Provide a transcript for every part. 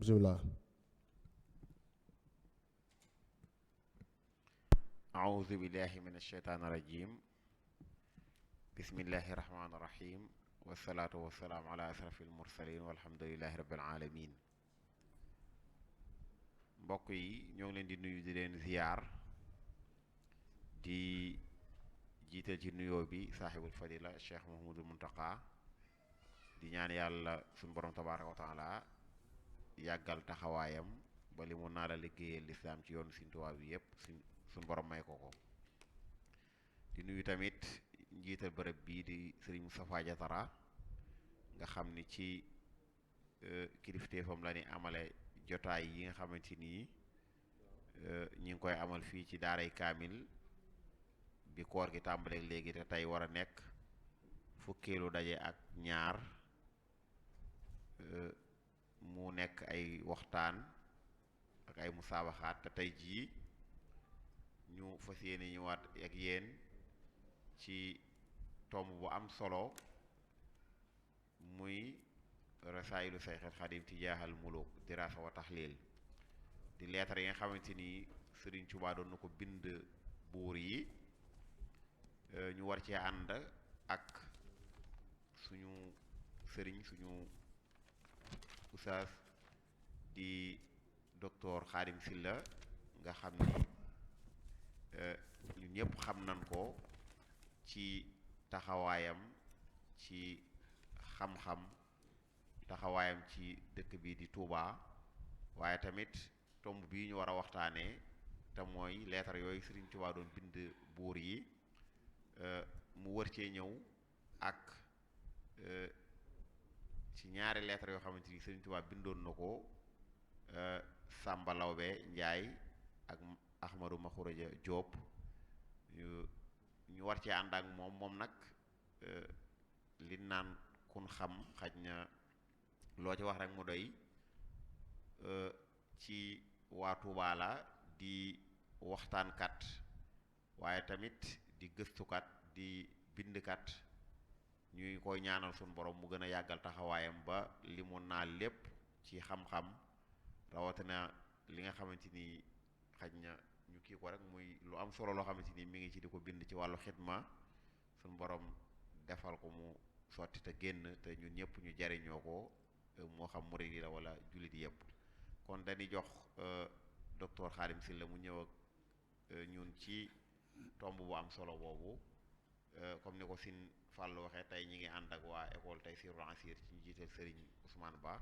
bismillah. a'uuzu billahi min asheytaani rajim. bismillahi rahmaani rahim. wasalaatu wasalaamu ala asrafil mursalin walhamdulillahi rabbil alamin. mbokk yi ñoo ngi leen di nuyu di leen ziyaar di jiital ci nuyoo bi saaxibul fadila cheikh Mouhamadul Muntaqa di ñaan yàlla suñu borom tabaaraka wa taala yàggal taxawaayam ba li mu naa la liggéeyal lislaam ci yoonu Sëriñ Tuubaa bi yépp suñu borom may ko ko. di nuyu tamit njiital bërëb bii di sëriñ Moustapha Diatara nga xam ni ci kilifteefam la ni amale jotaay yi nga xamante ni ñi ngi koy amal fii ci daaray kaamil bi koor gi tàmbaleeg léegi te tey war a nekk fukkeelu daje ak ñaar mu nekk ay waxtaan ak ay musaabaxaat te tey jii ñu fas yéene ñëwaat ak yéen ci tomb bu am solo muy rasaayilu sayxil xadim tijaahal muluk dirasa wa taxlil di leetar yi nga xamante ni Sëriñ Tuubaa doon na ko bind buur yi ñu war cee ànd ak suñu sëriñ suñu usaas di docteur Xaadim Silla nga xam ni ñun ñëpp xam nañ ko ci taxawaayam ci xam-xam taxawaayam ci dëkk bi di Touba waaye tamit tomb bii ñu war a waxtaanee te mooy leetar yooyu Sëriñ Tuubaa doon bind buur yi mu wër cee ñëw ak ci ñaari leetar yoo xamante ni Sëriñ Tuubaa bindoon na ko Sàmba Lawbe Njaay ak Ahmadu Maxuraja Jóob ñu war cee ànd ak moom nag li naan kun xam xaj na loo ci wax rek mu doy ci waa Tuubaa la di waxtaankat waaye tamit di gëstukat di bindkat ñuy koy ñaanal suñu borom mu gën a yàggal taxawaayam ba li mu naa lépp ci xam-xam rawatina li nga xamante ni xaj na ñu kii ko rek muy lu am solo loo xamante ni mi ngi ci di ko bind ci wàllu xidma suñu borom defal ko mu sotti te génn te ñun ñëpp ñu jariñoo ko moo xam murid yi la wala jullit yëpp. kon dañuy jox docteur Xaadim Silla mu ñëw ak ñun ci tomb bu am solo boobu comme ni ko Sëñ Fàllu waxee tey ñi ngi ànd ak waa école Taysiroul Assir ci njiital Sëriñ Ousmane Ba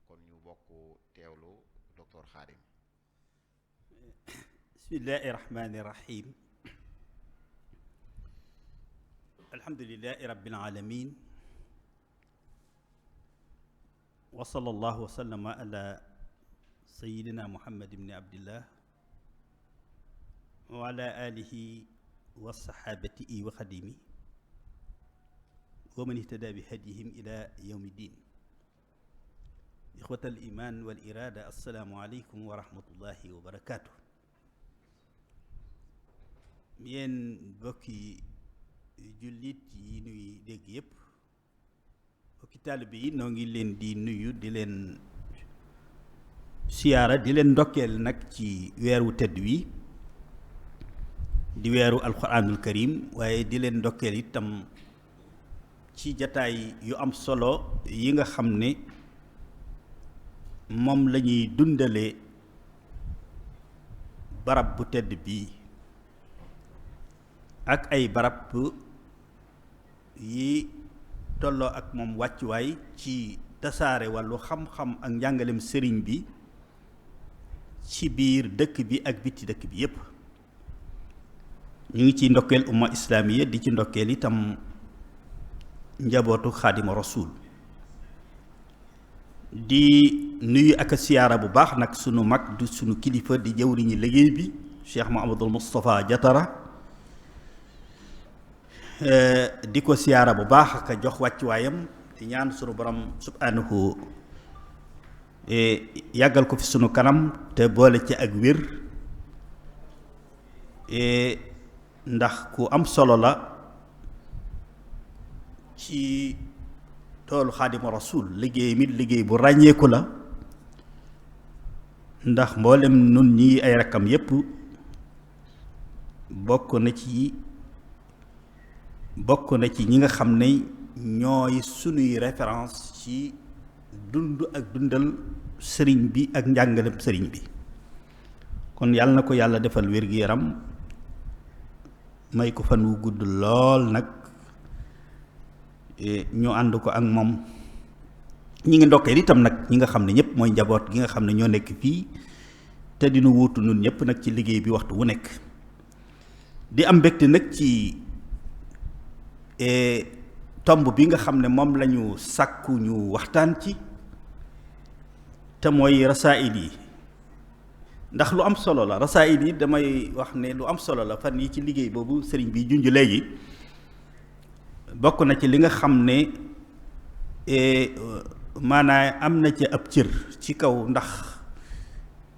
kon ñu bokk teewlu docteur Xaadim. bismillahi rahmani rahim alhamdulilahi rabbil alamin wa sallallahu wa sallama ala sayidina muhammad ibni abdillah wa ala alihi wa sahabatihi wa xadimi wa man ihtada bi hadihim ila yawmi din ixwat al iman wal irada assalaamu aleykum wa rahmatullahi wa barakatuh. yéen bokki jullit yi nuy dégg yépp bokki taalibe yi noo ngi leen di nuyu di leen siyaara di leen ndokkeel nag ci weeru tedd wi di weeru alxuraanul karim waaye di leen ndokkeel itam ci jataay yu am solo yi nga xam ne moom la ñuy dundale barab bu tedd bii ak ay barab yi tolloo ak moom wàccuwaay ci tasaare wàllu xam-xam ak njàngalem sëriñ bi ci biir dëkk bi ak biti dëkk bi yépp ñu ngi ci ndokkeel umma islaamiya di ci ndokkeel itam njabootu xaadima rasul di nuyu ak siyaara bu baax nag sunu mag du sunu kilifa di jëwriñu liggéey bi Cheikh Mouhamadul Moustapha Diatara di ko siyaara bu baax ak jox wàccuwaayam di ñaan sunu borom subhanahu yàggal ko fi sunu kanam te boole ci ak wér ndax ku am solo la ci toolu xaadima rasul liggéey mi liggéey bu ràññeeku la ndax mboolem nun ñi ay rakkam yépp bokk na ci ñi nga xam ne ñooy sunuy référence ci dund ak dundal sëriñ bi ak njàngalem sëriñ bi. kon yàlla na ko yàlla defal wér-gi-yaram may ko fan wu gudd lool nag ñu ànd ko ak moom. ñi ngi ndokkee itam nag ñi nga xam ne ñëpp mooy njaboot gi nga xam ne ñoo nekk fii te dinu wuutu nun ñëpp nag ci liggéey bi waxtu wu nekk di am mbégte nag ci tomb bi nga xam ne moom lañu sàkku ñu waxtaan ci te mooy rasaa'il yi ndax lu am solo la rasaa'il yi damay wax ne lu am solo la fan yi ci liggéey boobu sëriñ bi junj léegi bokk na ci li nga xam ne maanaam am na ci ab cër ci kaw ndax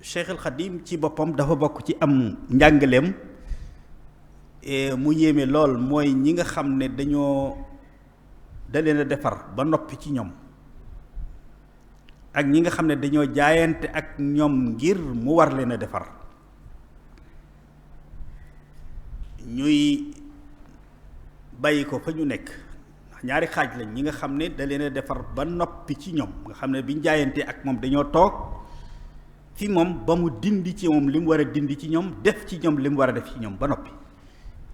Cheikh al Khadim ci boppam dafa bokk ci am njàngaleem mu yéeme lool mooy ñi nga xam ne da leen a defar ba noppi ci ñoom ak ñi nga xam ne dañoo jaayante ak ñoom ngir mu war leen a defar ñuy bàyyi ko fa ñu nekk ñaari xaaj lañ ñi nga xam ne da leen a defar ba noppi ci ñoom nga xam ne biñ jaayante ak moom dañoo toog fi moom ba mu dindi ci moom li mu war a dindi ci ñoom def ci ñoom li mu war a def ci ñoom ba noppi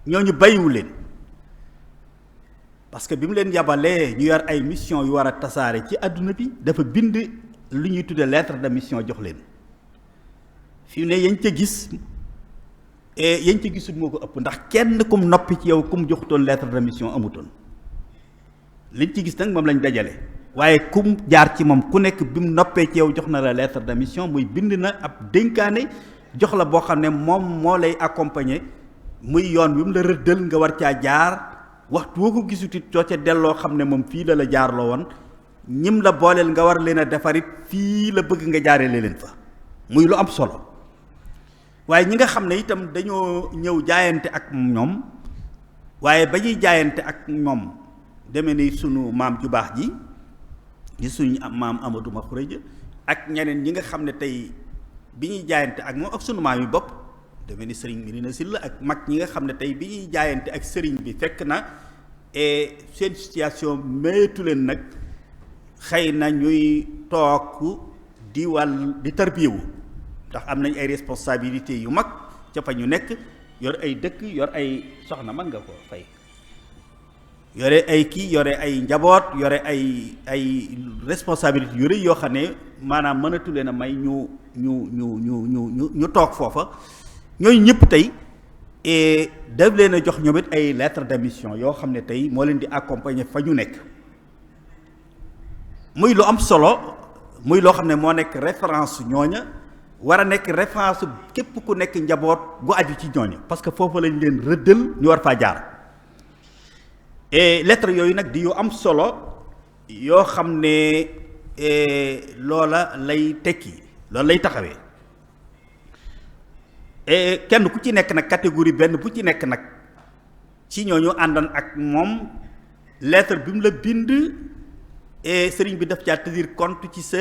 ñooñu bàyyiwu leen parce que bi mu leen yabalee ñu yor ay mission yu war a tasaare ci àdduna bi dafa bind lu ñuy tudde lettre de mission jox leen fi mu ne yañ ca gis yañ ca gisul moo ko ëpp ndax kenn kum noppi ci yow kum joxutoon lettre de mission amutoon liñ ci gis nag moom lañ dajale waaye kum jaar ci moom ku nekk bi mu noppee ci yow jox na la lettre de mission muy bind na ab dénkaane jox la boo xam ne moom moo lay accompagner muy yoon wi mu la rëddal nga war caa jaar waxtu woo ko gisutit coo ca delloo xam ne moom fii la jaarloo woon ñim la booleel nga war leen a defarit fii la bëgg nga jaarale leen fa muy lu am solo waaye ñi nga xam ne itam dañoo ñëw jaayante ak ñoom waaye ba ñuy jaayante ak ñoom deme ni sunu maam ju baax ji di suñu maam Amadou Makhourédia ak ñeneen ñi nga xam ne tey bi ñuy jaayante ak moom ak sunu maam yi bopp deme ni sëriñ Mirina Sylla ak mag ñi nga xam ne tey bi ñuy jaayante ak sëriñ bi fekk na seen situation maytu leen nag xëy na ñuy toog di tarbiyewu ndax am nañ ay responsabilités yu mag ca fa ñu nekk yor ay dëkk yor ay soxna mën nga ko fay yore ay kii yore ay njaboot yore ay responsabilités yu rëy yoo xam ne maanaam mënatu leen a may ñu toog foofa ñooñu ñëpp tey daf leen a jox ñoom it ay lettre de mission yoo xam ne tey moo leen di accompagner fa ñu nekk muy lu am solo muy loo xam ne moo nekk référence ñooña war a nekk référence képp ku nekk njaboot gu aju ci ñooña parce que foofu lañ leen rëddal ñu war faa jaar lettre yooyu nag di yu am solo yoo xam ne loola lay tekki loolu lay taxawee kenn ku ci nekk nag catégorie benn bu ci nekk nag ci ñooñu àndoon ak moom lettre bi mu la bind sëriñ bi daf caa tenir compte ci sa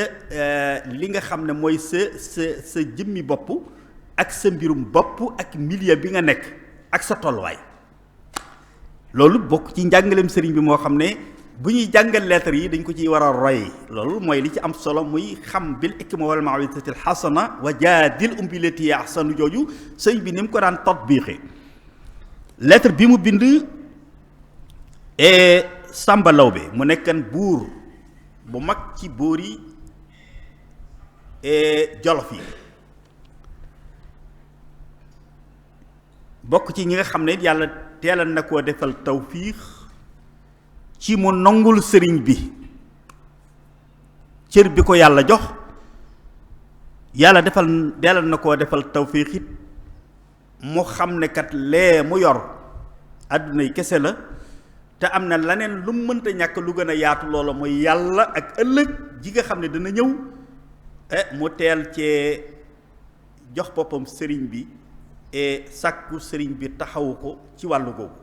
li nga xam ne mooy sa jëmmi bopp ak sa mbirum bopp ak milieu bi nga nekk ak sa tolluwaay loolu bokk ci njàngaleem sëriñ bi moo xam ne bu ñuy jàngal lettre yi dañ ko ciy war a roy loolu mooy li ci am solo muy xam bil hikma wal maw'izati al hasana wa jaadil billati hiya ahsanu jooju sëriñ bi ni mu ko daan tatbiqe lettre bi mu bind Samba Lawbe mu nekkan buur bu mag ci boori Jolof yi bokk ci ñi nga xam ne yàlla teelal na koo defal tawfiix ci mu nangul sëriñ bi cër bi ko yàlla jox yàlla teelal na koo defal tawfiix it mu xam ne kat lee mu yor àdduna yi kese la te am na leneen lu mu mënta ñàkk lu gën a yaatu loola mooy yàlla ak ëllëg ji nga xam ne dana ñëw mu teel cee jox boppam sëriñ bi sàkku sëriñ bi taxawu ko ci wàllu googu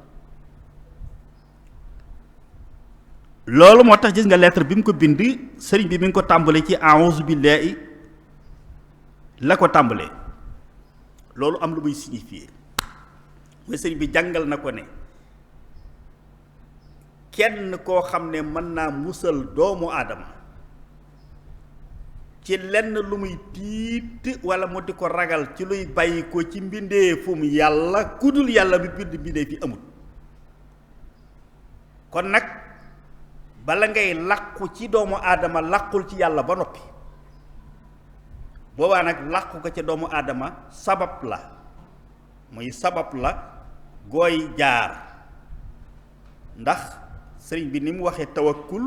loolu moo tax gis nga lettre bi mu ko bind sëriñ bi mi ngi ko tàmbale ci a'uuzu billahi la ko tàmbalee loolu am lu muy signifier mooy sëriñ bi jàngal na ko ne kenn koo xam ne mën naa musal doomu aadama ci lenn lu muy tiit wala mu di ko ragal ci luy bàyyi ko ci mbindeefum yàlla kudul yàlla bi bind mbindeef yi amul kon nag bala ngay làqu ci doomu aadama làqul ci yàlla ba noppi boobaa nag làqu ko ca doomu aadama sabab la muy sabab la gooy jaar ndax sëriñ bi ni mu waxee tawakkul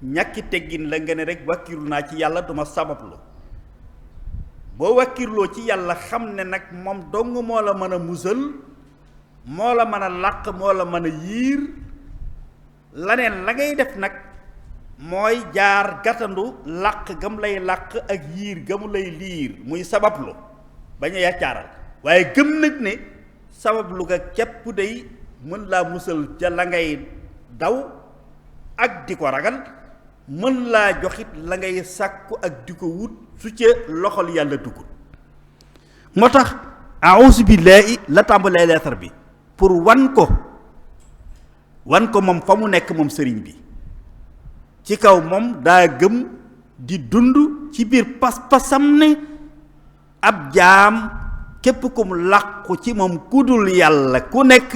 ñàkki teggin la nga ne rek wàkkirlu naa ci yàlla duma sabablu boo wàkkirloo ci yàlla xam ne nag moom dong moo la mën a musal moo la mën a làq moo la mën a yiir laneen la ngay def nag mooy jaar gàttandu làq gam lay làq ak yiir gamu lay liir muy sabablu bañ a yàccaaral waaye gëm nag ne sabablu ga képp day mën laa musal ca la ngay daw ak di ko ragal mën laa joxit la ngay sàkku ak di ko wut su ca loxol yàlla dugul moo tax a'uuzu billaahi la tàmbalee leetar bi pour wan ko moom fa mu nekk moom sëriñ bi ci kaw moom daa gëm di dund ci biir pas-pasam ne ab jaam képp kum làqu ci moom ku dul yàlla ku nekk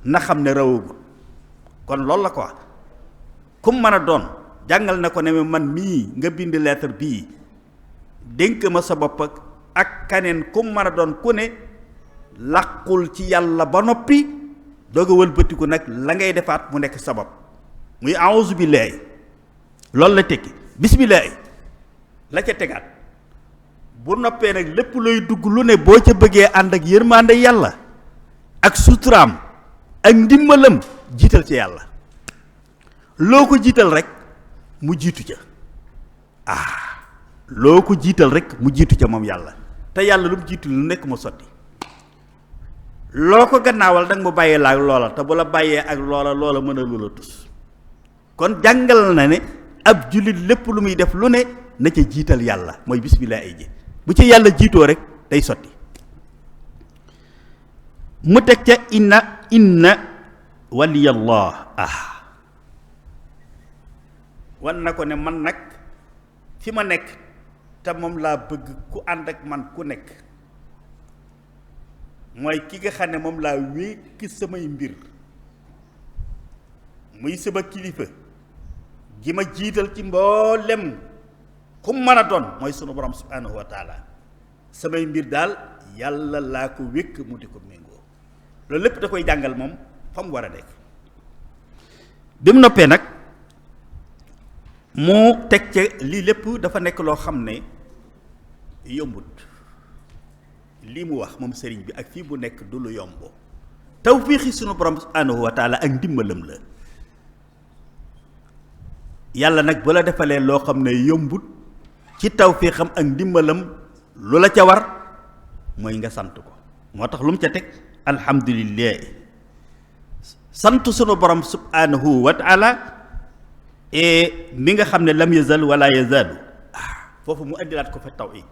na xam ne rawagul kon loolu la ko wax kum mën a doon jàngal na ko ne man mii nga bind lettre bii dénk ma sa bopp ak kaneen kum mën a doon ku ne làqul ci yàlla ba noppi doog a wëlbatiku nag la ngay defaat mu nekk sabab muy a'uuzu billaahi loolu la tekki bismillaahi la ca tegaat bu noppee nag lépp looy dugg lu ne boo ca bëggee ànd ak yërmande yàlla ak suturaam ak ndimbalam jiital ci yàlla loo ko jiital rek mu jiitu ca loo ko jiital rek mu jiitu ca moom yàlla te yàlla lu mu jiitu lu nekk mu sotti loo ko gannaawal danga mu bàyyee la ak loola te bu la bàyyee ak loola mën a lu la tus kon jàngal na ne ab jullit lépp lu muy def lu ne na ca jiital yàlla mooy bismillah ay ji bu ci yàlla jiitoo rek day sotti mu teg ca inna waliyallah wan na ko ne man nag fi ma nekk te moom laa bëgg ku ànd ak man ku nekk mooy ki nga xam ne moom laa wékk samay mbir muy sama kilifa gi ma jiital ci mboolem ku mën a doon mooy sunu borom subhanahu wa taala samay mbir daal yàlla laa ko wékk mu di ko méngoo loolu lépp da koy jàngal moom fa mu war a nekk bi mu noppee nag mu teg ca lii lépp dafa nekk loo xam ne yombut lii mu wax moom sëriñ bi ak fii bu nekk du lu yomb tawfiixi sunu borom subhanahu wa taala ak ndimbalam la yàlla nag bu la defalee loo xam ne yombut ci tawfiixam ak ndimbalam lu la ca war mooy nga sant ko moo tax lu mu ca teg alhamdulillah sant sunu borom subhanahu wa taala mi nga xam ne lam yazal wala yazalu foofu mu indilaat ko fa taw yi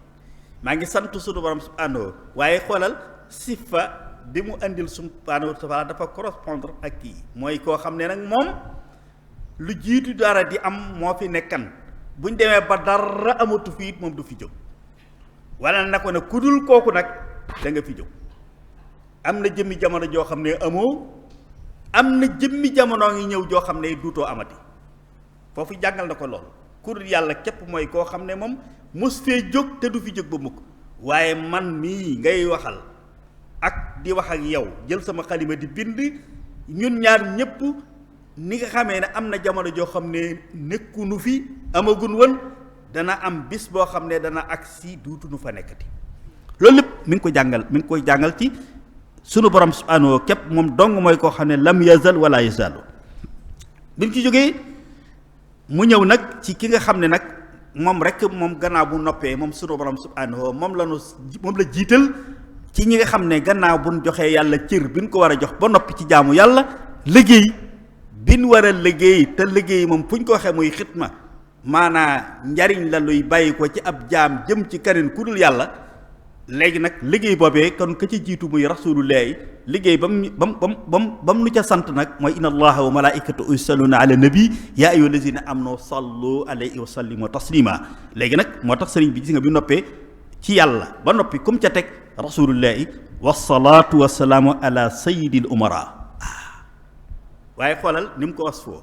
maa ngi sant sunu borom subhanahu waaye xoolal sifa bi mu indil subhanahu wa taala dafa correspondre ak kii mooy koo xam ne nag moom lu jiitu dara di am moo fi nekkan buñ demee ba dara amatu fi it moom du fi jóg wala na ko ne ku dul kooku nag da nga fi jóg am na jëmmi jamono joo xam ne amoo am na jëmmi jamono ngi ñëw joo xam ne duutoo amati foofu jàngal na ko loolu ku dul yàlla képp mooy koo xam ne moom mos fee jóg te du fi jóg ba mukk waaye man mii ngay waxal ak di wax ak yow jël sama xalima di bind ñun ñaar ñépp ni nga xamee ne am na jamono joo xam ne nekkunu fi amagun woon dana am bis boo xam ne dana agsi duutuñu fa nekkati loolu lépp mi ngi koy jàngal ci sunu borom subhanahu képp moom dong mooy koo xam ne lam yazal wala yazalu bi mu ci jógee mu ñëw nag ci ki nga xam ne nag moom rek moom gannaaw bu noppee moom sunu borom subhanahu moom la jiital ci ñi nga xam ne gannaaw bu ñu joxee yàlla cër bi ñu ko war a jox ba noppi ci jaamu yàlla liggéey bi ñu war a liggéey te liggéey moom fu ñu ko waxee muy xitma maanaa njariñ la luy bàyyi ko ci ab jaam jëm ci keneen ku dul yàlla léegi nag liggéey boobee kon ka ci jiitu muy rasulullahi liggéey bam nu ca sant nag mooy inna allaha wa malaikatahu yusalluna ala nabi ya ayyuha allazina amanu sallu alayhi wa sallimu taslima léegi nag moo tax sëriñ bi gis nga bi noppee ci yàlla ba noppi kum ca teg rasulullahi wasalaatu wasalaamu ala sayyidil umara waaye xoolal ni mu ko was foo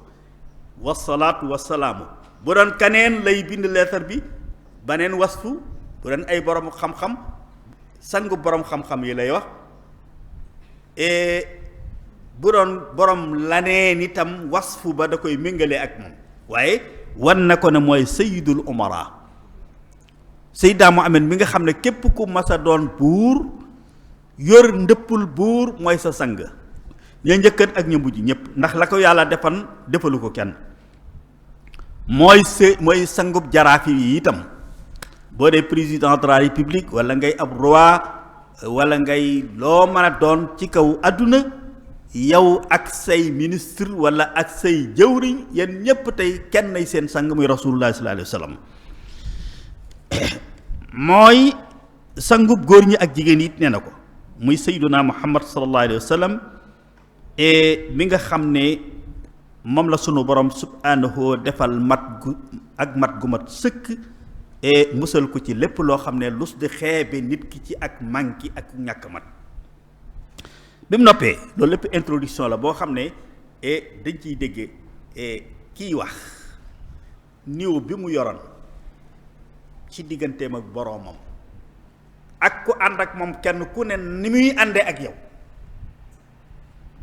wasalaatu wasalaamu bu doon kaneen lay bind leetar bi baneen wasfu bu doon ay borom xam-xam sangu borom xam-xam yi lay wax bu doon borom laneen itam wasfu ba da koy méngale ak moom waaye wan na ko ne mooy sayyidul umara Seydina Muhammad mi nga xam ne képp ku mas a doon buur yor ndëppul buur mooy sa sang ña njëkkat ak ña mujj ñëpp ndax la ko yàlla defalu ko kenn mooy sangub jaraaf yi itam boo dee président de la république wala ngay ab roi wala ngay loo mën a doon ci kaw àdduna yow ak say ministre wala ak say jëwriñ yéen ñépp tey kenn nay seen sang muy rasulullah sallallahu alayhi wa sallam mooy sangub góor ñi ak jigéen it nee na ko muy sayyiduna muhammad sallallahu alayhi wa sallam mi nga xam ne moom la sunu borom subhanahu defal mat gu mat sëkk musal ko ci lépp loo xam ne lus di xeebe nit ki ci ak manki ak ñàkk mat bi mu noppee loolu lépp introduction la boo xam ne dañ ciy déggee kiy wax niw bi mu yoroon ci digganteem ak boroomam ak ku ànd ak moom kenn ku ne ni muy àndee ak yow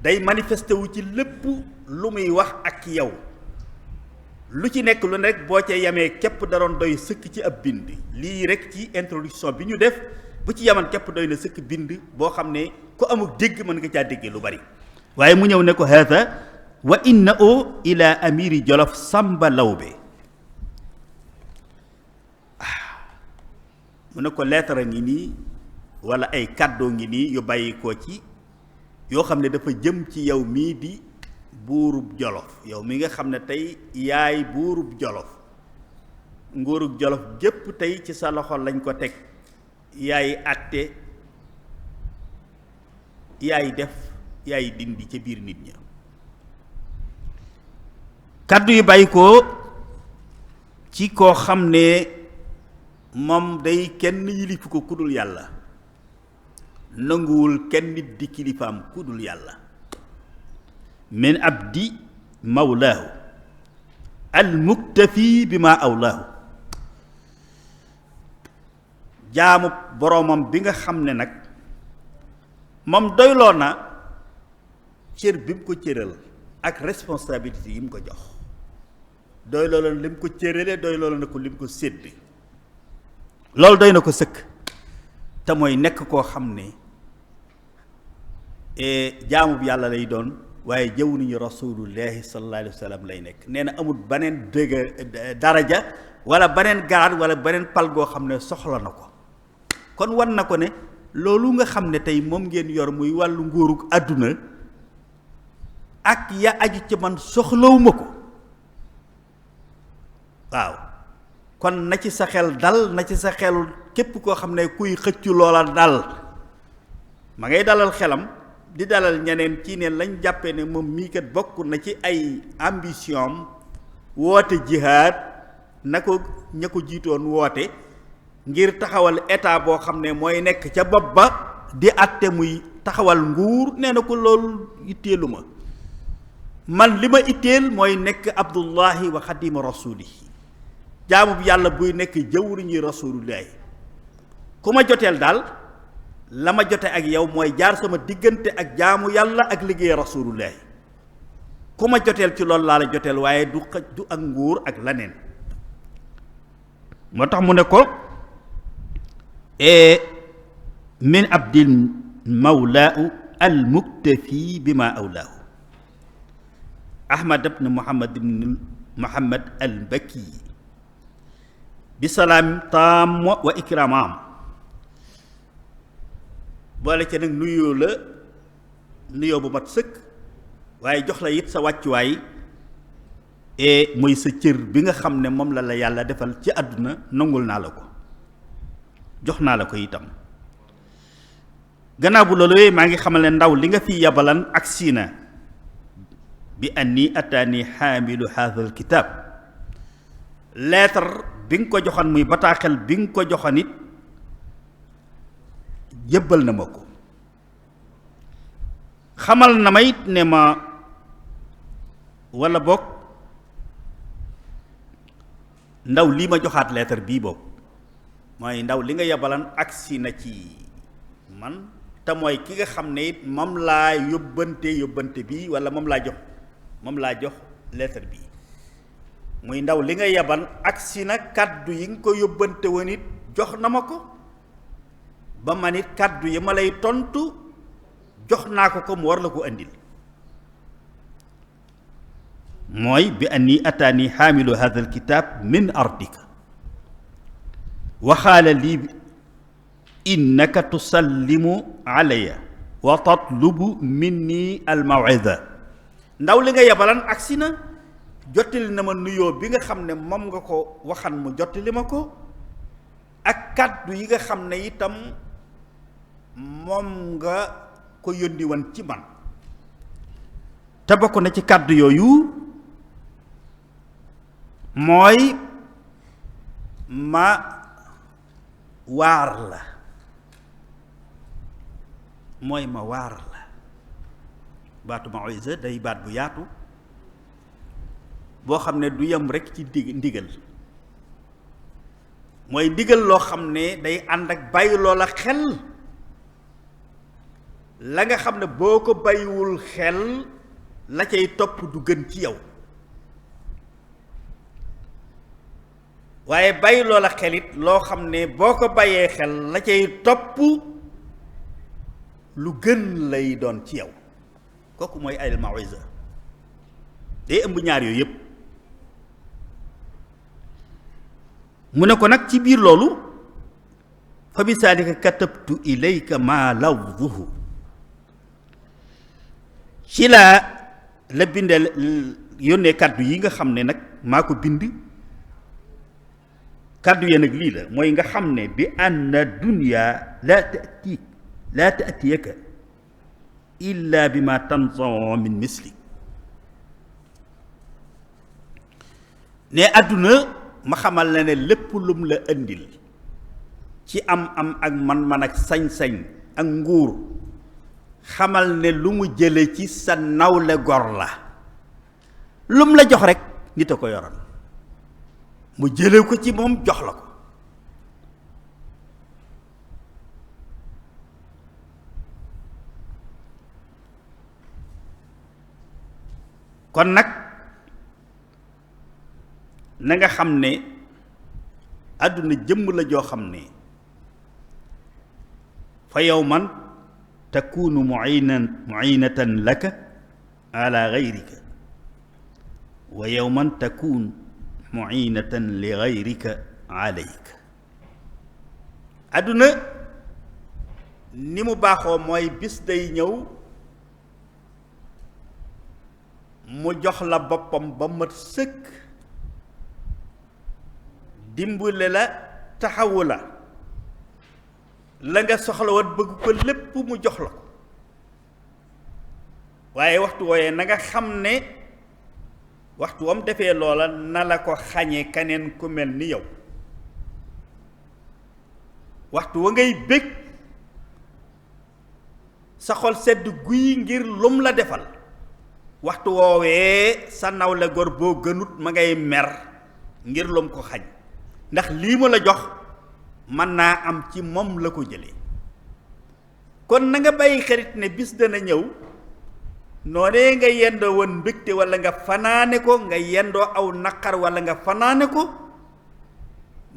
day manifesté wu ci lépp lu muy wax ak yow lu ci nekk lu nekk boo ca yamee képp da doon doy sëkk ci ab bind lii rek ci introduction bi ñu def bu ci yaman képp doy na sëkk bind boo xam ne ku amul dégg mën nga caa déggee lu bari waaye mu ñëw ne ko haata wa innahu ila amiri jolof samba lawbe mu ne ko leetara ngi nii wala ay kàddoo ngi nii yu bàyyi ko ci yoo xam ne dafa jëm ci yow mii di buurub jolof yow mi nga xam ne tey yaay buurub jolof nguurub jolof gépp tey ci sa loxo lañ ko teg yaay àtte yaay def yaay dindi ca biir nit ña kàddu yu bàyyi ko ci koo xam ne moom day kenn yilifu ko kudul yàlla nanguwul kenn nit di kilifaam kudul yàlla min abdi mawlaahu almuktafi bi ma awlaahu jaamu boroomam bi nga xam ne nag moom doyloo na cër bi mu ko cëral ak responsabilité yi mu ko jox doyloo la lim ko cërale doyloo na ko lim ko sédd loolu doy na ko sëkk te mooy nekk koo xam ne jaamu bi yàlla lay doon waaye jëw nañu rasulullahi sallallahu alayhi wa sallam lay nekk nee na amul beneen dëgg daraja wala beneen garaat wala beneen pal goo xam ne soxla na ko kon wan na ko ne loolu nga xam ne tey moom ngeen yor muy wàllu nguurug àdduna ak ya aju ci man soxlawuma ko waaw kon na ci sa xel dal na ci sa xel képp koo xam ne kuy xëccu loola dal ma ngay dalal xelam di dalal ñeneen ci ne lañ jàppee ne moom mii kat bokk na ci ay ambition woote jihaad na ko ña ko jiitoon woote ngir taxawal état boo xam ne mooy nekk ca bopp ba di àtte muy taxawal nguur nee na ko loolu itteelu ma man li ma itteel mooy nekk abdullahi wa xadima rasulihi jaamu bi yàlla buy nekk jëwriñu rasulullahi ku ma joteel daal la ma jote ak yow mooy jaar sama diggante ak jaamu yàlla ak liggéey rasulullahi ku ma joteel ci loolu laa la joteel waaye du ak nguur ak leneen moo tax mu ne ko min abdil mawlaahu al muktafi bi ma awlaahu ahmad ibn muhammad al mbakki bi salaam taam wa ikraamam boole ca nag nuyoo la nuyoo bu mat sëkk waaye jox la it sa wàccuwaay mooy sa cër bi nga xam ne moom la la yàlla defal ci àdduna nangul naa la ko jox naa la ko itam gannaaw bu loolu maa ngi xamal ne ndaw li nga fi yabalan ak siina bi anni ataani xaamilu haadal kitaab lettre bi nga ko joxoon muy bataaxel bi nga ko joxoon it jébbal na ma ko xamal na ma it ne ma walla bokk ndaw lii ma joxaat lettre bii boobu mooy ndaw li nga yabalan agsi na ci man te mooy ki nga xam ne it moom laa yóbbante bii walla moom laa jox lettre bii muy ndaw li nga yabal agsi na kàddu yi nga ko yóbbante woon it jox na ma ko ba man it kàddu yi ma lay tontu jox naa ko mu war la ko andil mooy bi anni ataani xaamilu hada alkitab min ardika waxaala lii innaka tusallimu alaya wa tatlubu minni almawida ndaw li nga yabalan agsi na jottali na ma nuyoo bi nga xam ne moom nga ko waxan mu jottali ma ko ak kàddu yi nga xam ne itam moom nga ko yónni woon ci man te bokk na ci kàddu yooyu mooy ma waar la baatu mawisa day baat bu yaatu boo xam ne du yem rekk ci ndigal mooy ndigal loo xam ne day ànd ak bàyyi loola xel la nga xam ne boo ko bàyyiwul xel la cay topp du gën ci yow waaye bàyyi loola xel it loo xam ne boo ko bàyyee xel la cay topp lu gën lay doon ci yow kooku mooy ay mawisa day ëmb ñaar yooyu yépp mu ne ko nag ci biir loolu fa bi saalika katabtu ilayka ma lafzuhu ci la bindee yónnee kàddu yi nga xam ne nag maa ko bind kàddu ya nag lii la mooy nga xam ne bi anna dunya laa ta'tiyaka illa bi ma tanza'u min misli ne àdduna ma xamal la ne lépp lum la indil ci am ak man ak sañ-sañ ak nguur xamal ne lu mu jële ci sa nawle gor la lum la jox rek nit a ko yoroon mu jële ko ci moom jox la ko kon nag na nga xam ne àdduna jëmm la joo xam ne fa yawman takunu mu'inatan laka ala gayrika wa yawman takun mu'inatan li gayrika alayka àdduna ni mu baaxoo mooy bis day ñëw mu jox la boppam ba mat sëkk dimbale la taxawu la nga soxla woon bëgg ko lépp mu jox la ko waaye waxtu wooyee na nga xam ne waxtu wam defee loola na la ko xañe keneen ku mel ni yow waxtu wa ngay bég sa xol sedd guy ngir lum la defal waxtu woowee sa nawle gor boo gënut ma ngay mer ngir lum ko xañ ndax lii mu la jox mën naa am ci moom la ko jëlee kon na nga bàyyi xarit ne bis dana ñëw noonee nga yendoo woon mbégte walla nga fanaane ko nga yendoo aw naqar walla nga fanaane ko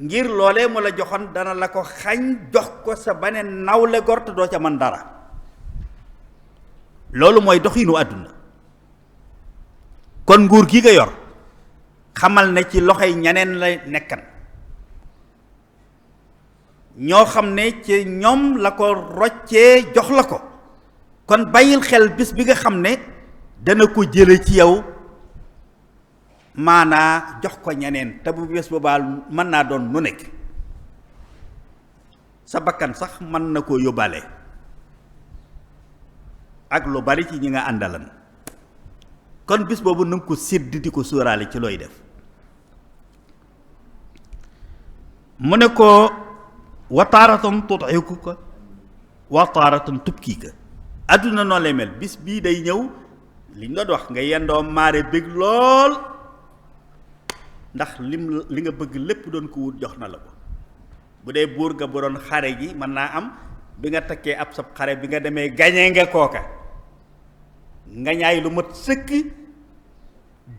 ngir loolee mu la joxoon dana la ko xañ jox ko sa beneen nawle gor te doo ca mën dara loolu mooy doxiinu àdduna kon nguur gi nga yor xamal ne ci loxoy ñeneen la nekkan ñoo xam ne ci ñoom la ko roccee jox la ko kon bàyyil xel bis bi nga xam ne dana ko jële ci yow maanaa jox ko ñeneen te bu bés boobaa mën naa doon nu nekk sa bakkan sax mën na koo yóbbaale ak lu bari ci ñi nga àndalan kon bis boobu na nga ko sédd di ko sóoraale ci looy def mu ne ko wataaratan tudhikuka wataaratan tubkiika adduna noo lay mel bis bii day ñëw liñ doon wax nga yendoo maare bëgg lool ndax li nga bëgg lépp doon ko wut jox na la ko bu dee buur nga bu doon xare ji mën naa am bi nga takkee ab sab xare bi nga demee gañee nga kooka nga ñaay lu mat sëkk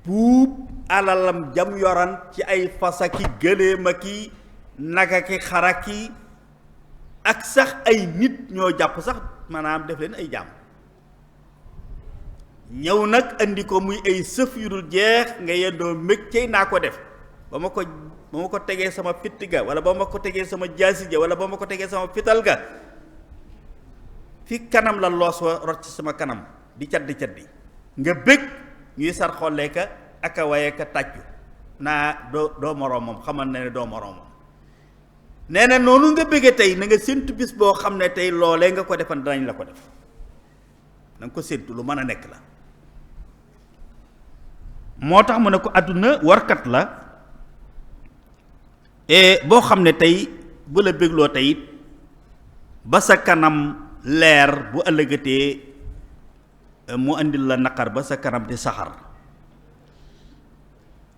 buub alalam jam yoran ci ay fasa ki gëléema ki naka ki xara ki ak sax ay nit ñoo jàpp sax maanaam def leen ay jaam ñëw nag andi ko muy ay sëf yu dul jeex nga yendoo mbég cey naa ko def ba ma ko tegee sama fitt ga wala ba ma ko tegee sama jaasi ja wala ba ma ko tegee sama fital ga fi kanam la loos wa rot ci sama kanam di caddi nga bég ñuy sar xollee ka aka waye ka tàccu naa doo moroomam xamal na ne doo moroomam nee na noonu nga bëggee tey na nga séntu bis boo xam ne tey loolee nga ko defan danañ la ko def na nga ko séntu lu mën a nekk la moo tax mu ne ko àdduna warkat la boo xam ne tey bu la bégloo tey ba sa kanam leer bu ëllëgatee mu andil la naqar ba sa kanam di saxar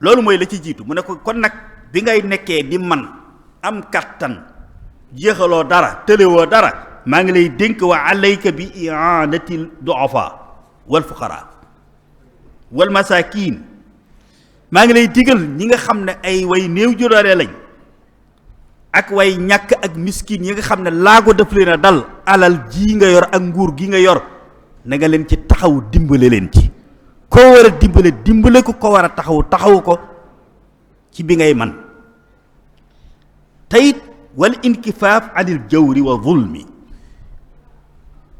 loolu mooy la ci jiitu mu ne ko kon nag bi ngay nekkee di man am kattan jeexaloo dara tëlewoo dara maa ngi lay dénk wa alayka bi i'anati du'afa wal fuqara wal masakin maa ngi lay digal ñi nga xam ne ay way néew juróore lañ ak way ñàkk ak miskin yi nga xam ne laago def leen a dal alal ji nga yor ak nguur gi nga yor na nga leen ci taxaw dimbale leen ci koo war a dimbale ko war a taxawu ko ci bi ngay man tayit wal inkifaaf anil jawri wa zulmi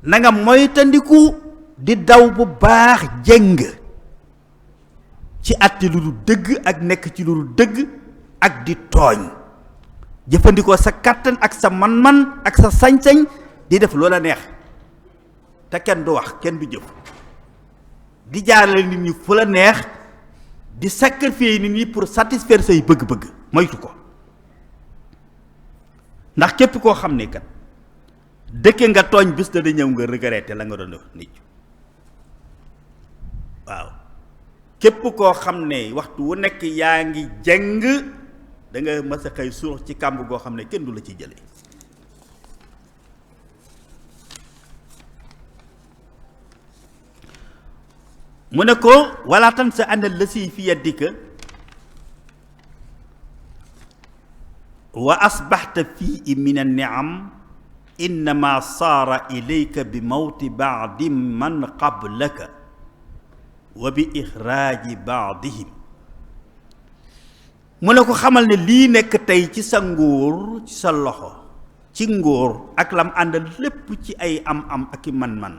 na nga moytandiku di daw bu baax jëng ci àtte lu dul dëgg ak nekk ci lu dul dëgg ak di tooñ jëfandikoo sa kàttan ak sa man-man ak sa sañ-sañ di def loola neex te kenn du wax kenn du jëf di jaarale nit ñi fu la neex di sacrifier nit ñi pour satisfaire say bëgg-bëgg moytu ko ndax képp koo xam ne kat dëkke nga tooñ bis da ñëw nga regretter la nga doon def nit waaw képp koo xam ne waxtu wu nekk yaa ngi jëng da nga mës a xëy suux ci kàmb goo xam ne kenn du la ci jële mu ne ko wala tansa anna lasi fi yaddika wa asbaxta fii min an-ni'am innama saara ilayka bi mawti baadi man qablaka wa bi ixraaji baadihim mu ne ko xamal ne lii nekk tey ci sa nguur ci sa loxo ci nguur ak lam àndal lépp ci ay am-am ak i man-man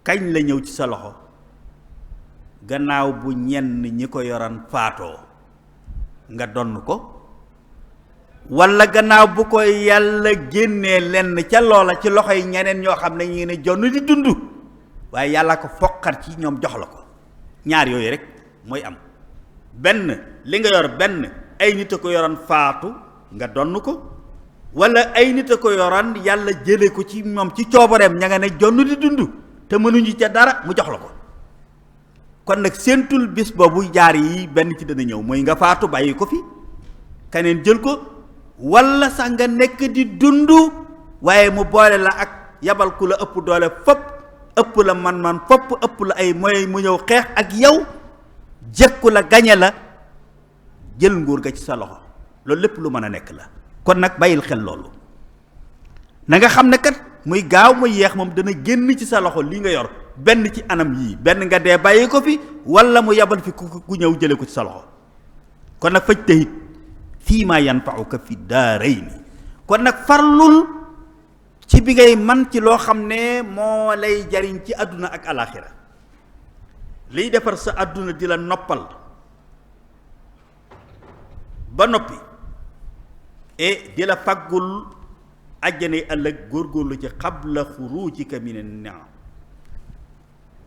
kañ la ñëw ci sa loxo gannaaw bu ñenn ñi ko yoran faatoo nga donn ko walla gannaaw bu ko yàlla génnee lenn ca loola ci loxo yi ñeneen ñoo xam ne ñu ne jonn di dund waaye yàlla ko foqar ci ñoom jox la ko ñaar yooyu rek mooy am benn li nga yor benn ay nit a ko yoroon faatu nga donn ko walla ay nit a ko yoroon yàlla jële ko ci moom ci coobareem ña nga ne jonn di dund te mënuñu ca dara mu jox la ko kon nag séentul bis boobu jaar yi benn ci dana ñëw mooy nga faatu bàyyi ko fi keneen jël ko walla sax nga nekk di dund waaye mu boole la ak yabal ku la ëpp doole fopp ëpp la man-man fopp ëpp la ay moyens mu ñëw xeex ak yow jekku la gañe la jël nguur ga ci sa loxo loolu lépp lu mën a nekk la kon nag bàyyil xel loolu na nga xam ne kat muy gaaw muy yeex moom dana génn ci sa loxo lii nga yor benn ci anam yii benn nga dee bàyyi ko fi walla mu yabal fi ku ñëw jële ko ci sa loxo kon nag faj tayit fii maa yanfa'uka fi daarayni kon nag farlul ci bi ngay man ci loo xam ne moo lay jariñ ci àdduna ak alaxira liy defar sa àdduna di la noppal ba noppi et di la faggul àjjana ëllëg góorgóorlu ci xabla xurujika minan ni'am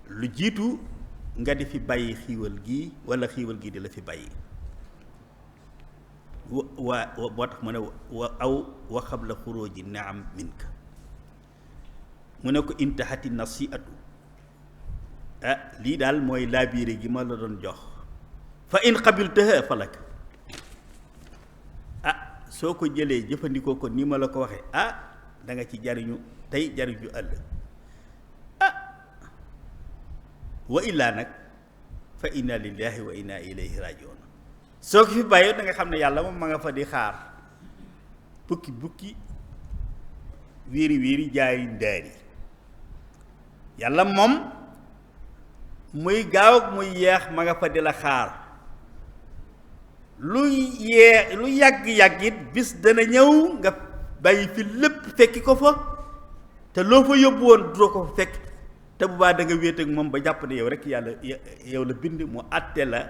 lu jiitu nga di fi bàyyi xiiwal gi wala xiiwal gi di la fi bàyyi wa boo tax mu ne wa xabla xuruji ni'am minka mu ne ko intahati nasiatu lii daal mooy laabiire gi ma la doon jox fa in qabiltaha falak soo ko jëlee jëfandikoo ko ni ma la ko waxee da nga ci jariñu tey jariñu ëllëg wa illaa nag fa inna lillahi wa inna ilayhi rajiun soo ko fi bàyyee da nga xam ne yàlla moom ma nga fa di xaar bukki bukki wiiri wiiri jaari ndaari yàlla moom muy gaaw ak muy yeex ma nga fa di la xaar lu yàgg-yàgg it bis dana ñëw nga bàyyi fi lépp fekki ko fa te loo fa yóbbu woon doo ko fa fekk te bu baax da nga wéet ak moom ba jàpp ne yow rek yàlla yow la bind mu àtte la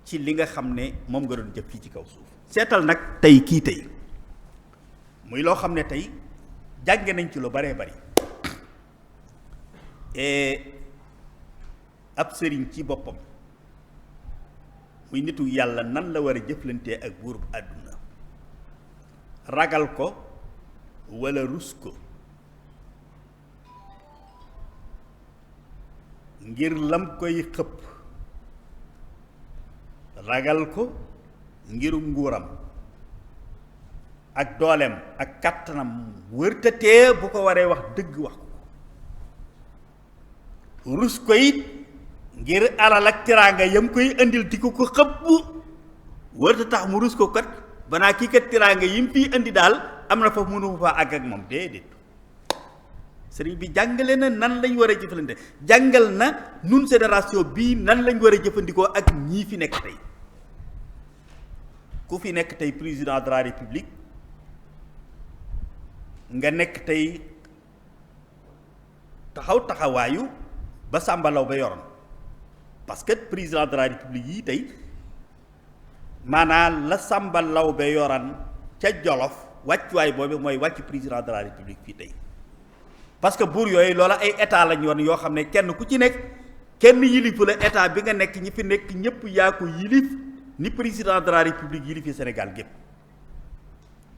ci li nga xam ne moom nga doon jëf fii ci kaw suuf seetal nag tey kii tey muy loo xam ne tey jànge nañ ci lu baree bari ab sëriñ ci boppam muy nitu yàlla nan la war a jëflantee ak buur bu àdduna ragal ko walla rus ko ngir lam koy xëpp ragal ko ngir nguuram ak dooleem ak kàttanam wërtatee bu ko waree wax dëgg wax ko rus ko it ngir alal ak tiraanga yam koy indil di ko xëpp wërta tax mu rus ko kat banaa kii kat tiraanga yim fii indi daal am na foofu mënu faa àgg ak moom déedéet sëriñ bi jàngale na nan lañ war a jëfandikoo jàngal na nun génération bii nan lañ war a jëfandikoo ak ñii fi nekk tey ku fi nekk tey président de la république nga nekk tey taxawaayu ba Samba Law ba yoroon parce que président de la république yi tey maanaam la Samba Law ba yoroon ca Jolof wàccuwaay boobu mooy wàcc président de la république fii tey parce que buur yooyu loola ay état lañ woon yoo xam ne kenn ku ci nekk kenn yilifu la état bi nga nekk ñi fi nekk ñëpp yaa ko yilif ni président de la république yilifi Sénégal gépp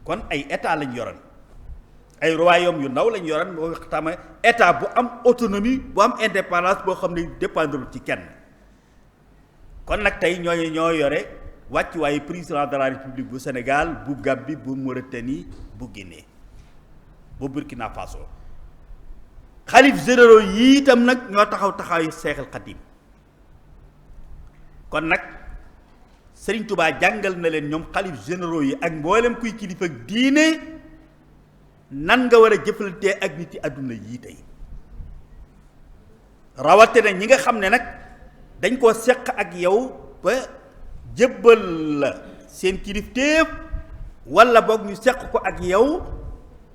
kon ay état lañ yoroon ay royaume yu ndaw lañ yoroon boo xam ne état bu am autonomie bu am indépendance boo xam ne dépendre ci kenn kon nag tey ñooñu ñoo yore wàccuwaayu président de la république bu Sénégal bu Gambie bu Mauritanie bu Guinée bu Burkina Faso xalif généraux yi itam nag ñoo taxawaayu Seexal Xadim kon nag Sëriñ Tubaa jàngal na leen ñoom xalif généraux yi ak mboolem kuy kilifa ak diine nan nga war a jëflantee ak nit yi àdduna yii tey rawatina ñi nga xam ne nag dañ koo seq ak yow ba jébbal la seen kilifteef walla boog ñu seq ko ak yow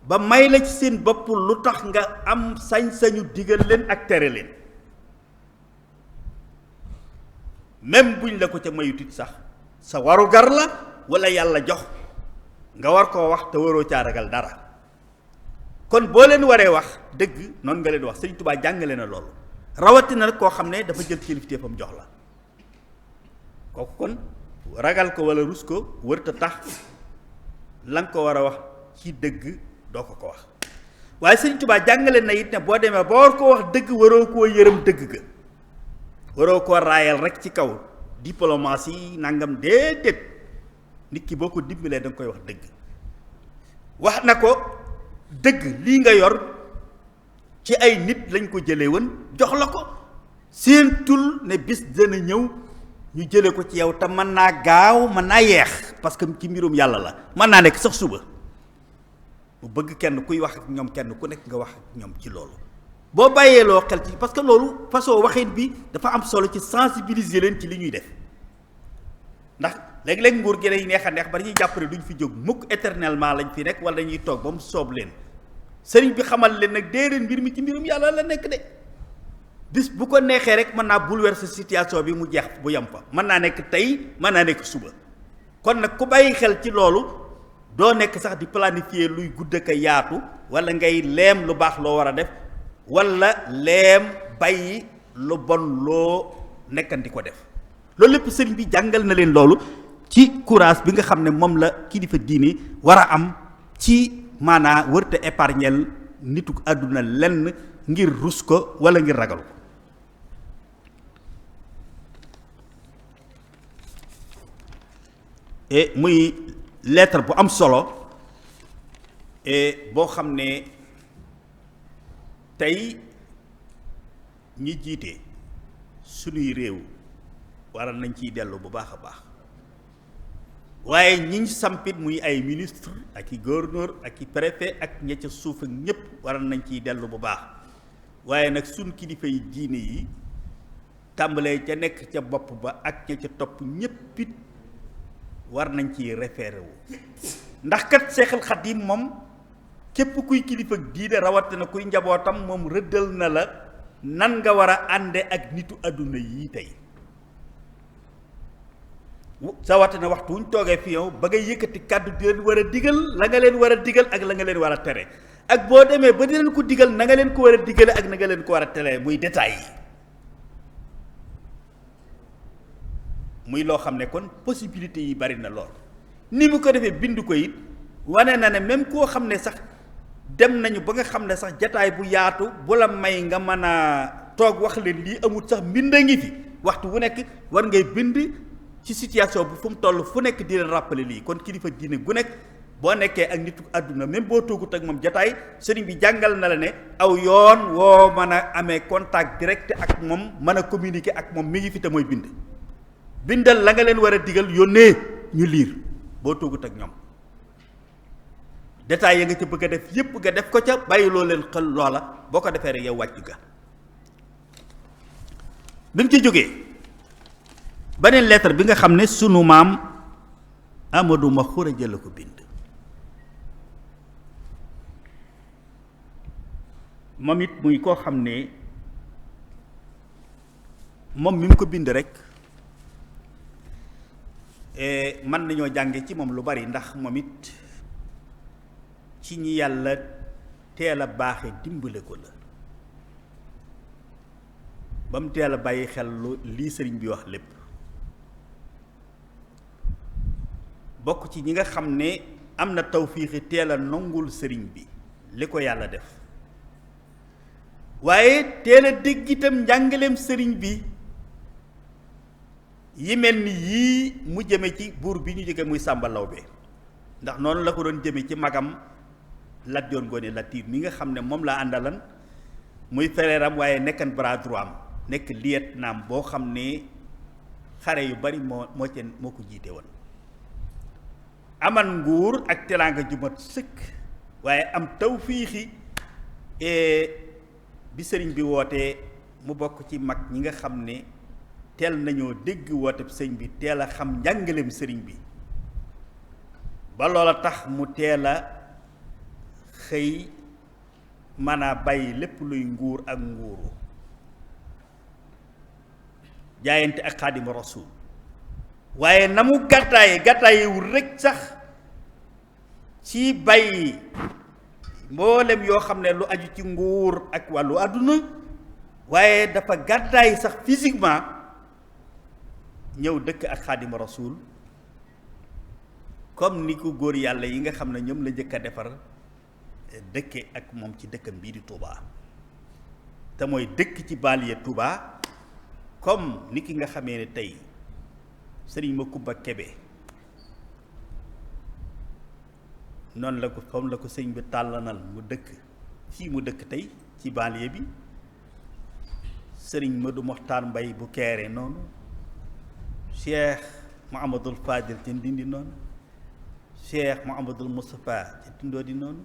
ba may la ci seen bopp lu tax nga am sañ-sañu digal leen ak tere leen même buñ la ko ca mayutit sax sa waru gar la walla yàlla jox nga war koo wax te waroo caa ragal dara kon boo leen waree wax dëgg noonu nga leen wax Sëriñ Tuubaa jàngale na loolu rawatina nag koo xam ne dafa jël kilifteefam jox la kooku kon ragal ko walla rus ko wërta tax la nga ko war a wax ci dëgg doo ko wax waaye Sëriñ Tuubaa jàngale na it ne boo demee ba war koo wax dëgg waroo koo yërëm dëgg ga waroo koo raayal rek ci kaw diplomatie nangam déedéet nit ki boo ko dimbalee da nga koy wax dëgg wax na ko dëgg lii nga yor ci ay nit lañ ko jëlee woon jox la ko séentul ne bis dana ñëw ñu jële ko ci yow te mën naa gaaw mën naa yeex parce que ci mbirum yàlla la mën naa nekk sax suba bu bëgg kenn kuy wax ak ñoom kenn ku nekk nga wax ak ñoom ci loolu boo bàyyee loo xel ci parce que loolu façon waxin bi dafa am solo ci sensibiliser leen ci li ñuy def ndax léeg-léeg nguur gi day neex a neex ba dañuy jàpp ne duñ fi jóg mukk éternellement lañ fi nekk wala dañuy toog ba mu soob leen sëriñ bi xamal leen nag déedéet mbir mi ci mbirum yàlla la nekk de bis bu ko neexee rek mën naa bouleverser situation bi mu jeex bu yem fa mën naa nekk tey mën naa nekk suba kon nag ku bàyyi xel ci loolu doo nekk sax di planifier luy gudd ak yaatu wala ngay leem lu baax loo war a def wala leem bàyyi lu bon loo nekkandi ko def loolu lépp sëriñ bi jàngal na leen loolu ci courage bi nga xam ne moom la kilifa diine war a am ci maanaa wërte épargnel nitu àdduna lenn ngir rus ko wala ngir ragal ko et muy lettre bu am solo et boo xam ne tey ñi jiite sunuy réew waral nañ ciy dellu bu baax a baax waaye ñiñ sampit muy ay ministre ak i gouverneur ak i préfet ak ña ca suuf ak ñépp waral nañ ciy dellu bu baax waaye nag sun kilifa yi diine yi tàmbalee ca nekk ca bopp ba ak ña ca topp ñéppit war nañ ci référé wu ndax kat Seexul Xadiim moom képp kuy kilifa diine rawatina kuy njabootam moom rëddal na la nan nga war a ànde ak nitu àdduna yii tey sa watina waxtu wuñ toogee fi yow ba nga yëkkati kàddu di leen war a digal la nga leen war a digal ak la nga leen war a tere ak boo demee ba di leen ko digal na nga leen ko war a digale ak na nga leen ko war a tere muy détails yi muy loo xam ne kon possibilité yi bari na lool ni mu ko defee bind ko it wane na ne même koo xam ne sax dem nañu ba nga xam ne sax jataay bu yaatu bu la may nga mën a toog wax leen lii amul sax mbind a ngi fi waxtu wu nekk war ngay bind ci situation bu fu mu toll fu nekk di leen rappeler lii kon kilifa diine gu nekk boo nekkee ak nitu àdduna même boo toogut ak moom jataay sëriñ bi jàngal na la ne aw yoon woo mën a amee contact direct ak moom mën a communiquer ak moom mi ngi fi te mooy bind bindal la nga leen war a digal yónnee ñu liir boo toogut ak ñoom détails ya nga ca bëgg a def yépp nga def ko ca bàyyiloo leen xel loola boo ko defee rek yow wàcc ga bi mu ci jógee beneen lettre bi nga xam ne sunu maam Amadou Maxura jël ko bind moom it muy koo xam ne moom mi mu ko bind rek mën nañoo jànge ci moom lu bari ndax moom it ci ñi yàlla teel a baaxe dimbale ko la ba mu teel a bàyyi xel lu lii sëriñ bi wax lépp bokk ci ñi nga xam ne am na tawfiixi teel a nongul sëriñ bi li ko yàlla def waaye teel a dégg itam njàngaleem sëriñ bi yi mel ni yii mu jëme ci buur bi ñu jóge muy Sàmba Lawbe ndax noonu la ko doon jëme ci magam Lat Joor Ngoone Latiir mi nga xam ne moom laa àndalan muy frère am waaye nekkan bras droit am nekk lieutenant boo xam ne xare yu bari moo ko jiite woon aman nguur ak teraanga ju mat sëkk waaye am tawfiixi bi sëriñ bi wootee mu bokk ci mag ñi nga xam ne teel nañoo dégg woote sëriñ bi teel a xam njàngaleem sëriñ bi ba loola tax mu teel a xëy mën a bàyyi lépp luy nguur ak nguuru jaayante ak Xaadimu Rasuul waaye na mu gàttaayewul rekk sax ci bàyyi mboolem yoo xam ne lu aju ci nguur ak wàllu àdduna waaye dafa gàttaay sax physiquement ñëw dëkk ak Xaadimu Rasuul comme ni ko góor yàlla yi nga xam ne ñoom la njëkk a defar dëkke ak moom ci dëkkam bii di Touba te mooy dëkk ci banlieue Touba comme ni ki nga xamee ne tey Sëriñ Makumba Kebe noonu la ko comme la ko sëñ bi tàllanal mu dëkk fii mu dëkk tey ci banlieue bi Sëriñ Madu Moxtaar Mbay bu Keere noonu Cheikh Mouhamadul Fadil ci Ndindi noonu Cheikh Mouhamadul Moustapha ci Tindodi noonu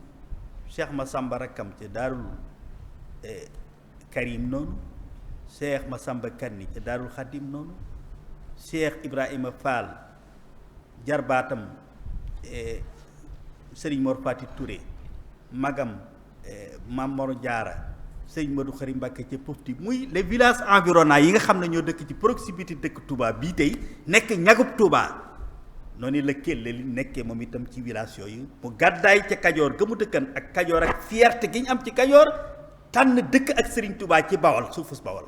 Cheikh Masamba rakkam ci Daarul Karim noonu Cheikh Masamba Kanni ci Daarul Xadim noonu Cheikh Ibrahima Fall jarbaatam Sëriñ Mor Fati Touré magam Mam Mor Jaara sëñ Modou Khary Mbacké ca Pofti muy les villages environnants yi nga xam ne ñoo dëkk ci proximité dëkk Touba bii tey nekk ñagub Touba noonu la Kélle li nekkee moom itam ci village yooyu mu gàddaay ca Kajoor ga mu dëkkan ak Kajoor ak fierté gi ñu am ci Kajoor tànn dëkk ak Serigne Touba ci Bawol suufus Bawol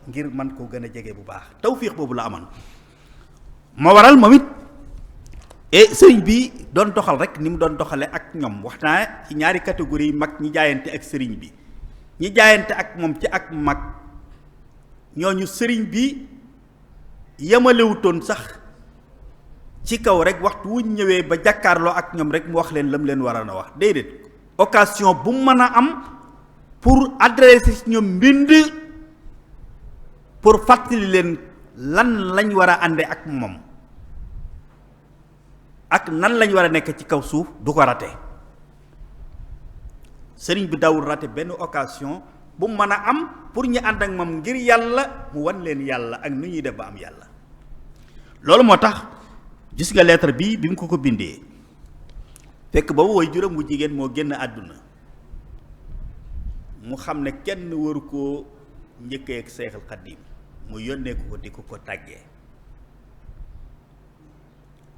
ngir man koo gën a jege bu baax tawfiix boobu la amoon moo waral moom it sëriñ bi doon doxal rek ni mu doon doxale ak ñoom wax naa ci ñaari catégorie mag ñi jaayante ak sëriñ bi ñi jaayante ak moom ci ak mag ñooñu sëriñ bi yemalewutoon sax ci kaw rek waxtu wuñ ñëwee ba jàkkaarloo ak ñoom rek mu wax leen lam leen waroon a wax déedéet occasion bu mën a am pour adresser ci ñoom mbind pour fàttali leen lan lañ war a ànde ak moom ak nan lañ war a nekk ci kaw suuf du ko rate sëriñ bi dawul rate benn occasion bu mën a am pour ñu ànd ak moom ngir yàlla mu wan leen yàlla ak nu ñuy def ba am yàlla loolu moo tax gis nga lettre bi mu ko bindee fekk boobu woy juróom bu jigéen moo génn àdduna mu xam ne kenn waru koo njëkkee ak Seexul Xadiim mu yónnee ko di ko tàggee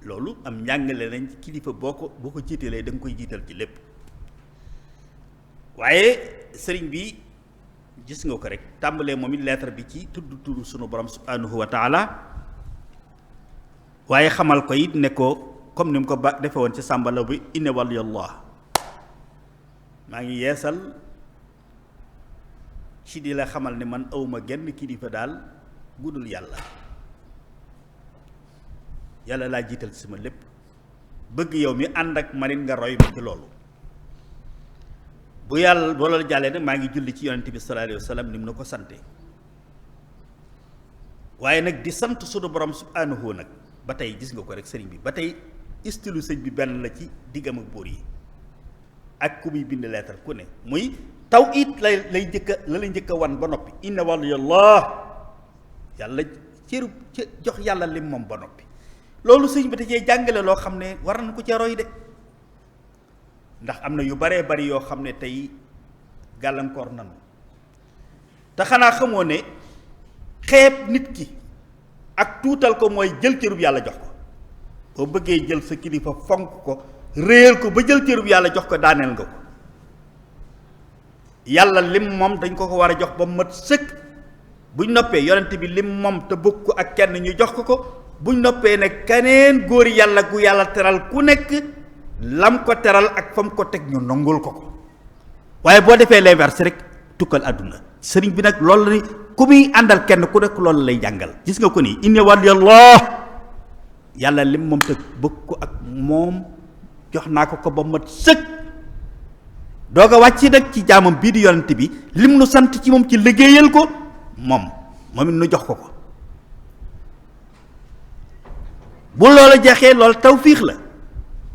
loolu am njàngale nañ kilifa boo ko jiitalee da nga koy jiital ci lépp waaye sëriñ bi gis nga ko rek tàmbalee moom it lettre bi ci tudd turu sunu borom subhanahu wa taala waaye xamal ko it ne ko comme ni mu ko defe woon ci sàmbala bi inna waliyallah maa ngi yeesal ci di la xamal ne man awma genn kilifa daal gudul yàlla yàlla laa jiital sama lépp bëgg yow mi ànd ak manit nga roy ma ci loolu bu yàlla boo loolu jàllee nag maa ngi julli ci yonent bi sallallahu alayhi wa sallam ni mu na ko sante waaye nag di sant sunu borom subhanahu nag ba tey gis nga ko rek sëriñ bi ba tey istilu sëñ bi benn la ci diggam ak buur yi ak ku muy bind leetar ku ne muy taw it lay njëkk a wan ba noppi inna waliyallah yàlla cëru jox yàlla lim moom ba noppi loolu sëñ bi da cee jàngale loo xam ne war nañ ko ca roy de ndax am na yu baree bari yoo xam ne tey gàllankoor nanu te xanaa xamoo ne xeeb nit ki ak tuutal ko mooy jël cërub yàlla jox ko boo bëggee jël sa kilifa fonk ko réyal ko ba jël cërub yàlla jox ko daaneel nga ko yàlla lim moom dañ ko war a jox ba mat sëkk buñ noppee yonent bi lim moom te bëgg ko ak kenn ñu jox ko buñ noppee ne keneen góor yàlla gu yàlla teral ku nekk lam ko teral ak fam ko teg ñu nangul ko waaye boo defee l'inverse rek tukkal àdduna sëriñ bi nag loolu la ku muy àndal kenn ku nekk loolu lay jàngal gis nga ko nii inna waliyallah yàlla lim moom te bëgg ko ak moom jox naa ko ba mat sëkk doog a wàcc nag ci jaamam bii di yonent bi lim nu sant ci moom ci liggéeyal ko moom it nu jox ko bu loola jeexee loolu tawfiix la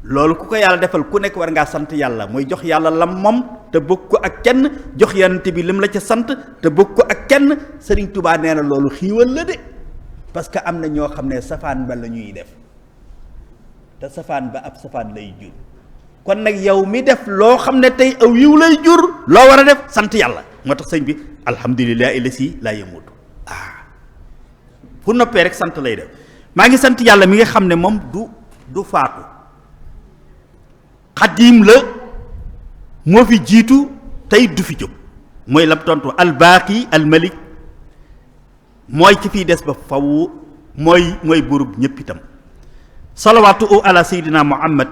loolu ku ko yàlla defal ku nekk war ngaa sant yàlla mooy jox yàlla lam moom te bëgg ko ak kenn jox yonent bi lim la ca sant te bëgg ko ak kenn Sëriñ Tuubaa nee na loolu xiiwal la de parce que am na ñoo xam ne safaan ba la ñuy def te safaan ba ab safaan lay jur kon nag yow mi def loo xam ne tey aw yiw lay jur loo war a def sant yàlla moo tax sëñ bi alhamdulillahi lasi laa yamutu fu noppee rek sant lay def maa ngi sant yàlla mi nga xam ne moom du faatu xadiim la moo fi jiitu tey du fi jóg mooy lam tontu albaaqi almalik mooy ci fiy des ba faw mooy buurub ñépp itam salawaatu ala seydina muhammad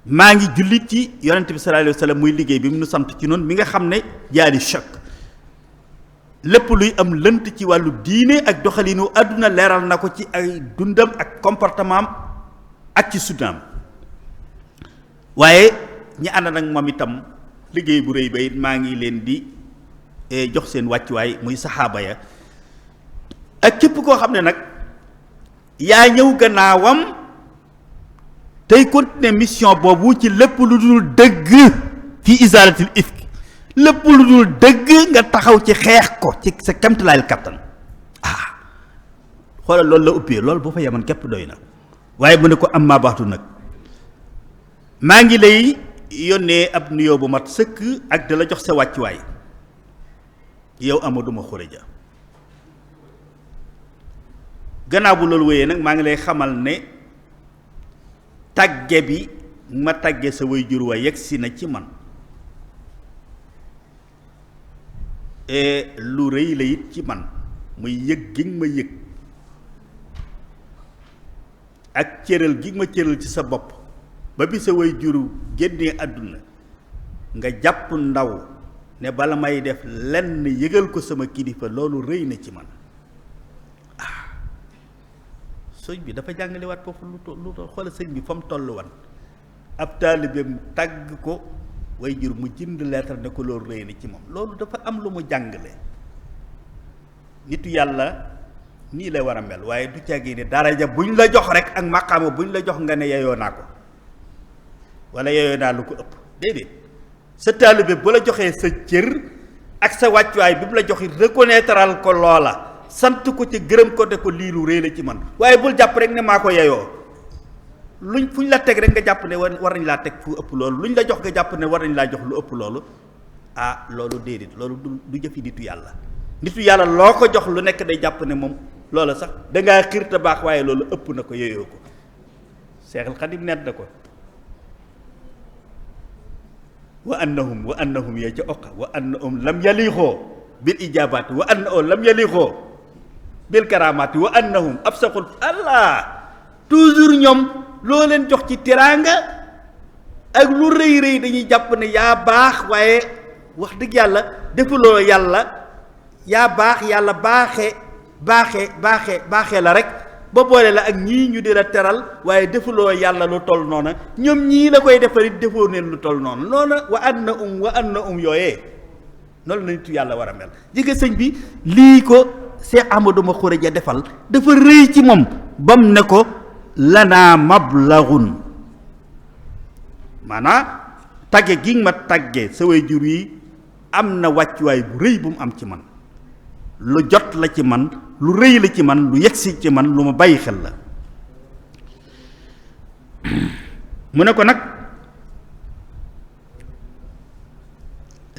maa ngi jullit ci yonent bi sallallahu alayhi wa sallam muy liggéey bi mu nu sant ci noonu mi nga xam ne jaari choc lépp luy am lënt ci wàllu diine ak doxalinu àdduna leeral na ko ci ay dundam ak comportement am ak ci sunnaam waaye ñi ànd nag moom itam liggéey bu rëy ba it maa ngi leen di jox seen wàccuwaay muy saxaaba ya ak képp koo xam ne nag yaa ñëw gannaawam tey continuer mission boobu ci lépp lu dul dëgg fi isaaratil ifk lépp lu dul dëgg nga taxaw ci xeex ko ci sa kamtalaayal kattan xoolal loolu la uppee loolu boo fa yemoon képp doy na waaye mu ne ko am maa baxtu nag maa ngi lay yónnee ab nuyoo bu mat sëkk ak da la jox sa wàccuwaay yow Amadou Ma Xureja. gannaaw bu loolu wéyee nag maa ngi lay xamal ne tàgge bi ma tàgge sa way jur wa yegsi na ci man lu rëy la it ci man muy yëg gi ma yëg ak cëral gi ma cëral ci sa bopp ba bi sa way juru génnee àdduna nga jàpp ndaw ne bala may def lenn yëgal ko sama kilifa loolu rëy na ci man sëñ bi dafa jàngalewaat foofu lu xoolal sëñ bi fa mu toll wan ab taalibeem tàgg ko way jur mu jënd lettre ne ko loolu rëy na ci moom loolu dafa am lu mu jàngale nitu yàlla nii lay war a mel waaye du càggee ne daraja buñ la jox rek ak maqaama buñ la jox nga ne yeyoo naa ko wala yeyoo naa lu ko ëpp déedéet sa taalibe bu la joxee sa cër ak sa wàccuwaay bi mu la joxi reconnaîtral ko loola sant ko ci gërëm ko de ko lii lu rëy la ci man waaye bul jàpp rek ne maa ko yeyoo luñ fu ñu la teg rek nga jàpp ne war nañ laa teg fu ëpp loolu luñ la jox nga jàpp ne war nañ laa jox lu ëpp loolu loolu déedéet loolu du jëfi nitu yàlla loo ko jox lu nekk day jàpp ne moom loola sax dangaa xiir te baax waaye loolu ëpp na ko yeyoo ko Seexul Xadim net na ko wa annahum ya ca oqa wa annahum lam yalixoo bil ijabaati wa annahum lam yalixoo bil karamaati wa annahum absaqul allah toujours ñoom loo leen jox ci teraanga ak lu rëy rëy dañuy jàpp ne yaa baax waaye wax dëgg yàlla defuloo yàlla yaa baax yàlla baaxee la rek ba boole la ak ñii ñu di la teral waaye defuloo yàlla lu toll noona ñoom ñii la koy defarit defoo neen lu toll noonu noona wa anna yooyee noonu la nitu yàlla war a mel jigéen sëñ bi lii ko Cheikh Amadou Ma Xureja defal dafa rëy ci moom bam ne ko lanaa mablaghun maanaam tagge gi ma tagge sa way jur yi am na wàccuwaay bu rëy bu mu am ci man lu jot la ci man lu rëy la ci man lu yegsi ci man lu ma bàyyi xel la mu ne ko nag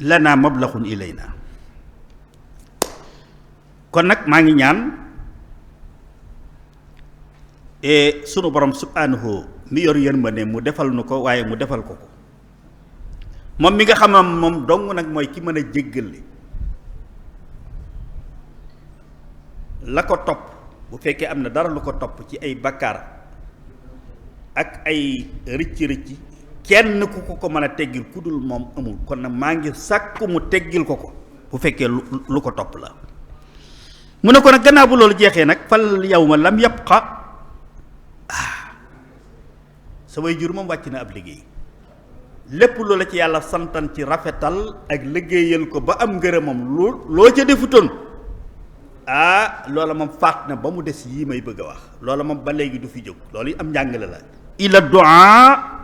lanaa mablaghun ilayna kon nag maa ngi ñaan sunu borom subhanahu mi yor yërmande mu defal nu ko waaye mu defal ko ko moom mi nga xam ne moom dong nag mooy ki mën a jéggale la ko topp bu fekkee am na dara lu ko topp ci ay bakkaar ak ay rëcc kenn ku ko mën a teggil ku dul moom amul kon nag maa ngi sàkku mu teggil ko bu fekkee lu ko topp la mu ne ko nag gannaaw bu loolu jeexee nag fal yawma lam yabqa sa way jur moom wàcc na ab liggéey lépp loola ci yàlla santan ci rafetal ak liggéeyal ko ba am ngërëmam loo ca defutoon loola moom faat na ba mu des yii may bëgg a wax loola moom ba léegi du fi jóg loolu yi am njàngale la ila du'a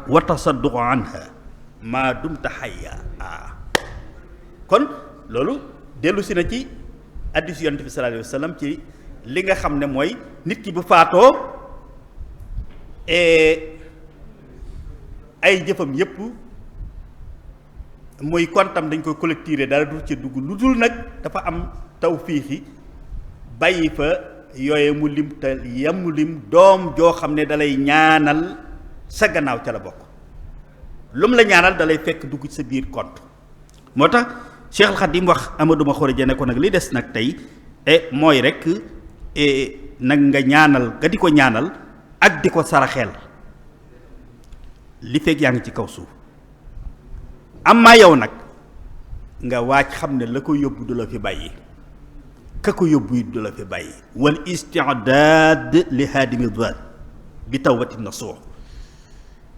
wa tasadduq anha maa dumta hayya kon loolu dellu si na ci hadiis Yonent bi sallallahu alayhi wa sallam ci li nga xam ne mooy nit ki bu faatoo ay jëfam yépp muy kontam dañ koy collecter dara du ci dugg lu dul nag dafa am tawfiixi bàyyi fa yooye mu lim te yam mu lim doom joo xam ne dalay ñaanal sa gannaaw ca la bokk lu mu la ñaanal dalay fekk dugg ci sa biir compte moo tax Cheikh Al Khadim wax Amadou Ma Xureja ne ko nag li des nag tey mooy rek nag nga ñaanal nga di ko ñaanal ak di ko saraxeel li fekk yaa ngi ci kaw suuf amaa yow nag nga waaj xam ne la ko yóbbu du la fi bàyyi ka ko yóbbu it du la fi bàyyi wal isti'daad li haadimi daal bi tawbati nasuux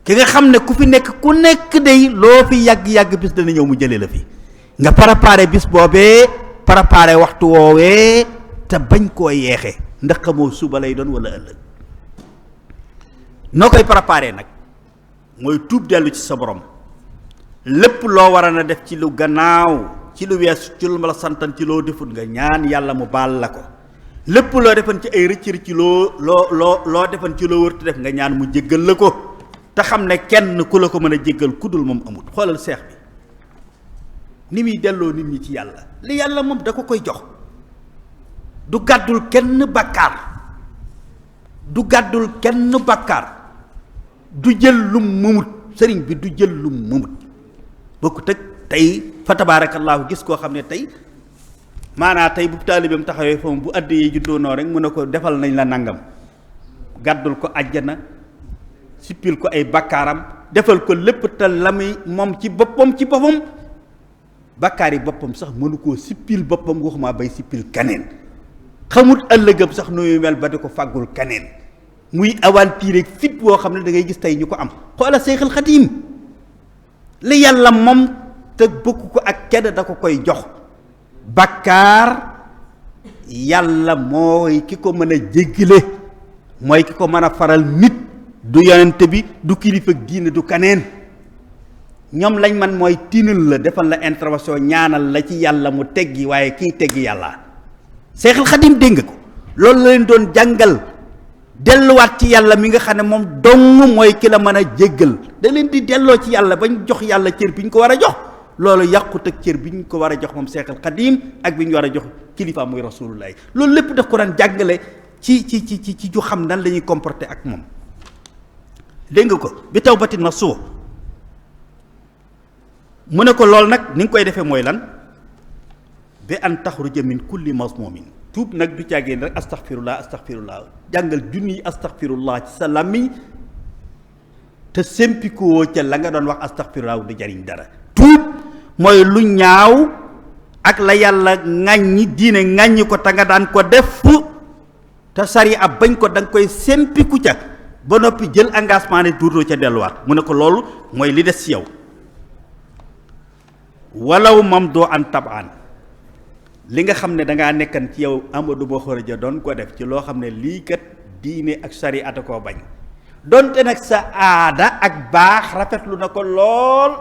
ki nga xam ne ku fi nekk ku nekk day loo fi yàgg-yàgg bis dana ñëw mu jëlee la fi nga préparé bis boobee préparé waxtu woowee te bañ koo yeexe ndax xamoo suba lay doon wala ëllëg noo koy préparé nag mooy tuub dellu ci sa borom lépp loo war a na def ci lu gannaaw ci lu weesu ci lu ma la santan ci loo defut nga ñaan yàlla mu baal la ko lépp loo defan ci ay rëcc ci loo defan ci loo wërtu def nga ñaan mu jéggal la ko te xam ne kenn ku la ko mën a jéggal ku dul moom amut. xoolal seex bi ni muy delloo nit ñi ci yàlla, li yàlla moom da ko koy jox, du gàddul kenn bàkkaar, du gàddul kenn bàkkaar, du jël lum mumut, sëriñ bi du jël lum mumut. bokkut ak tey fa tabaarakallaahu gis koo xam ne tey maanaa tey bu taalibeem taxawee foofu bu àddee juddoo noo rek mu ne ko defal nañ la nangam, gàddul ko àjjana, sippil ko ay bakkaaram, defal ko lépp te la muy moom ci boppam bakkaar yi boppam sax mënu koo sippil boppam, waxuma bay sippil kaneen, xamut ëllëgam sax nuyu mel ba di ko fàggul kaneen, muy aventure ak fit woo xam ne da ngay gis tey ñu ko am. xoola Seexul Xadiim li yàlla moom te bokk ko ak kenn da ko koy jox. bakkaar yàlla mooy ki ko mën a jéggale, mooy ki ko mën a faral nit, du yonent bi, du kilifa diine, du kaneen. ñoom lañ man mooy tiinal la, defal la intervention, ñaanal la ci yàlla mu teggi, waaye kiy teggi yàlla. Seexul Xadiim dégg nga ko, loolu la leen doon jàngal, delluwaat ci yàlla mi nga xam ne moom dong mooy ki la mën a jéggal. da leen di delloo ci yàlla bañ jox yàlla cër bi ñu ko war a jox. loolu yàqut ak cër bi ñu ko war a jox moom Seexul Xadiim ak bi ñu war a jox kilifa muy Rasulullah. loolu lépp daf ko daan jàngale ci ju xam nan la ñuy comporter ak moom. dégg nga ko bi tawbatin nasuuh mu ne ko loolu nag ni nga koy defee mooy lan, bi an taxruja min kulli mazmumin. tuub nag du caagéen rek astaxfirullah jàngal junniy astaxfirullah ci sa làmmiñ te sempikoo ca la nga doon wax astaxfirullah du jariñ dara. tuub mooy lu ñaaw ak la yàlla ŋàññi, diine ŋàññi ko te nga daan ko def te sari ab bañ ko da nga koy sempiku ca ba noppi jël engagement ne duutoo ca delluwaat. mu ne ko loolu mooy li des ci yow. walaw mam doo an tabaan, li nga xam ne dangaa nekkan ci yow Amadou Ba Khourédia doon ko def ci loo xam ne lii kat diine ak sariya koo bañ, donte nag sa aada ak baax rafetlu na ko lool,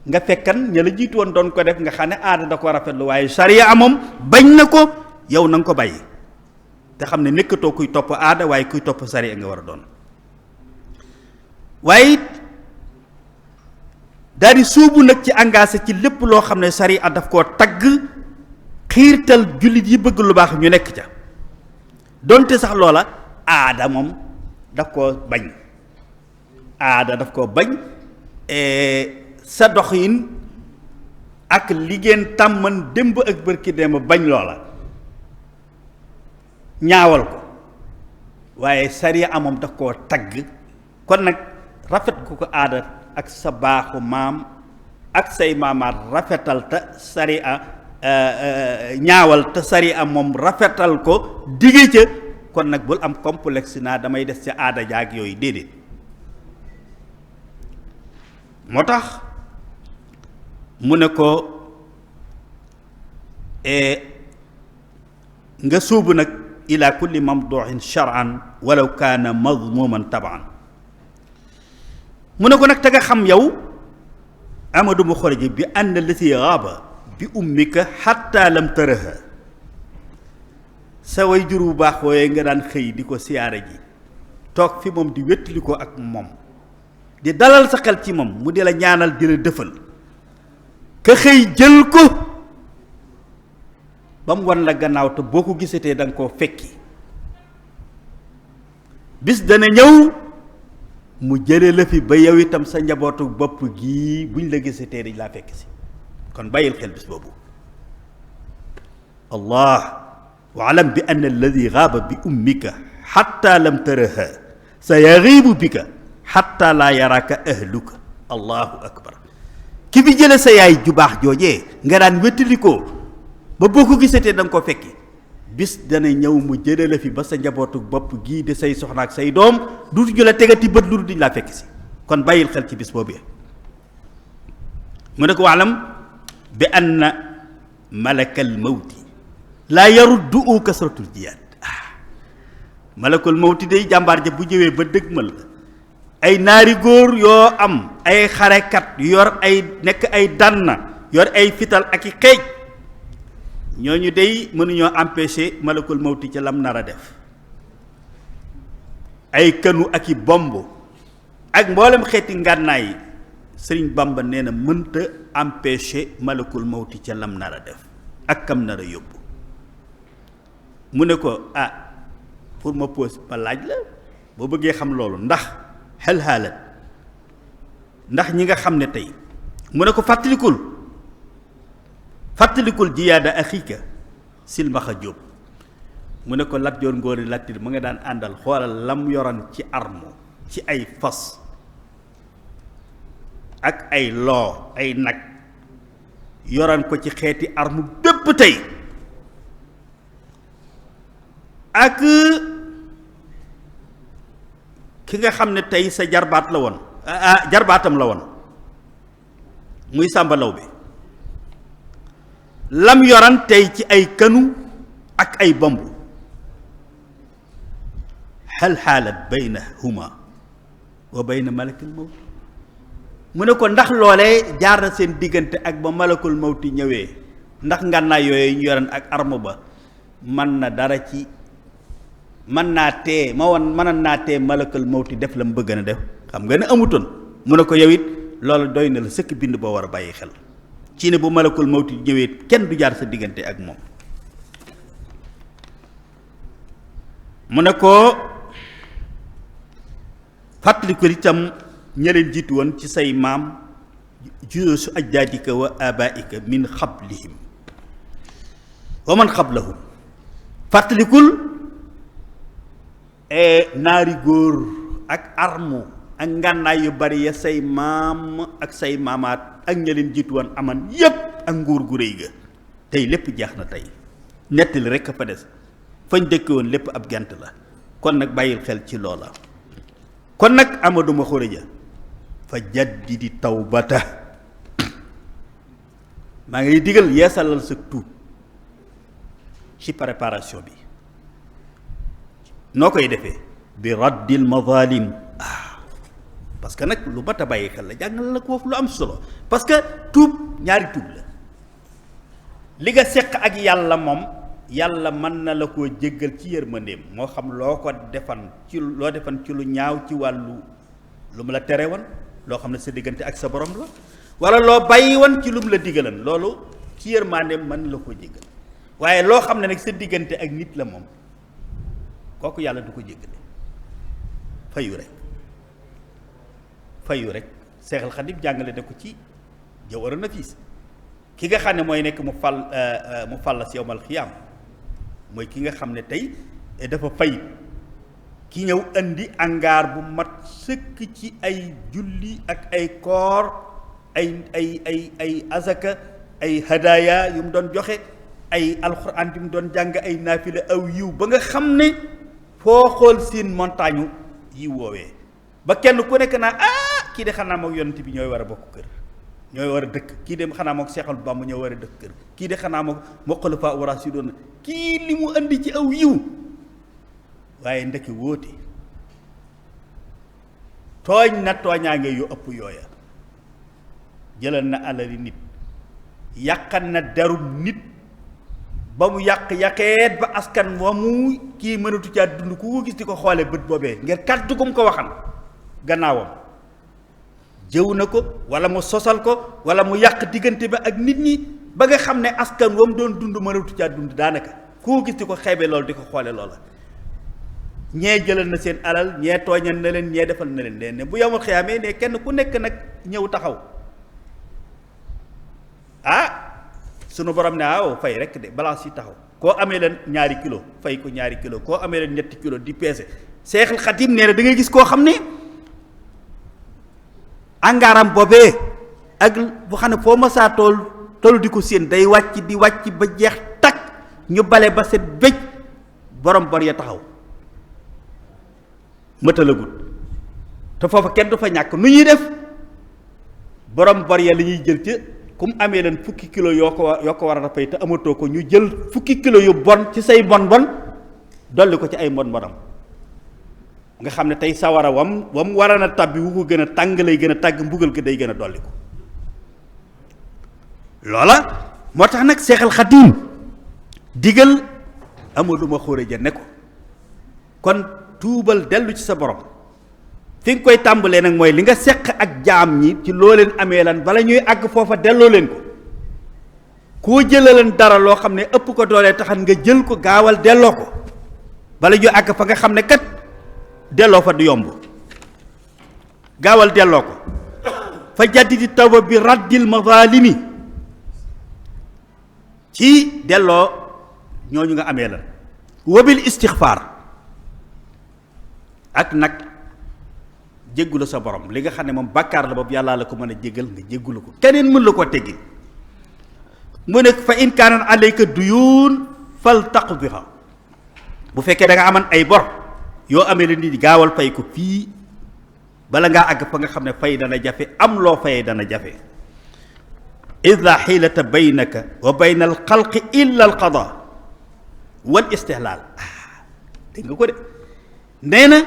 nga fekkan ña la jiitu woon doon ko def nga xam ne aada da ko rafetlu, waaye sariya moom bañ na ko, yow na nga ko bàyyi te xam ne nekkatoo kuy topp aada waaye kuy topp sariya nga war a doon. waaye daal di suubu nag ci engagé ci lépp loo xam ne sariya daf koo tagg, xiirtal jullit yi bëgg lu baax ñu nekk ca, donte sax loola aada moom daf koo bañ, aada daf koo bañ. sa doxin ak li ngeen tàmman démb ak bërki démb bañ loola, ñaawal ko, waaye sariya moom daf koo tagg. kon nag rafet ku ko aada ak sa baaxu maam ak say maamaat rafetal te sariya ñaawal te sariya moom rafetal ko digge ca. kon nag bul am complexe naa damay des ca aada jaag yooyu, déedéet. moo tax mu ne ko nga suubu nag ila kulli mamduhin shar'an walaw kaana madmuman tabaan. mu ne ko nag te nga xam yow Amadou Ba Khourédia bi ànd lati gaaba bi ummika xatta lam taraha, sa way jur bu baax wooye nga daan xëy di ko siyaare ji, toog fi moom di wéttali ko ak moom, di dalal sa xel ci moom, mu di la ñaanal di la dëfal, ka xëy jël ko ba mu wan la gannaaw te boo ko gisatee da nga koo fekki. bis dana ñëw mu jëlee la fi ba yow itam sa njabootu bopp gii buñ la gisatee dañ laa fekk si. kon bàyyil xel bis boobu. allah waalam bi anna alladi gaaba bi ummika xatta lam taraha sa yagiibu bika xatta laa yaraaka ahluka. allahu akbar. ki fi jële sa yaay ju baax joojee nga daan wéttalikoo ba boo ko gisatee da nga ko fekki, bis dana ñëw mu jële la fi ba sa njabootu bopp gii de say soxna ak say doom duutu ñu la tegati bët lu duñ laa fekk si. kon bàyyil xel ci bis boobu. mu ne ko waalam bi anna malakal mawti laa yaruddu kasratul jiyaat. malakul mawti day jàmbaar ja bu ñëwee ba dëgmal la, ay naari góor yoo am ay xarekat yor ay nekk ay dànna yor ay fital ak i xeej, ñooñu day mënuñoo empêcher malakul mawti ca lam nar a def. ay kënu ak i bomb ak mboolem xeeti ngànnaay yi sëriñ Bamba nee na mënta empêcher malakul mawti ca lam nar a def ak kam nar a yóbbu. mu ne ko pour ma pose ma laaj la boo bëggee xam loolu ndax xel xaalat ndax ñi nga xam ne tey mu ne ko fàttalikul jiyaada axiika silmaxa jóob mu ne ko Lat Joor Ngoone Latiir mu nga daan àndal xoolal lam yoran ci armo ci ay fas ak ay loo ay nag yoran ko ci xeeti arme bépp tey ak ki nga xam ne tey sa jarbaat la woon jarbaatam la woon muy Sàmba Lawbe lam yoran tey ci ay kanu ak ay bomb hal xaalat baynahuma wa bayna malakul mawt mu ne ko ndax loolee jaar na seen diggante ak ba malakul mawti ñëwee ndax ngànnaay yooyu ñu yoran ak arme ba mën na dara ci mën naa tee malakul mawti def la mu bëgg na def xam nga ne amutoon mu ne ko yow it loolu doy na la sëkk bind boo war a bàyyi xel ci ne bu malakul mawti ñëwee kenn du jaar sa diggante ak moom. mu ne ko fàttali ko itam ña leen jiitu woon ci say maam juusu ajdaadika wa abaika min xablihim wa man xablahum fàttalikul naari góor ak armu ak ngànnaay yu bari ya say maam ak say maamaat ak ña leen jiitu woon aman yépp ak nguur gu réy ga tey lépp jeex na tey nettali rekk a fa des fañ dëkke woon lépp ab gent la kon nag bàyyil xel ci loola kon nag Amadou Ma Xureja fa jaddidi tawbata maa ngi digal yeesalal sa tuub ci préparation bi noo koy defee bi raddil mazalim parce que nag lu mat a bàyyi xel la jàngal la ko foofu lu am solo parce que tuub ñaari tuub la li nga seq ak yàlla moom yàlla mën na la koo jéggal ci yërmandeem moo xam loo ko defan ci lu ñaaw ci wàllu lu mu la tere woon loo xam ne sa diggante ak sa borom la wala loo bàyyi woon ci lu mu la digalan loolu ci yërmandeem mën na la koo jéggal waaye loo xam ne nag sa diggante ak nit la moom kooku yàlla du ko jéggale fayu rek Seexal Xadiim jàngale da ko ci Jawharu Nafiis ki nga xam ne mooy nekk mu fallas yawmal xiyaam mooy ki nga xam ne tey dafa fay ki ñëw indi angaar bu mat sëkk ci ay julli ak ay koor ay azaka ay hadaya yu mu doon joxe ay alxuraan yu mu doon jàng ay naafila aw yiw ba nga xam ne foo xool seen montagne yi woowee ba kenn ku nekk naa kii de xanaa mook yonent bi ñooy war a bokk kër ñooy war a dëkk kii de xanaa mook Seexul Bàmba ñoo war a dëkk kër kii de xanaa mook xulafaa uraasiduun kii li mu andi ci aw yiw waaye ndekki wóote tooñ na tooñaange yu ëpp yooya jëlal na alali nit yàqal na derum nit ba mu yàqeet ba askan wa mu kii mënatu caa dund ku ko gis di ko xoole bët boobee ngir kàddu gum ko waxan gannaawam jëw na ko wala mu sosal ko wala mu yàq diggante ba ak nit ñi ba nga xam ne askan wa mu doon dund mënatu caa dund daanaka ku ko gis di ko xeebe loolu di ko xoole loola ñee jëlal na seen alal ñee tooñal na leen ñee defal na leen ne bu yowmal xiyaamee ne kenn ku nekk nag ñëw taxaw sunu borom ne fay rek de balance yi taxaw koo amee leen ñaari kilo fay ko ñaari kilo koo amee leen ñetti kilo di peese Seexul Xadiim nee na da ngay gis koo xam ne angaaram boobee ak bu xam ne foo ma saa toll di ko séen day wàcc di wàcc ba jeex takk ñu bale ba set bëj borom bor ya taxaw mëtalagut te foofa kenn du fa ñàkk nu ñuy def borom bor ya la ñuy jël ca kum amee leen fukki kilo yoo ko war a fay te amatoo ko ñu jël fukki kilo yu bon ci say bon dolli ko ci ay mbon bonam nga xam ne tey sawara wam war a tàbbi wu ko gën a tàng lay gën a tàgg mbugal ko day gën a dolli ko loola moo tax nag Seexal Xadiim digal Amadou Ma Xureja ne ko kon tuubal dellu ci sa borom fi nga koy tàmbalee nag mooy li nga seq ak jaam ñi ci loo leen amee lan bala ñuy àgg foofa delloo leen ko koo jëlaleen dara loo xam ne ëpp ko doolee taxan nga jël ko gaawal delloo ko bala ñuy àgg fa nga xam ne kat delloo fa du yomb gaawal delloo ko fa jaddidi tawba bi raddil mazalimi ci delloo ñooñu nga amee lan wabil istixfaar ak nag jéggulu sa borom li nga xam ne moom bàkkaar la boobu yàllaa la ko mën a jéggal nga jéggulu ko keneen mën la koo teggil mu ne fa in kaanat alayka duyuun fal taqdiha bu fekkee da nga aman ay bor yoo amee la nit gaawal fay ko fii bala ngaa àgg fa nga xam ne fay dana jafe am loo fayee dana jafe id la xiilata baynaka wa bayna al xalqi illa al qada wal istihlaal dégg nga ko de nee na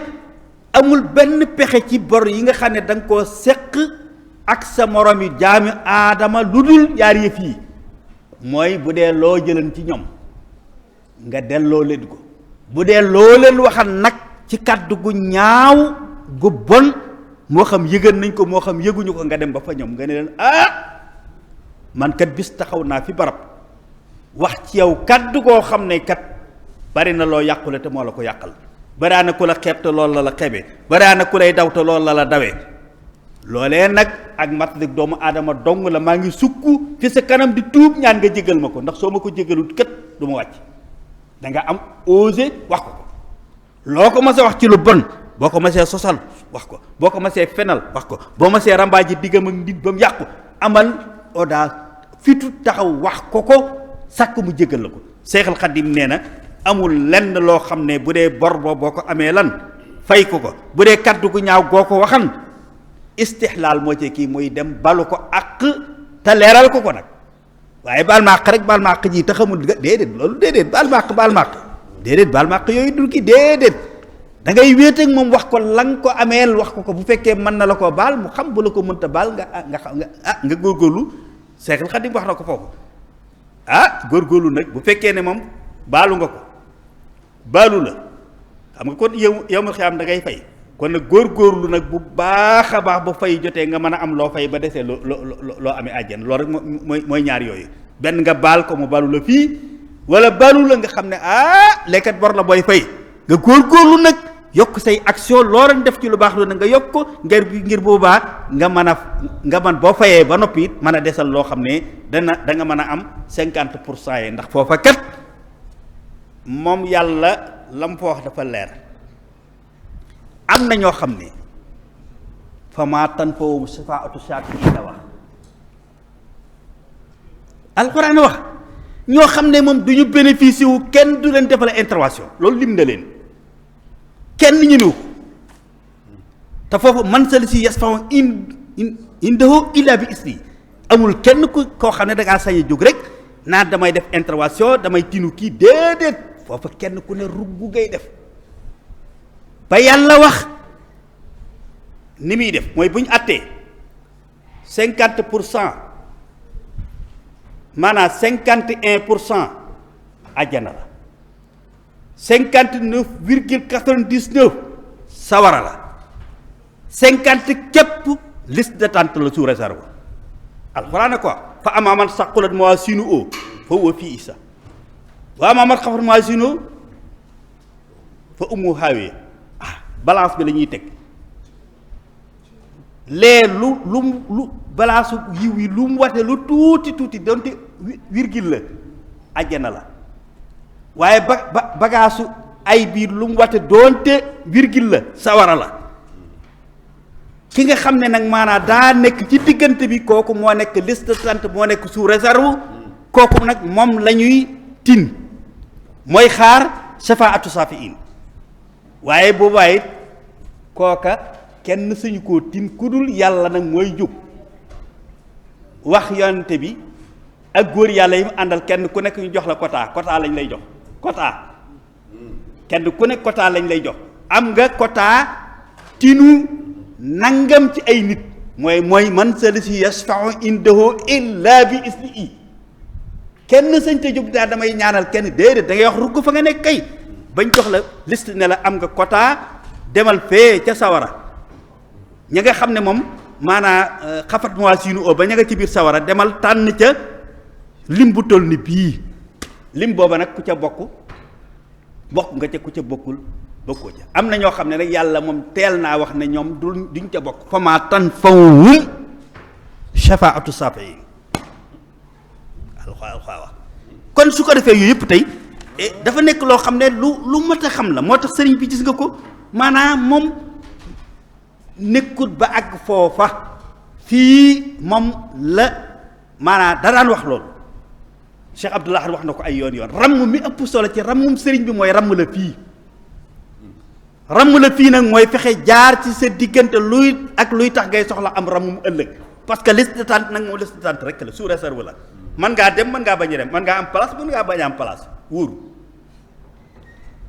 amul benn pexe ci bor yi nga xam ne da nga koo seq ak sa morom yi jaami aadama lu dul yaar yëf yi mooy bu dee loo jëlan ci ñoom nga delloo leen ko bu dee loo leen waxal nag ci kàddu gu ñaaw gu bon moo xam yëgal nañ ko moo xam yëguñu ko nga dem ba fa ñoom nga ne leen man kat bis taxaw naa fi barab wax ci yow kàddu goo xam ne kat bari na loo yàqule te moo la ko yàqal baraa na ku la xeeb te loolu la la xeebe baraa na ku lay daw te loolu la la dawee loolee nag ak matlik doomu aadama dong la maa ngi sukk fi sa kanam di tuub ñaan nga jégal ma ko ndax soo ma ko jégalut kat du ma wàcc da nga am osé wax ko loo ko mas a wax ci lu bon boo ko masee sosal wax ko boo ko masee fenal wax ko boo masee rambaaji diggam ak nit ba mu yàqu amal audace fitu taxaw wax ko sàkk mu jégal la ko Seexal Xadim nee na amul lenn loo xam ne bu dee bor boo ko amee lan fay ko bu dee kaddu gu ñaaw goo ko waxan istixlaal moo ci kii muy dem balu ko àq te leeral ko nag waaye baal ma àq rek baal ma àq ji te xamul déedéet loolu déedéet baal ma àq déedéet baal ma àq yooyu dul ki déedéet da ngay wéet ak moom wax ko la nga ko ameel wax ko bu fekkee mën na la koo baal mu xam bu la ko mënta baal nga góorgóorlu Seexal Xadim wax na ko foofu góorgóorlu nag bu fekkee ne moom baalu nga ko baalu la xam nga kon yow ma xam da ngay fay kon nag góorgóorlu nag bu baax a baax ba fay jotee nga mën a am loo fay ba desee loo amee àjjana loolu rek mooy ñaar yooyu benn nga baal ko mu baalu la fii wala baalu la nga xam ne lekkat bor la booy fay nga góorgóorlu nag yokk say action loo leen def ci lu baax lu na nga yokk ko ngir boobaa nga mën boo fayee ba noppi it mën a desal loo xam ne da nga mën a am 50% yi ndax foofa kat moom yàlla la mu fa wax dafa leer am na ñoo xam ne fa maa tanfa'uhum shafaa'atu shaafi'iin la wax alxuraan wax ñoo xam ne moom du ñu bénéficier wu kenn du leen defal intervention loolu lim na leen kenn ñu niw te foofu man sali si yasfa'u indahu illa bi isni amul kenn koo xam ne da ngaa sañ a jóg rek naa damay def intervention damay tinu kii déedéet foofa kenn ku ne rugg ngay def ba yàlla wax ni muy def mooy bu ñu àttee 50% maanaam 51% àjjana la 59,99 sawara la 50 képp liste d'attente la sous réserve alxuraan quoi fa ammaa man saqulat mawaaziinuhu fa huwa fii iisa wa ammaa man xafat mawaaziinuhu fa ummuhu haawiya balance bi la ñuy teg lu balance yiw yi lu mu wate lu tuuti donte virgule la àjjana la waaye bagaasu ay biir lu mu wate doonte virgule la sawara la ki nga xam ne nag maanaam daa nekk ci diggante bi kooku moo nekk liste d'attente moo nekk sous réserve kooku nag moom la ñuy tin mooy xaar shafaatu safiin waaye boobaa it kooka kenn suñu koo tin ku dul yàlla nag mooy jóg wax yonente bi ak góor yàlla yi mu àndal kenn ku nekk ñu jox la quota lañ lay jox quota kenn ku nekk quota lañ lay jox am nga quota tinu nangam ci ay nit mooy man salisi yashfa'u indahu illa bi isnihi kenn sañ te jóg daal damay ñaanal kenn déedéet da ngay wax rugg fa nga nekk kay bañ jox la liste ne la am nga quota demal fee ca sawara ña nga xam ne moom maanaa xafat moisinu o ba ña nga ci biir sawara demal tànn ca lim bu toll ni bii lim booba nag ku ca bokk nga ca, ku ca bokkul bokkoo ca. am na ñoo xam ne nag yàlla moom teel naa wax ne ñoom duñ ca bokk fa maa tanfa'uhum shafaatu safiin alxaawa kon su ko defee yooyu yëpp tey dafa nekk loo xam ne lu mat a xam la. moo tax sëriñ bi gis nga ko maanaam moom nekkut ba àgg foofa fii moom la maanaam da daan wax loolu. Cheikh Abdoul Ahad wax na ko ay yoon ramm mi ëpp solo ci rammum sëriñ bi mooy ramm la fii. ramm la fii nag mooy fexe jaar ci sa diggante luy tax ngay soxla am rammum ëllëg parce que liste d'attente nag moom liste d'attente rek la sous réserve la. man ngaa dem mën ngaa bañ a dem mën ngaa am place mën ngaa bañ a am place wóoru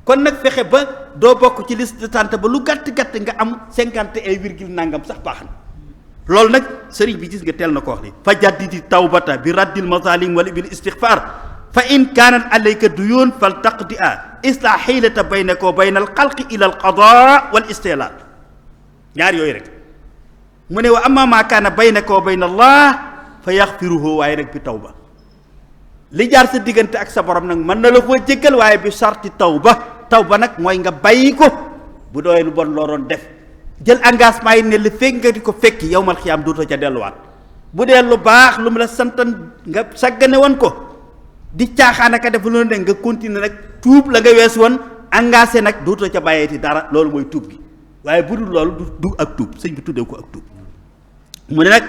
kon nag fexe ba doo bokk ci liste d'attente ba lu gàtt nga am 51 virgule nangam sax baax na. loolu nag sëriñ bi gis nga teel na ko wax ni fa jaddidi tawbata bi raddil mazalim wala bil istighfar fa in kaanat alayka duyun fal taqdi a isla xiilata baynaka wa bayna al xalqi ila al qada wal istilaal ñaar yooyu rek mu ne wa amma ma kaana baynaka wa bayna allah fa yaxfiruhu waaye nag bi tawba li jaar sa diggante ak sa borom nag mën na la koo jéggal waaye bi sarti tawba nag mooy nga bàyyi ko bu dooyee lu bon loo doon def jël engagement yi ne li fekk nga di ko fekki yawmal xiyaam dootoo ca delluwaat bu dee lu baax lu mu la santan nga saggane woon ko di caaxaan aka def lu ne nga continuer nag tuub la nga wees woon engagé nag dootoo ca bàyyeeti dara loolu mooy tuub gi waaye bu dul loolu du ak tuub sëñ bi tuddee ko ak tuub mu ne nag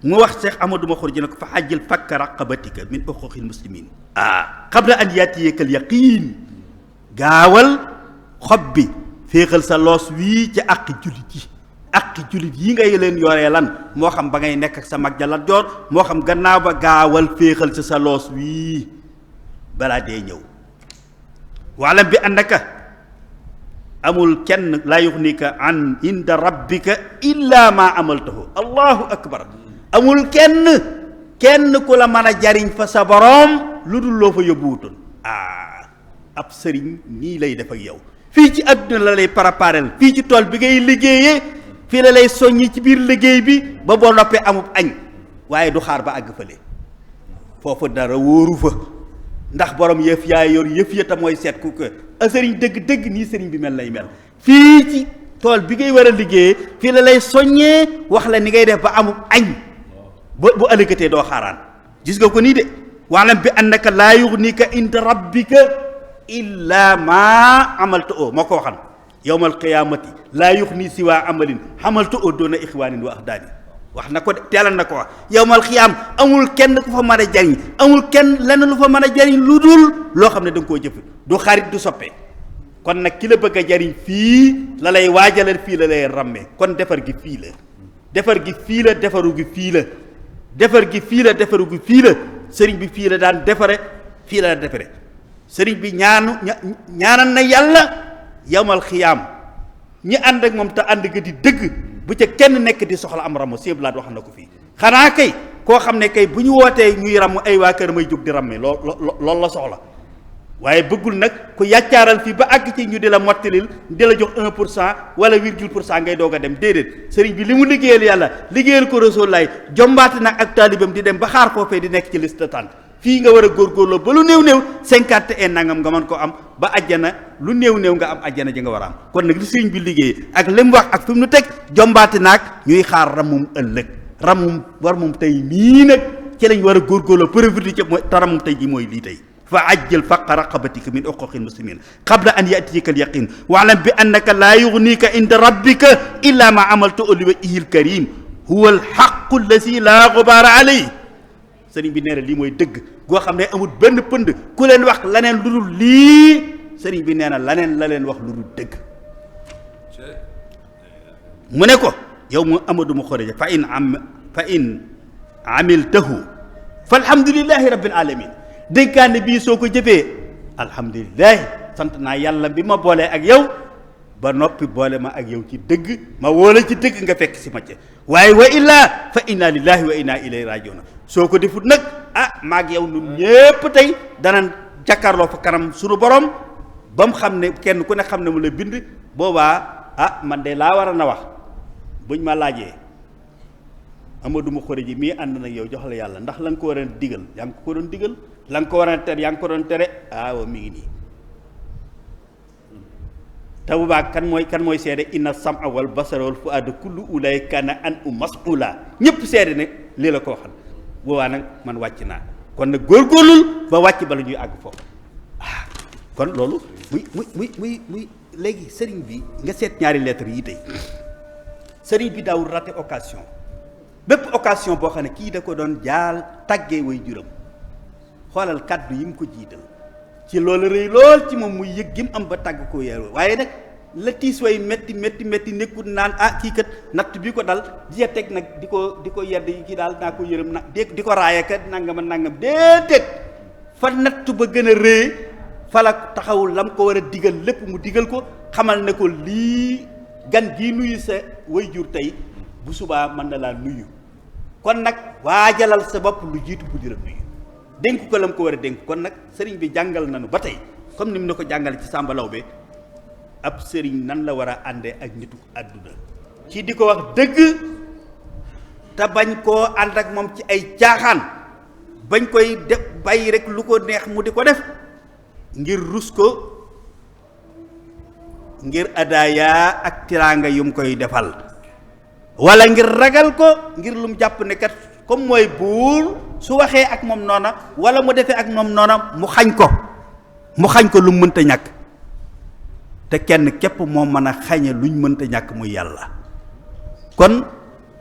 mu wax Cheikh Amadou Makhor ji ne ko fa xajjil fakka raqabatika min uquqil muslimin qabla an yatiyakal yaqiin gaawal xob bi féexal sa loos wii ci àqi jullit yi ngay leen yoree lan moo xam ba ngay nekk ak sa mag Lat Joor moo xam gannaaw ba gaawal féexal ci sa loos wii balaa dee ñëw waalam bi annaka amul kenn laa yuxnika an inda rabbika illa ma amaltahu allahu akbar amul kenn ku la mën a jariñ fa sa boroom lu dul loo fa yóbbuwutoon ab sëriñ nii lay def ak yow fii ci àdduna la lay préparel fii ci tool bi ngay liggéeyee fii la lay soññi ci biir liggéey bi ba boo noppee amub añ waaye du xaar ba àgg fële foofu dara wóoru fa ndax borom yëf yaa yor yëf ya ta mooy seet ku ko sëriñ dëgg nii sëriñ bi mel lay mel fii ci tool bi ngay war a liggéeyee fii la lay soññee wax la ni ngay def ba amub añ bu ëllëgatee doo xaaraan gis nga ko nii de waalam bi annaka laa yughnika inda rabbika illa ma amalta o moo ko waxan yawmal qiyaamati laa yughni siwa amalin amalta o doona ixwaanin wa ahdaani wax na ko de teelal na ko wax yawmal qiyaam amul kenn ku fa mën a jariñ amul kenn lenn lu fa mën a jariñ lu dul loo xam ne da nga koo jëf du xarit du soppe kon nag ki la bëgg a jariñ fii la lay waajalal fii la lay ràmmee kon defar gi fii la defar gi fii la defaru gi fii la defar gi fii la defaru gi fii la sëriñ bi fii la daan defare fii la daan defare sëriñ bi ñaanal na yàlla yawmal xiyaam ñi ànd ak moom te ànd ga di dëgg bu ca kenn nekk di soxla am ramu siblaat wax na ko fii xanaa kay koo xam ne kay bu ñu wootee ñuy ramm ay waa kër may jóg di ramme loolu la soxla waaye bëggul nag ku yàccaaral fii ba àgg ci ñu di la mottalil di la jox 1% wala 0,% ngay doog a dem déedéet sëriñ bi li mu liggéeyal yàlla liggéeyal ko Rasuul laay jombaate nag ak taalibam di dem ba xaar foofee di nekk ci liste d'attente fii nga war a góorgóorloo ba lu néew 51 nangam nga mën ko am ba àjjana lu néew nga am àjjana ji nga war a am kon nag li sëriñ bi liggéey ak li mu wax ak fi mu nu teg jombaate naag ñuy xaar ramum ëllëg ramum war moom tey mii nag ci lañ war a góorgóorloo profité ci mooy te ramum tey ji mooy lii tey fa ajjil faqa raqabatika min uquqil muslimin qabla an yatiyaka al yaqin waalam bi annaka laa yughnika inda rabbika illa ma amalta li wajhihi al karim huwa al haqqu allazi laa gubaara alayhi sëriñ bi nee na lii mooy dëgg goo xam ne amul benn pënd ku leen wax laneen lu dul lii sëriñ bi nee na laneen la leen wax lu dul dëgg mu ne ko yow mu Amadou ma xoreja fa in amiltahu fa alhamdulillahi rabbil alamin dénkaane bii soo ko jëfee alhamdulilah sant naa yàlla bi ma boolee ak yow ba noppi boole ma ak yow ci dëgg ma wóola ci dëgg nga fekk si ma ca waaye wa illaa fa inna lillahi wa inna ilayhi rajiuna soo ko defut nag maag yow nun ñépp tey danañ jàkkaarloo fa kanam sunu borom ba mu xam ne kenn ku ne xam ne mu la bind boobaa man de laa war a na wax buñ ma laajee Amadou ma xore ji mii ànd nag yow jox la yàlla ndax la nga ko war a digal yaa ngi ko doon digal la nga ko war a tere yaa ngi ko doon tere waaw mi ngi nii te bu baax kan mooy seede inna sam'a wal basara wal fu'aada kullu ulaa'ika kaana anhu mas'uula ñëpp seede ne lii la ko waxal boobaa nag man wàcc naa kon nag góorgóorlul ba wàcc bala ñuy àgg foofu kon loolu muy léegi sëriñ bi nga seet ñaari lettre yi tey sëriñ bi daawul raté occasion bépp occasion boo xam ne kii da ko doon jaal tàggee way juram xoolal kàddu yi mu ko jiital ci loolu rëy lool ci moom muy yëg gi mu am ba tàgg ko yeeru waaye nag la tiis way métti nekkul naan kii kat natt bi ko dal di teg nag di ko yedd yi kii daal naa ko yërëm nag di ko raaya kat nangama nangam déedéet fa natt ba gën a rëy fa la taxawul lam ko war a digal lépp mu digal ko xamal ne ko lii gan gii nuyu sa way jur tey bu subaa mën na laa nuyu kon nag waajalal sa bopp lu jiitu bu di la nuyu dénk ko lam ko war a dénk kon nag sëriñ bi jàngal nañu ba tey comme ni mu ne ko jàngale ci Samba Lawbe ab sëriñ nan la war a àndee ak nitu àdduna ci di ko wax dëgg te bañ koo ànd ak moom ci ay caaxaan bañ koy def bàyyi rek lu ko neex mu di ko def ngir rus ko ngir adaaya ak tiraanga yum koy defal wala ngir ragal ko ngir lum jàpp ne kat comme mooy buur su waxee ak moom noona wala mu defee ak moom noona mu xañ ko lu mënta ñàkk te kenn képp moo mën a xañe luñ mënta ñàkk muy yàlla kon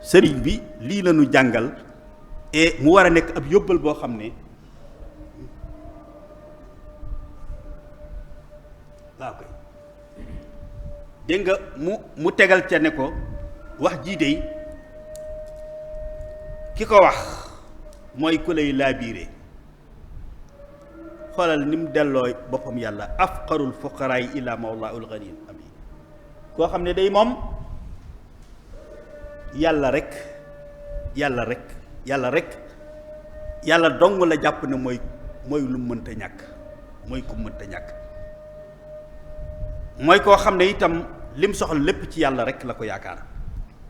sëriñ bi lii lañu jàngal et mu war a nekk ab yóbbal boo xam ne waaw koy dégg nga mu tegal ca ne ko wax jii dey ki ko wax mooy ku lay laabiire xoolal ni mu delloo boppam yàlla afqarul fuqaraay ila mawlaul ghaniyul amin koo xam ne day moom yàlla rek yàlla dong la jàpp ne mooy lu mënta ñàkk mooy ku mënta ñàkk mooy koo xam ne itam lim soxla lépp ci yàlla rek la ko yaakaar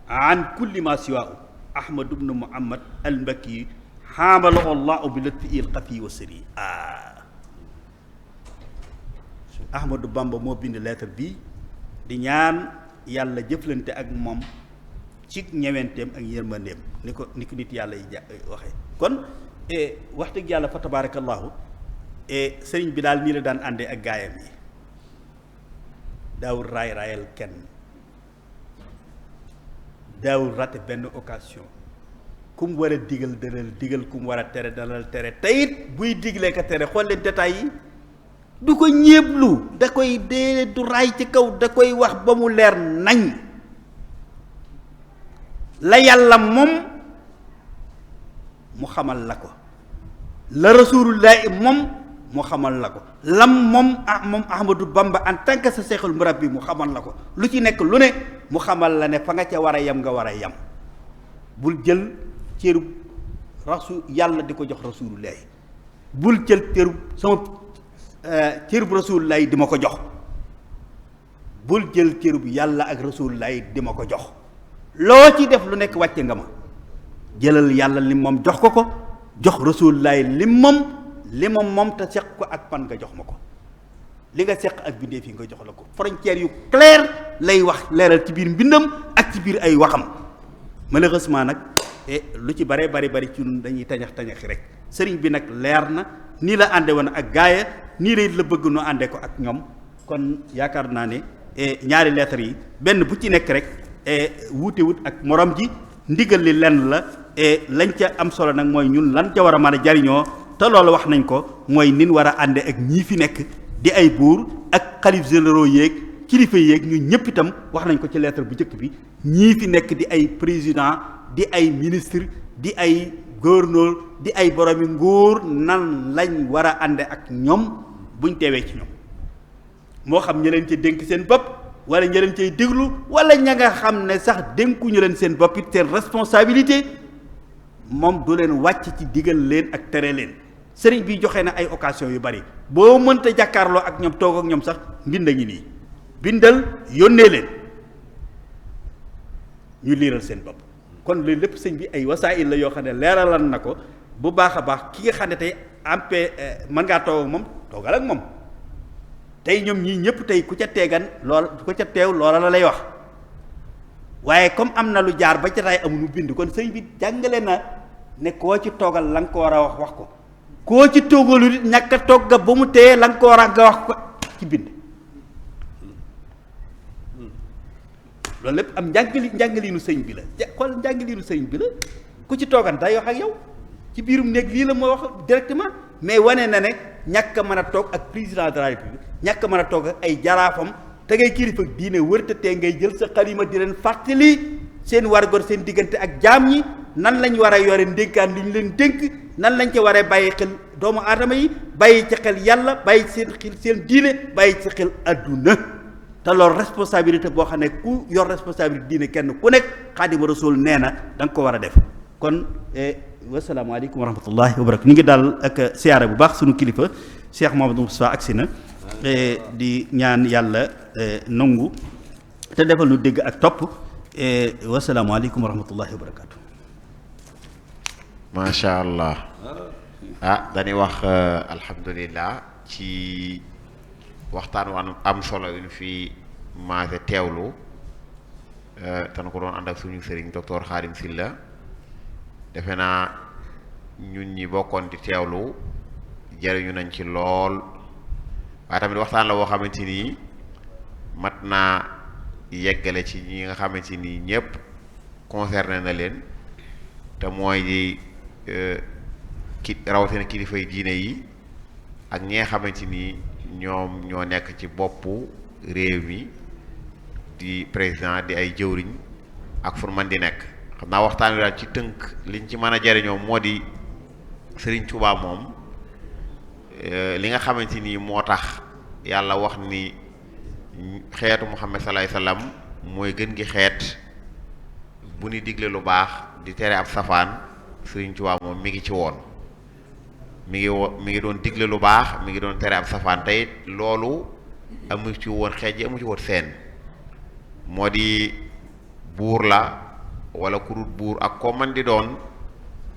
an kulli ma siwaahu ahmad ibn muhammad al mbakki xaamalahu allahu bi lutfi il xafi wa sëri ahmadu bamba moo bind lettre bi di ñaan yàlla jëflante ak moom ci ñewenteem ak yërmandeem ni ko nit yàlla yi waxee kon wax dëgg yàlla fa tabarakallahu sëriñ bi daal nii la daan àndee ak gaayam yi daawul raayal kenn daawul rate benn occasion ku mu war a digal dana digal ku mu war a tere dana tere teyit buy digle ka tere xool leen détails yi du ko ñéeblu da koy dee du raay ci kaw da koy wax ba mu leer nañ la yàlla moom mu xamal la ko la rasulullahi moom mu xamal la ko lam moom Ahmadou Bamba en tant que sa seexul murabbi mu xamal la ko lu ci nekk lu ne mu xamal la ne fa nga ca war a yem nga war a yem bul jël cërub yàlla di ko jox rasulullahi bul jël cërub rasulullahi di ma ko jox bul jël cërub yàlla ak rasulullahi di ma ko jox loo ci def lu nekk wàcce nga ma jëlal yàlla lim moom jox ko jox rasulullahi lim moom te seq ko ak pan nga jox ma ko li nga seq ak bindee fi nga jox la ko frontière yu clair lay wax leeral ci biir mbindam ak ci biir ay waxam malheureusement nag lu ci bari ci ñun dañuy tañaxi rek sëriñ bi nag leer na nii la ànde woon ak gaaya nii la bëgg nu ànde ko ak ñoom kon yaakaar naa ne ñaari lettres yi benn bu ci nekk rek wuute wut ak morom ji ndigal li lenn la lañ ca am solo nag mooy ñun lan ca war a mën a jariñoo te loolu wax nañ ko mooy nin war a ànde ak ñii fi nekk di ay buur ak xalif généraux yeeg kilifa yeeg ñu ñëpp itam wax nañ ko ci lettre bu njëkk bi ñii fi nekk di ay président di ay ministre di ay gouverneur di ay boromi nguur nan lañ war a ànde ak ñoom buñ teewee ci ñoom moo xam ña leen ci dénk seen bopp wala ña leen cay déglu wala ña nga xam ne sax dénkuñu leen seen bopp it seen responsabilité moom du leen wàcc ci digal leen ak tere leen sëriñ bi joxe na ay occasion yu bari boo mënta jàkkaarloo ak ñoom toog ak ñoom sax mbind a ngi nii bindal yónnee leen ñu liiral seen bopp. kon loolu lépp sëñ bi ay wasaayil la yoo xam ne leeralan na ko bu baax a baax ki nga xam ne tey mën ngaa toog ak moom toogal ak moom tey ñoom ñii ñëpp tey ku ca teegan lool ku ca teew loola la lay wax waaye comme am na lu jaar ba jataay amul bind kon sëñ bi jàngale na ne koo ci toogal la nga ko war a wax ko koo ci toogalu nit ñàkk a toog ga ba mu téye la nga ko war a nga wax ko ci bind loolu lépp am njàngaliinu sëñ bi la xool njàngaliinu sëñ bi la ku ci toogan day wax ak yow ci biirum néeg lii la moo wax directement mais wane na ne ñàkk a mën a toog ak président de la république ñàkk a mën a toog ak ay jaraafam te ngay kilifa diine wërta tee ngay jël sa xalima di leen fàttali seen wargor seen diggante ak jaam ñi nan lañ war a yore ndénkaan li ñu leen dénk nan lañ ca waree bàyyi xel doomu aadama yi bàyyi ci xel yàlla bàyyi seen xel seen diine bàyyi ci xel adduna te loolu responsabilité boo xam ne ku yor responsabilité diine kenn ku nekk Xaadimu Rasuul nee na da nga ko war a def kon wasalaamaaleykum wa rahmatullahi wa barakatu ñu ngi daal ak siyaare bu baax sunu kilifa Cheikh Mouhamadou Moustapha agsi na di ñaan yàlla nangu te defal nu dégg ak topp wasalaamaaleykum wa rahmatullahi wa barakatu macha allah dañuy wax alhamdulillah ci waxtaan wan am solo yu ñu fi maase teewlu te nu ko doon ànd ak suñu sëriñ docteur Khadim Sylla defe naa ñun ñi bokkoon di teewlu jariñu nañ ci lool waaye tamit waxtaan la woo xamante ni mat naa yeggale ci ñi nga xamante ni ñëpp concerné na leen te mooy di rawatina kilifay diine yi ak ñi nga xamante ni ñoom ñoo nekk ci boppu réew mi di président di ay jëwriñ ak fu man di nekk xam naa waxtaan wi daal ci tënk liñ ci mën a jariñoo moo di Sëriñ Tuubaa moom li nga xamante ni moo tax yàlla wax ni xeetu Muhammad sallallahu alayhi wasallam mooy gën gi xeet bu ni digle lu baax di tere ab safaan Sëriñ Tuubaa moom mi ngi ci woon mi ngi doon digle lu baax mi ngi doon tere ab safaan tey loolu amu ci woon xeej yi amu ci woon seen moo di buur la wala kurut buur ak koo man di doon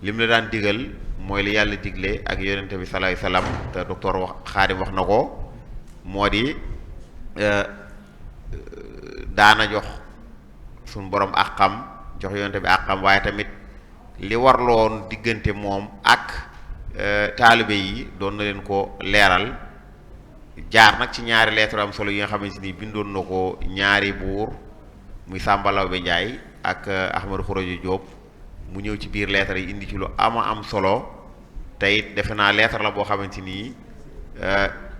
lim la daan digal mooy li yàlla digle ak yonente bi sallallahu alayhi wasallam te docteur Xaadim wax na ko moo di daana jox suñ borom àqam jox yonente bi àqam waaye tamit li warloon diggante moom ak taalibe yi doon na leen ko leeral jaar nag ci ñaari lettre am solo yi nga xamante ni bindoon na ko ñaari buur muy Sàmba Lawbe Njaay ak Ahmadou Khourodia Diop mu ñëw ci biir lettre yi indi ci lu am solo te it defe naa lettre la boo xamante ni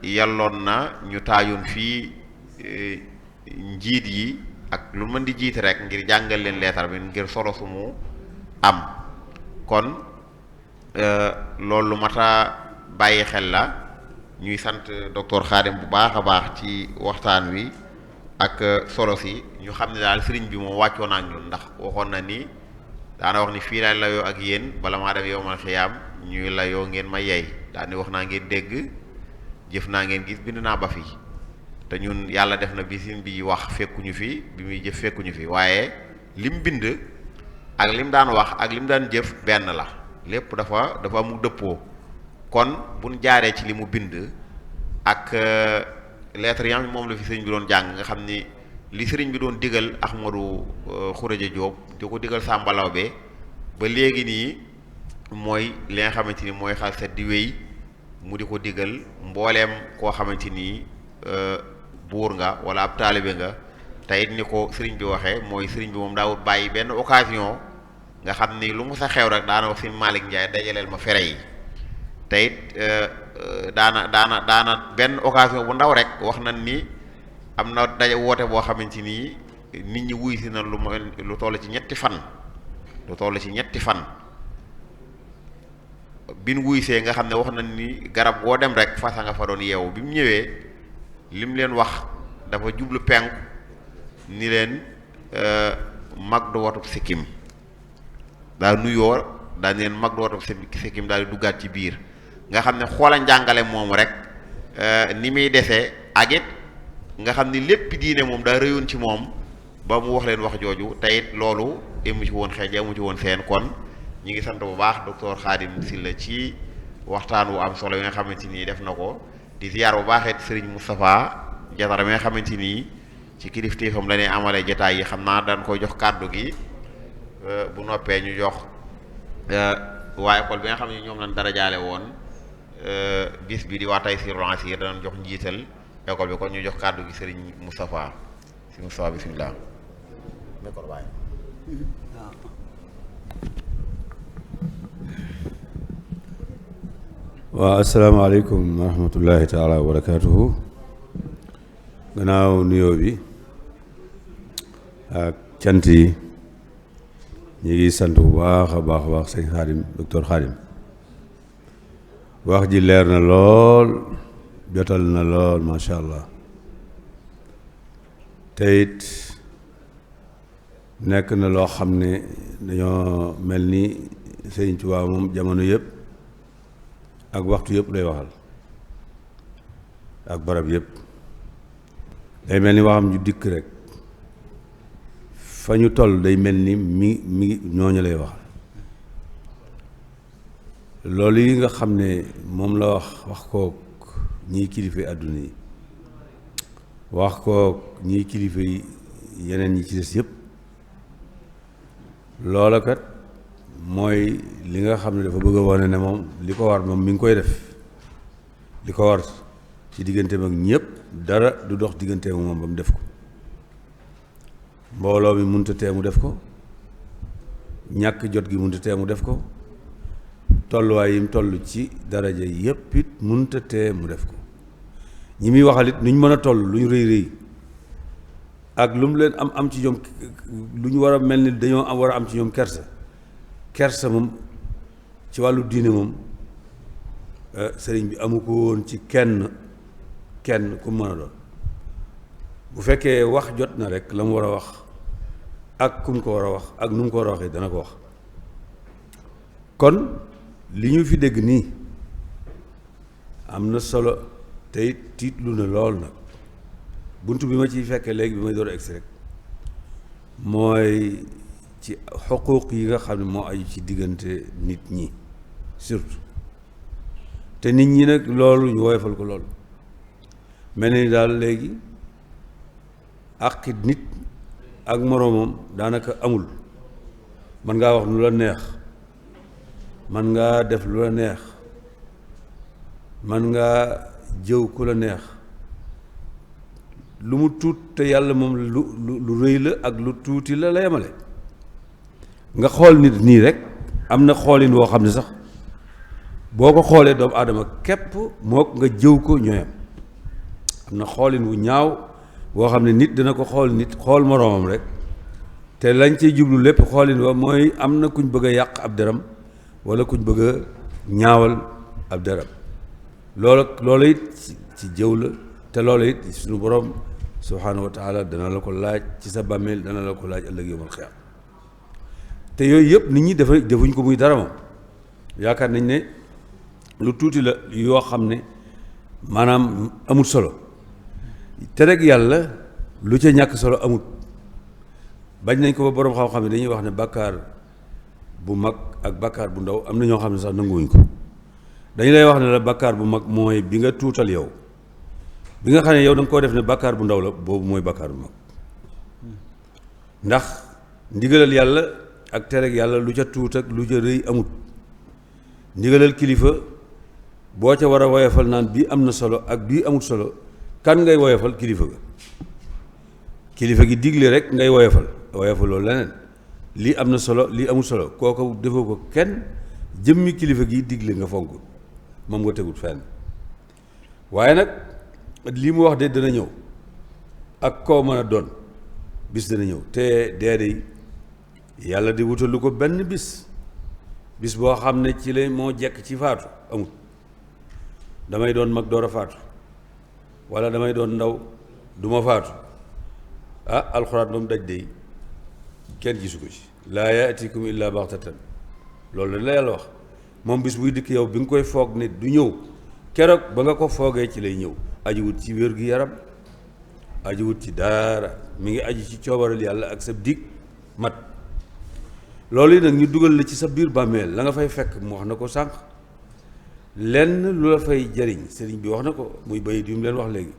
yalloon na ñu taajoon fii njiit yi ak lu mën di jiite rek ngir jàngal leen lettre bi ngir solo su mu am kon loolu lu mat a bàyyi xel la ñuy sant docteur Khadim bu baax a baax ci waxtaan wi ak solo si ñu xam ne daal sëriñ bi moom wàccoon ak ñun ndax waxoon na ni daana wax ni fii laay layoo ak yéen bala maa dem yowmal xiyaam ñuy layoo ngeen ma yey daal ni wax naa ngeen dégg jëf naa ngeen gis bind naa ba fi te ñun yàlla def na bi sëriñ bi wax fekkuñu fi bi muy jëf fekkuñu fi waaye lim bind ak lim daan wax ak lim daan jëf benn la lépp dafa mu dëppoo kon buñ jaaree ci li mu bind ak lettre yi moom la fi sëriñ bi doon jàng nga xam ni li sëriñ bi doon digal Ahmadou Khourodia Diop di ko digal Sàmba Lawbe ba léegi nii mooy li nga xamante ni mooy xalset di wéy mu di ko digal mbooleem koo xamante ni buur nga wala ab taalibe nga teyit ni ko sëriñ bi waxee mooy sëriñ bi moom daawut bàyyi benn occasion nga xam ni lu mu sa xew rek daana wax si Malick Ndiaye dajaleel ma fere yi teyit daana benn occasion bu ndaw rek wax nañ ni am na daje woote boo xamante ni nit ñi wuy si na lu toll ci ñetti fan bin wuy see nga xam ne wax nañ ni garab goo dem rek fasa nga fa doon yeewu bi mu ñëwee lim leen wax dafa jublu penku ni leen mag du watub sikkim daa nuyoo daa leen mag du watub sikkim daal di duggaat ci biir nga xam ne xoola njàngale moom rek ni muy desee ak it nga xam ni lépp diine moom daa rëyoon ci moom ba mu wax leen wax jooju te it loolu emu ci woon xeej emu ci woon seen. kon ñi ngi sant bu baax docteur Khadim Sylla ci waxtaan wu am solo yi nga xamante nii def na ko di ziar bu baax it Serigne Moustapha Diatara mi nga xamante nii ci kilifteefam la ñuy amalee jotaay yi xam naa daan koy jox kàddu gi bu noppee ñu jox waa école bi nga xam ne ñoom lañ dara jaale woon bis bi di waa Taysiroul Assir danañ jox njiital école bi kon ñu jox kàddu gi Serigne Moustapha si Moustapha bismillah. waaw asalaamaaleykum wa rahmatullahi taala wa barakaatuhu. gannaaw nuyoo bi ak cant yi ñu ngi sant bu baax a baax sëñ Xaadim docteur Xaadim wax ji leer na lool jotal na lool macha allah te it nekk na loo xam ne dañoo mel ni sëñ Tuubaa moom jamono yëpp ak waxtu yëpp lay waxal ak barab yëpp day mel ni waxam ju dikk rek fa ñu toll day mel ni mi ñooñu lay waxal loolu yi nga xam ne moom la wax kook ñiy kilifa àdduna yi wax kook ñiy kilifa yi yeneen ñi ci des yëpp loola kat mooy li nga xam ne dafa bëgg a wane ne moom li ko war moom mi ngi koy def li ko war ci digganteem ak ñëpp dara du dox digganteem moom ba mu def ko mbooloo mi mënut a tee mu def ko ñàkk jot gi mënut a tee mu def ko tolluwaay yi mu toll ci daraja yëpp it mënut a tee mu def ko ñi muy waxal it nu ñu mën a toll lu ñu rëy rëy ak lu mu leen am ci ñoom lu ñu war a mel ni dañoo war a am ci ñoom kersa moom ci wàllu diine moom sëriñ bi amu ko woon ci kenn ku mën a doon bu fekkee wax jot na rek la mu war a wax ak ku mu ko war a wax ak nu mu ko war a waxee dana ko wax kon li ñu fi dégg nii am na solo tey tiitlu na lool nag bunt bi ma ciy fekkee léegi bi may door a egsi rek mooy ci xuquuq yi nga xam ne moo aju ci diggante nit ñi surtout te nit ñi nag loolu ñu woyofal ko lool mel ni daal léegi àqi nit ak moroomam daanaka amul man ngaa wax lu la neex man ngaa def lu la neex man ngaa jëw ku la neex lu mu tuut te yàlla moom lu rëy la ak lu tuuti la yemale nga xool nit nii rek am na xoolin woo xam ne sax boo ko xoolee doomu aadama képp mook nga jëw ko ñooyam am na xoolin wu ñaaw boo xam ne nit dina ko xool nit xool moroomam rek te lañ cey jublu lépp xoolin wa mooy am na kuñ bëgg a yàq ab deram walla kuñ bëgg a ñaawal ab deram loola it ci jëw la te loola it suñu borom subhaanahu wa taala dana la ko laaj ci sa bàmmeel dana la ko laaj ëllëg yawmal xiyaam te yooyu yëpp nit ñi defuñ ko muy dara moom yaakaar nañ ne lu tuuti la yoo xam ne maanaam amul solo te rek yàlla lu ca ñàkk solo amut bañ nañ ko ba boroom xam-xam ne dañuy wax ne bàkkaar bu mag ak bàkkaar bu ndaw am na ñoo xam ne sax nanguwuñ ko dañu lay wax ne la bàkkaar bu mag mooy bi nga tuutal yow bi nga xam ne yow da nga koo def ne bàkkaar bu ndaw la boobu mooy bàkkaar bu mag ndax ndigalal yàlla ak tereg yàlla lu ca tuut ak lu ca rëy amut ndigalal kilifa boo ca war a woyofal naan bii am na solo ak bii amut solo kan ngay woyofal kilifa gi digle rek ngay woyofaloo leneen lii am na solo lii amut solo kooku defoo ko kenn jëmmi kilifa gi digle nga fonk moom nga tegut fenn waaye nag lii mu wax de dana ñëw ak koo mën a doon bis dana ñëw te dee yàlla di wutalu ko benn bis boo xam ne ci la moo jekk ci faatu amut damay doon mag door a faatu walla damay doon ndaw du ma faatu alxuraan ba mu daj de kenn gisu ko ci laa yaatikum illaa baxtatan loolu la yàlla wax moom bis buy dikk yow bi nga koy foog ne du ñëw keroog ba nga ko foogee ci lay ñëw ajuwut ci wér gi yaram ajuwut ci dara mi ngi aju ci coobaral yàlla ak sa dig mat loolu yi nag ñu dugal la ci sa biir bàmmeel la nga fay fekk mu wax na ko sànq lenn lu la fay jariñ sëriñ bi wax na ko muy bayit yu mu leen wax léegi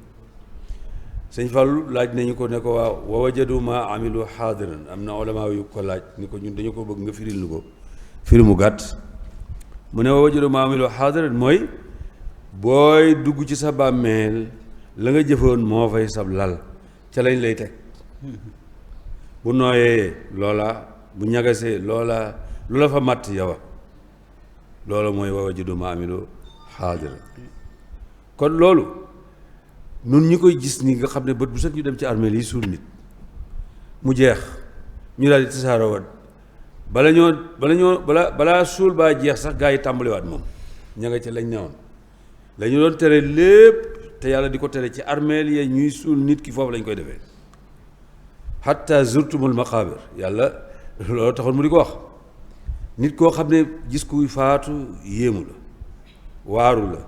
sëñ Fallou laaj nañu ko ne ko waaw wa wajadu ma amilu xaadiran am na ulama yu ko laaj ni ko ñun dañu ko bëgg nga firil nu ko firi mu gàtt mu ne wa wajadu ma amilu xaadiran mooy booy dugg ci sa bàmmeel la nga jëfoon moo fay sab lal ca lañ lay teg bu nooyee loola bu ñagasee loola lu la fa matt yow loolu mooy wa wajadu ma amilu xaadiran kon loolu nun ñi koy gis ni nga xam ne bët bu set ñu dem ci armeel yi suul nit mu jeex ñu daal di tasaaroo balaa suul baa jeex sax gaa yi tàmbaliwaat moom ña nga ca lañ newoon la ñu doon tere lépp te yàlla di ko tere ci armeel yi ñuy suul nit ki foofu lañ koy defee hatta zurtumul maqaabir yàlla loolu taxoon mu di ko wax nit koo xam ne gis kuy faatu yéemu la waaru la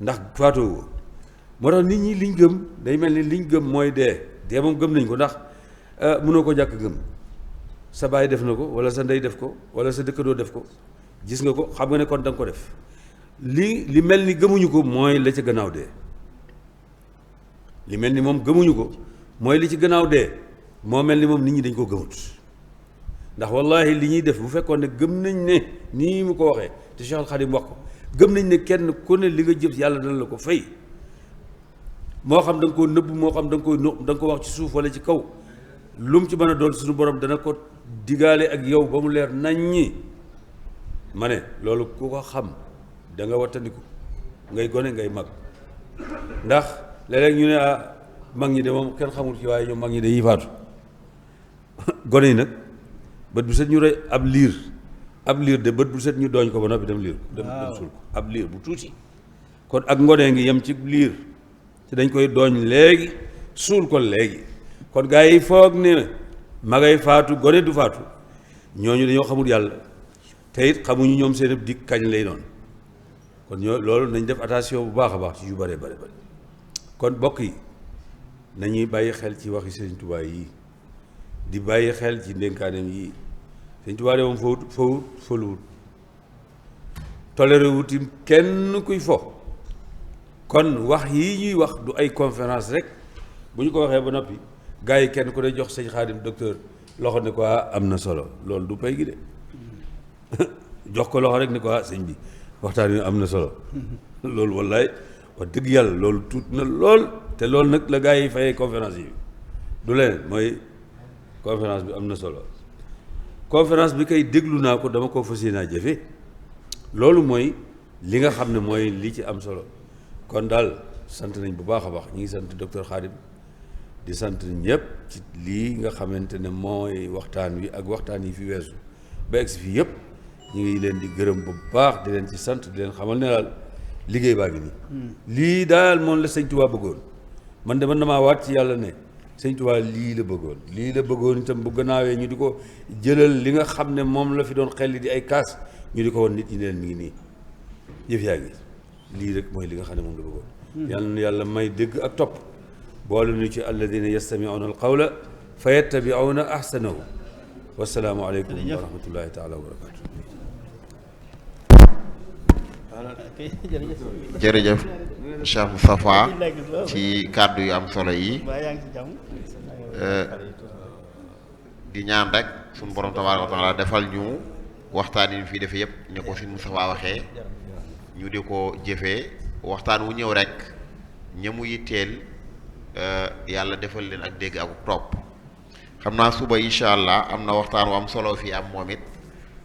ndax faatoo moo tax nit ñi liñ gëm day mel ni liñ gëm mooy dee moom gëm nañ ko ndax mënoo ko jàkk gëm sa baay def na ko wala sa ndey def ko wala sa dëkkandoo def ko gis nga ko xam nga ne kon da nga ko def li mel ni gëmuñu ko mooy la ca gannaaw dee li mel ni moom gëmuñu ko mooy li ci gannaaw dee moo mel ni moom nit ñi dañ ko gëmut ndax wallahi li ñuy def bu fekkoon ne gëm nañ ne nii mu ko waxee te Cheikh Al Khadim wax ko gëm nañ ne kenn ku ne li nga jëf yàlla dana la ko fay moo xam da nga koo nëbb moo xam da nga ko wax ci suuf wala ci kaw lu mu ci mën a doon suñu borom dana ko digaale ak yow ba mu leer nañ ñi ma ne loolu ku ko xam da nga wattandiku ngay gone ngay mag ndax léeg-léeg ñu ne mag ñi de moom kenn xamul ci waaye ñoom mag ñi de yi faatu gone yi nag bët bu set ñu rey ab liir de bët bu set ñu dooñ ko ba noppi dem liir dem suul ko ab liir bu tuuti kon ak ngonee ngi yem ci liir te dañ koy dooñ léegi suul ko léegi kon gaa yi foog ne magay faatu gone du faatu ñooñu dañoo xamul yàlla te it xamuñu ñoom seen ab dikk kañ lay doon kon loolu nañ def attention bu baax a baax ci yu bare bare bare kon bokk yi nañuy bàyyi xel ci waxi Sëriñ Tuubaa yi di bàyyi xel ci ndénkaaneem yi Sëriñ Tuubaa de moom fawut foluwut toléré wutim kenn kuy fo kon wax yii ñuy wax du ay conférence rek bu ñu ko waxee ba noppi gars yi kenn ku ne jox sëñ Xaadim docteur loxo ne ko am na solo loolu du pay gi de jox ko loxo rek ne ko sëñ bi waxtaan wi am na solo loolu wallaay wax dëgg yàlla loolu tuut na lool te loolu nag la gars yi fayee conférence yi du leneen mooy conférence bi am na solo conférence bi kay déglu naa ko dama ko fas yéenaa jëfe loolu mooy li nga xam ne mooy li ci am solo kon daal sant nañ bu baax a baax ñu ngi sant docteur Khadim di sant ñëpp ci lii nga xamante ne mooy waxtaan wi ak waxtaan yi fi weesu ba egsi fii yëpp ñu ngi leen di gërëm bu baax di leen ci sant di leen xamal ne daal liggéey baa ngi nii lii daal moom la sëñ Tuubaa bëggoon man de man damaa waat ci yàlla ne sëñ Tuubaa lii la bëggoon itam bu gannaawee ñu di ko jëlal li nga xam ne moom la fi doon xel di ay kaas ñu di ko woon nit ñi leen mi ngi nii yëf yaa ngi lii rek mooy li nga xam ne moom la bëggoon yàlla na yàlla may dégg ak topp boole nu ci alladina yastamiuna alqawla fa yattabiuna ahsanahu wasalaamu aleykum wa rahmatullahi taala wa barakatu jërëjëf Cheikh Moustapha ci kàddu yu am solo yi di ñaan rek suñu borom tabaaraka wa taala defal ñu waxtaan yi fii defe yëpp ni ko suñu Moustapha waxee ñu di ko jëfee waxtaan wu ñëw rek ñamu yitteel yàlla defal leen ak dégg ak topp xam naa suba incha allah am na waxtaan wu am solo fii am moom it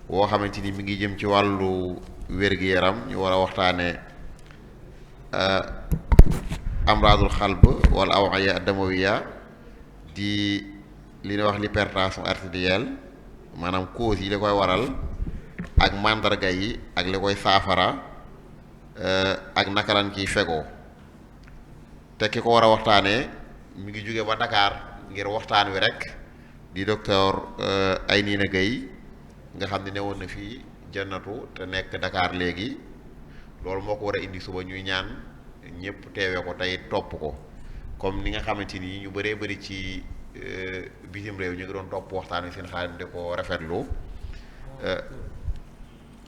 woo xamante ni mi ngi jëm ci wàllu wér-gi-yaram ñu war a waxtaane amradul xalb wala awaya damawiya di li ñuy wax l'hypertension artérielle maanaam cause yi li koy waral ak màndarga yi ak li koy saafara ak naka lañ ciy fegoo te ki ko war a waxtaanee mi ngi jóge ba Dakar ngir waxtaan wi rek di docteur Aynina Gueye nga xam ne newoon na fii jannatu te nekk Dakar léegi loolu moo ko war a indi suba ñuy ñaan ñëpp teewee ko tey topp ko comme ni nga xamante ni ñu bëree bëri ci bitim réew ñu ngi doon topp waxtaan wi seen Xaadim di ko rafetlu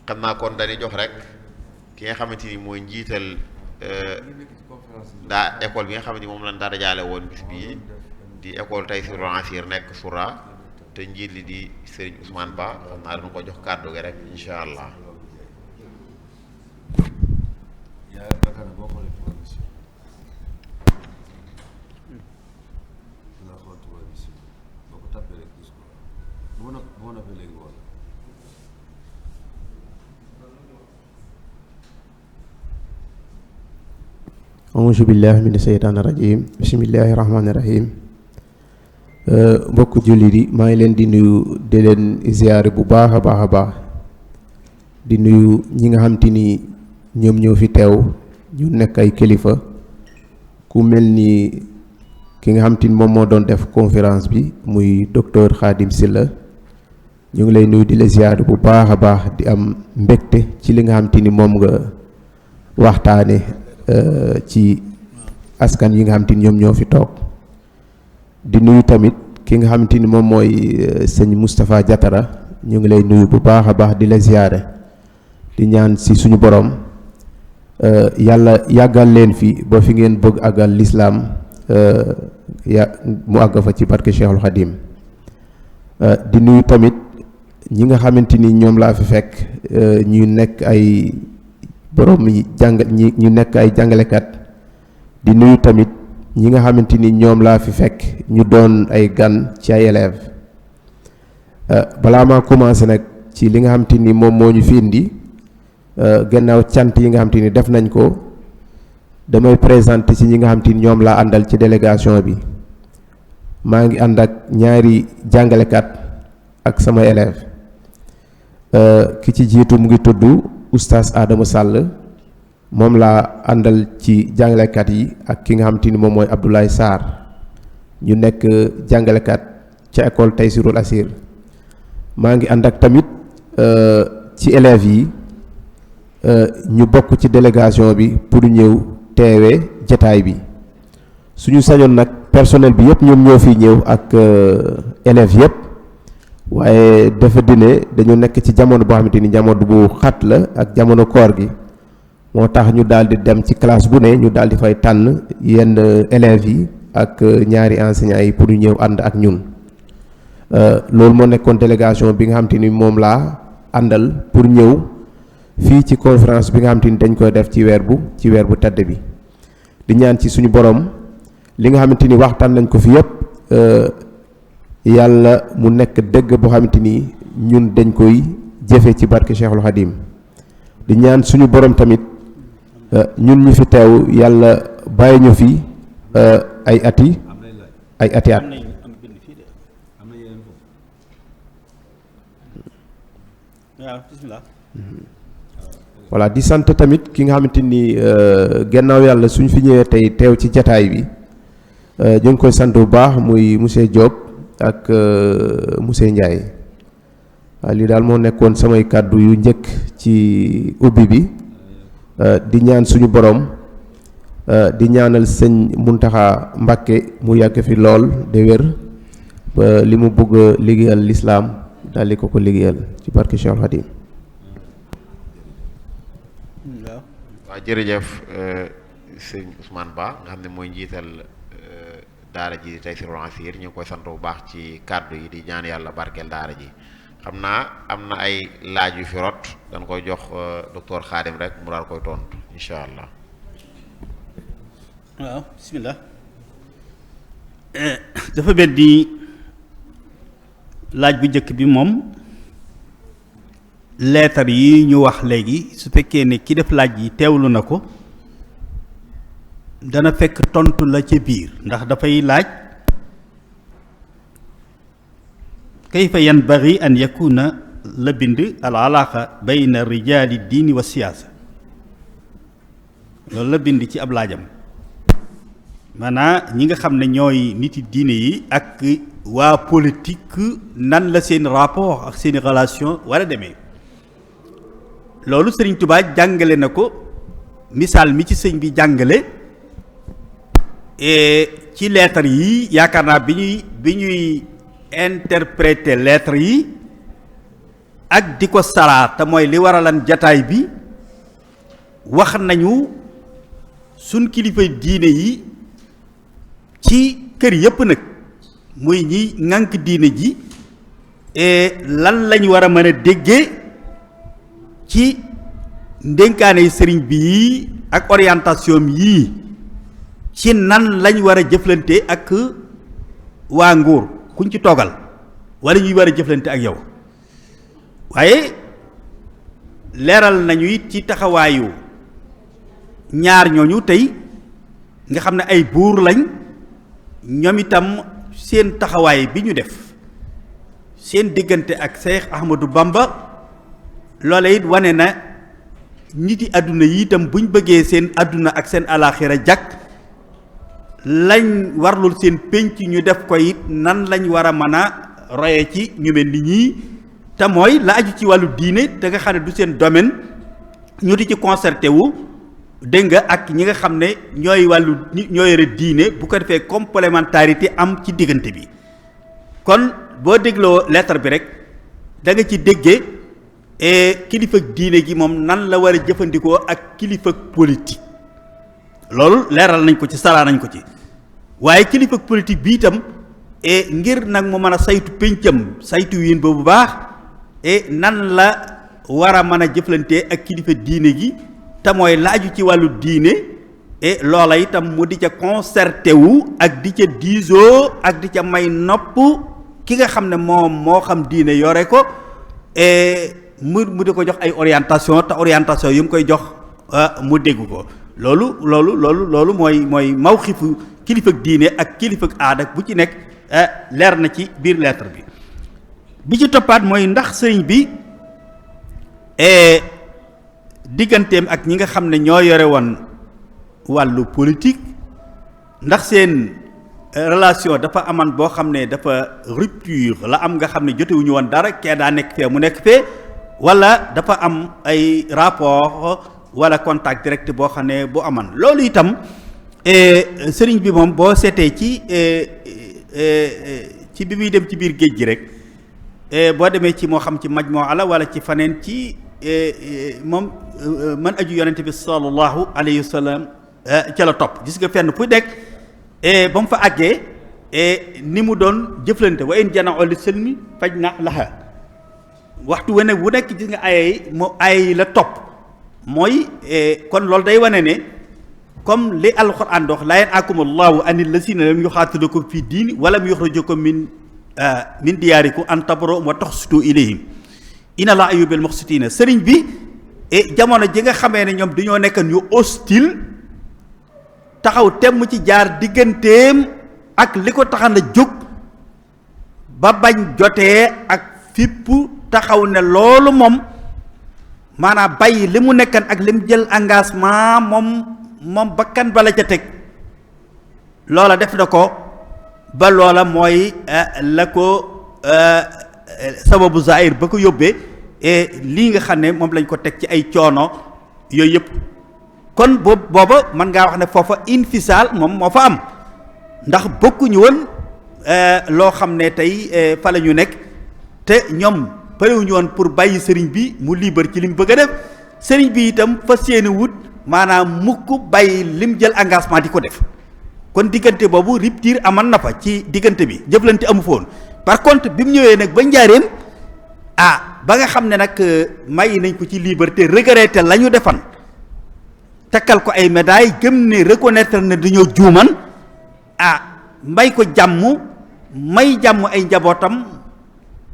xam naa kon dañuy jox rek ki nga xamante ni mooy njiital daa école bi nga xamante ni moom lañ dara jaale woon bis bii di école Taysiroul Assir nekk Soura te njiit li di Serigne Ousmane Ba xam naa dañu ko jox kàddu gi rek incha allah. auzu billahi mina seytaani rajim bismillahi rahmaani rahim mbokk jullit yi maa ngi leen di nuyu di leen ziyaare bu baax a baax a baax di nuyu ñi nga xam te ni ñoom ñoo fi teew ñu nekk ay kilifa ku mel ni ki nga xam te ni moom moo doon def conférence bi muy docteur Khadim Sylla ñu ngi lay nuyu di la ziyaare bu baax a baax di am mbégte ci li nga xam te ni moom nga waxtaane ci askan yi nga xam te ni ñoom ñoo fi toog di nuyu tamit ki nga xamante ni moom mooy sëñ Moustapha Diatara ñu ngi lay nuyu bu baax a baax di la ziyaare di ñaan si suñu borom yàlla yàggal leen fi ba fi ngeen bëgg àggal lislaam mu àgg fa ci barke Cheikhul Khadim di nuyu tamit ñi nga xamante ni ñoom laa fi fekk ñu nekk ay borom yi ñu nekk ay jàngalekat di nuyu tamit ñi nga xamante ni ñoom laa fi fekk ñu doon ay gan ci ay élèves balaa maa commencé nag ci li nga xamante ni moom moo ñu fi indi gannaaw cant yi nga xamante ni def nañ ko damay présenté ci ñi nga xamante ni ñoom laa àndal ci délégation bi maa ngi ànd ak ñaari jàngalekat ak sama élèves ki ci jiitu mu ngi tudd oustaz Adama Sall moom laa àndal ci jàngalekat yi ak ki nga xamante ni moom mooy Abdoulaye Sarr ñu nekk jàngalekat ca école Taysiroul Assir maa ngi ànd ak tamit ci élèves yi ñu bokk ci délégation bi pour ñëw teewee jataay bi suñu sañoon nag personnel bi yëpp ñoom ñoo fi ñëw ak élèves yëpp waaye dafa dine dañu nekk ci jamono boo xamante ni jamono bu xat la ak jamono koor gi moo tax ñu daal di dem ci classe bu ne ñu daal di fay tànn yenn élèves yi ak ñaari enseignants yi pour ñu ñëw ànd ak ñun loolu moo nekkoon délégation bi nga xamante ni moom laa àndal pour ñëw fii ci conférence bi nga xamante ni dañ koy def ci weer bu tedd bi di ñaan ci suñu borom li nga xamante ni waxtaan nañ ko fi yëpp yàlla mu nekk dëgg boo xamante ni ñun dañ koy jëfe ci barke Cheikhul Khadim di ñaan suñu borom tamit ñun ñu fi teew yàlla bàyyi ñu fi ay ati at voilà di sant tamit ki nga xamante ni gannaaw yàlla suñ fi ñëwee tey teew ci jataay bi ñu ngi koy sant bu baax muy monsieur Diop ak monsieur Ndiaye waaw lii daal moo nekkoon samay kàddu yu njëkk ci ubbi bi di ñaan suñu borom di ñaanal sëñ Muntaxa Mbàkke mu yàgg fi lool de wér ba li mu bëgg a liggéeyal lislaam daal di ko liggéeyal ci barke Cheikhul Khadim. waaw jërëjëf sëñ Ousmane Ba nga xam ne mooy njiital daara ji di Taysiroul Assir ñu ngi koy sant bu baax ci kàddu yi di ñaan yàlla barkeel daara ji xam naa am na ay laaj yu fi rot dañ koy jox docteur Khadim rek mu daal koy tontu incha allah. waaw bismillah dafa mel ni laaj bu njëkk bi moom leetar yi ñu wax léegi su fekkee ne ki def laaj yi teewlu na ko dana fekk tontu la ca biir ndax dafay laaj kayfa yanbaghi an yakuna la bind al alaaqa bayna rijaali diini wa siyaasa loolu la bind ci ab laajam maanaam ñi nga xam ne ñooy niti diine yi ak waa politique nan la seen rapport ak seeni relation war a demee loolu Sëriñ Tuubaa jàngale na ko misaal mi ci sëñ bi jàngale ci lettre yi yaakaar naa bi ñuy interpréter lettre yi ak di ko saraa te mooy li waralan jataay bi wax nañu suñ kilifa diine yi ci kër yépp nag muy ñi ŋànk diine ji lan lañ war a mën a déggee ci ndénkaane sëriñ bi ak orientation yii ci nan lañ war a jëflante ak waa nguur kuñ ci toogal wala ñuy war a jëflante ak yow waaye leeral nañu it ci taxawaayu ñaar ñooñu tey nga xam ne ay buur lañ ñoom itam seen taxawaay bi ñu def seen diggante ak Cheikh Ahmadou Bamba loola it wane na nit yi àdduna yi itam buñ bëggee seen àdduna ak seen alaaxira jàkk lañ warlul seen pénc ñu def ko it nan lañ war a mën a roye ci ñu mel ni ñii te mooy la aju ci wàllu diine te nga xam ne du seen domaine ñu di ci concerté wu dégg nga ak ñi nga xam ne ñooy wàllu ñoo yore diine bu ko defee complémentarité am ci diggante bi kon boo dégloo lettre bi rek da nga ci déggee kilifa diine gi moom nan la war a jëfandikoo ak kilifa politique loolu leeral nañ ko ci saraa nañ ko ci waaye kilifa politique bi itam ngir nag mu mën a saytu péncam saytu wiin ba bu baax nan la war a mën a jëflante ak kilifa diine gi te mooy laaju ci wàllu diine loola itam mu di ca concerté wu ak di ca diisoo ak di ca may nopp ki nga xam ne moom moo xam diine yore ko mu di ko jox ay orientation te orientation yu mu koy jox mu dégg ko loolu mooy mawxifu kilifa diine ak kilifa aada bu ci nekk leer na ci biir lettre bi ci toppaat mooy ndax sëriñ bi digganteem ak ñi nga xam ne ñoo yore woon wàllu politique ndax seen relation dafa aman boo xam ne dafa rupture la am nga xam ne jotewuñu woon dara kee daa nekk fee mu nekk fee wala dafa am ay rapport wala contact direct boo xam ne bu aman loolu itam sëriñ bi moom boo seetee ci bi muy dem ci biir géej gi rek boo demee ci moo xam ci majmu'a la wala ci faneen ci moom man aju yonente bi sallallahu alayhi wa sallam ca la topp gis nga fenn fu nekk ba mu fa àggee ni mu doon jëflante wa in jana'u lis-silmi fajna laha waxtu wane wu nekk gis nga ay la topp mooy kon loolu day wane ne comme li alquran dox laa yanhaakumu allahu anil lazina lam yuqaatilukum fi diini wa lam yuxrijukum min diyaarikum an tabarruhum wa tuqsitu ilayhim inna allaha yuhibbul muqsitina sëriñ bi jamono ji nga xamee ne ñoom dañoo nekk ñu hostile taxaw temm ci jaar digganteem ak li ko taxan a jóg ba bañ jotee ak fippu taxaw ne loolu moom maanaam bàyyi li mu nekkan ak li mu jël engagement moom bakkan bala ca teg loola def na ko ba loola mooy la ko sababu zahir ba ko yóbbee lii nga xam ne moom lañ ko teg ci ay coono yooyu yëpp kon booba mën ngaa wax ne foofa infisaal moom moo fa am ndax bokkuñu woon loo xam ne tey fa la ñu nekk te ñoom parewuñu woon pour bàyyi sëriñ bi mu libre ci li mu bëgg a def sëriñ bi itam fas yéene wut maanaam mukk bàyyi lim jël engagement di ko def kon diggante boobu rupture aman na fa ci diggante bi jëflante amu fa woon par contre bi mu ñëwee nag ba njaareem ba nga xam ne nag may nañ ko ci liberté regretté la ñu defan takkal ko ay médailles gëm ne reconnaître ne dañoo juuman mbay ko jàmm may jàmm ay njabootam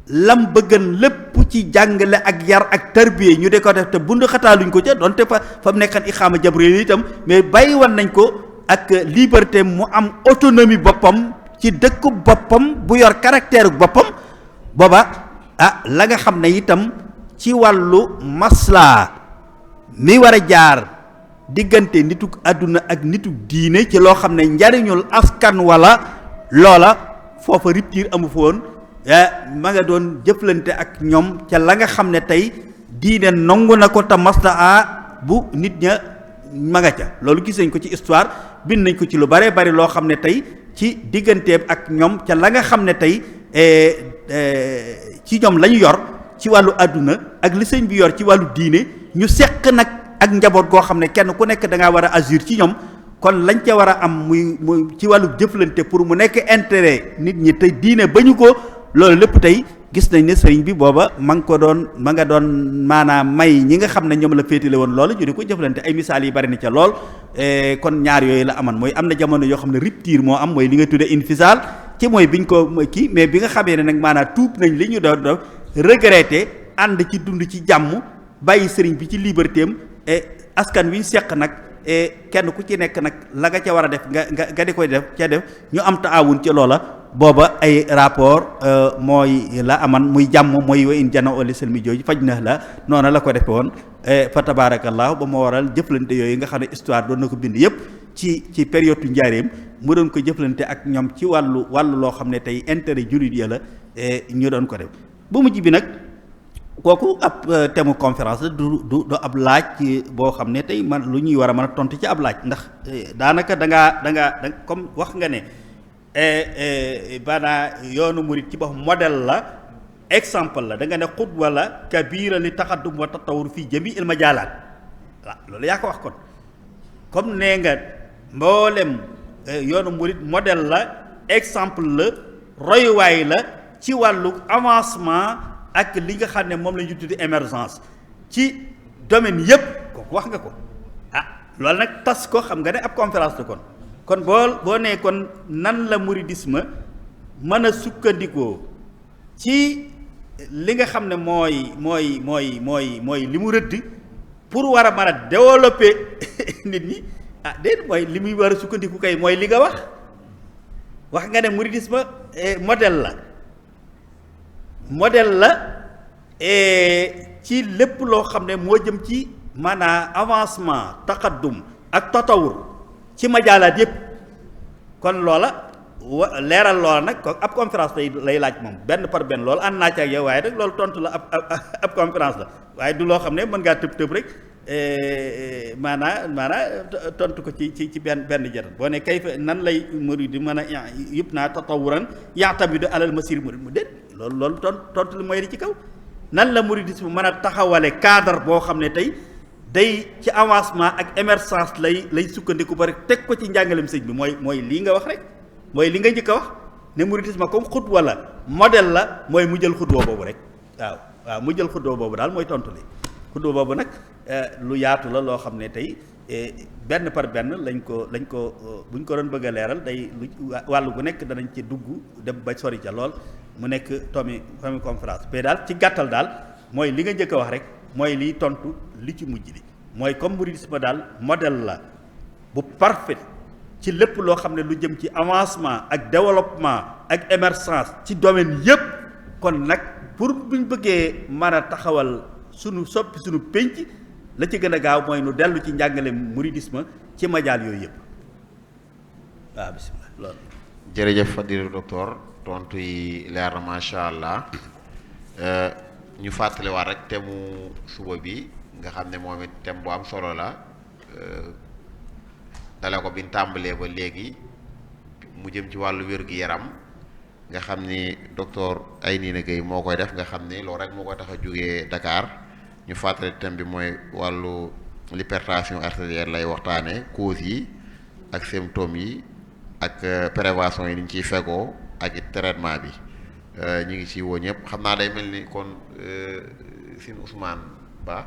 lam bëggan lépp ci jàngale ak yar ak tarbiye ñu de ko def te bundu xataaluñ ko ca donte fa mu nekkan iqaama jabril itam mais bàyyi wan nañ ko ak liberté mu am autonomie boppam ci dëkku boppam bu yor caractère boppam booba la nga xam ne itam ci wàllu maslaa mi war a jaar diggante nituk àdduna ak nituk diine ci loo xam ne njariñul askan wala loola foofa rupture amu fa woon ma nga doon jëflante ak ñoom ca la nga xam ne tey diine nangu na ko te mastaa bu nit ña ma nga ca loolu gis nañ ko ci histoire bind nañ ko ci lu bare bari loo xam ne tey ci digganteem ak ñoom ca la nga xam ne tey ci ñoom la ñu yor ci wàllu àdduna ak li sëñ bi yor ci wàllu diine ñu seq nag ak njaboot goo xam ne kenn ku nekk da ngaa war a agir ci ñoom kon lañ ca war a am muy ci wàllu jëflante pour mu nekk intérêt nit ñi tey diine ba ñu ko loolu lépp tey gis nañ ne sëriñ bi booba ma nga doon maanaam may ñi nga xam ne ñoom la féetale woon loolu ñu di ko jëflante ay misaal yi bari na ca lool kon ñaar yooyu la aman mooy am na jamono yoo xam ne rupture moo am mooy li nga tuddee infisaal ci mooy biñ ko kii mais bi nga xamee ne nag maanaam tuub nañ li ñu doon regretté ànd ci dund ci jàmm bàyyi sëriñ bi ci liberté am askan wi ñu seq nag kenn ku ci nekk nag la nga ca war a def nga di koy def ñu am taawun ci loola booba ay rapport mooy la aman muy jàmm mooy wa in jana oli selmi jooju faj na la noonu la ko defe woon fa tabarakallah ba moo waral jëflante yooyu nga xam ne histoire doon na ko bind yëpp ci période tu njaareem mu doon ko jëflante ak ñoom ci wàllu loo xam ne tey intérêt jullit ya la ñu doon ko def bu mujj bi nag kooku ab thème conférence la du ab laaj boo xam ne tey man lu ñuy war a mën a tontu ci ab laaj ndax daanaka da ngaa comme wax nga ne banaa yoonu murit ci boppam modèle la exemple la da nga ne xutwa la kabira li taxaddum wa tatawur fii jami il majaalaat waaw loolu yaa ko wax kon comme nee nga mboolem yoonu murit modèle la exemple la royuwaay la ci wàllu avancement ak li nga xam ne moom la ñu tuddi émergence ci domaine yëpp kooku wax nga ko loolu nag tas ko xam nga ne ab conférence la kon boo nee kon nan la mouridisme mën a sukkandikoo ci li nga xam ne mooy li mu rëdd pour war a mën a développer nit ñi déet mooy li muy war a sukkandiku kay mooy li nga wax nga ne mouridisme modèle la ci lépp loo xam ne moo jëm ci maanaam avancement taqaddum ak tatawur ci majaalaat yëpp kon loola leeral loola nag ko ab conférence lay laaj moom benn par benn loolu ànd naa ci ak yow waaye rek loolu tontu la ab conférence la waaye du loo xam ne mën ngaa tëb rek maanaa tontu ko ci benn jëral boo ne kay fa nan lay murid di mën a yëpp naa tatawuran yaatamidu alal masir murid mu déet loolu tontu li mooy li ci kaw nan la mouridisme mën a taxawale cadre boo xam ne tey day ci avancement ak émergence lay sukkandiku ba rek teg ko ci njàngalem sëñ bi mooy lii nga wax rek mooy li nga njëkk a wax ne mouridisme comme xutwa la modèle la mooy mu jël xutwa boobu rek waaw mu jël xutwa boobu daal mooy tontu li xutwa boobu nag lu yaatu la loo xam ne tey benn par benn lañ ko buñ ko doon bëgg a leeral day lu wàllu gu nekk danañ ci dugg dem ba sori ca lool mu nekk tomi conférence mais daal ci gàttal daal mooy li nga njëkk a wax rek mooy liy tontu li ci mujj li mooy comme mouridisme daal modèle la bu parfait ci lépp loo xam ne lu jëm ci avancement ak développement ak émergence ci domaine yépp kon nag pour buñ bëggee mën a taxawal sunu pénc la ci gën a gaaw mooy nu dellu ci njàngale mouridisme ci majaal yooyu yëpp waaw bismillah loolu. jërëjëf Fadilou docteur tontu yi leer na macha allah ñu fàttaliwaat rek temu suba bi nga xam ne moom it thème bu am solo la dale ko bi ñu tàmbalee ba léegi mu jëm ci wàllu wér-gu-yaram nga xam ni docteur Aynina Gueye moo koy def nga xam ni loolu rek moo koy tax a jógee Dakar. ñu fàttali thème bi mooy wàllu l'hypertension artérielle lay waxtaane causes yi ak symptômes yi ak prévention yi ni ñu ciy fegoo ak it traitement bi ñu ngi ci woo ñëpp xam naa day mel ni kon Sine Ousmane Ba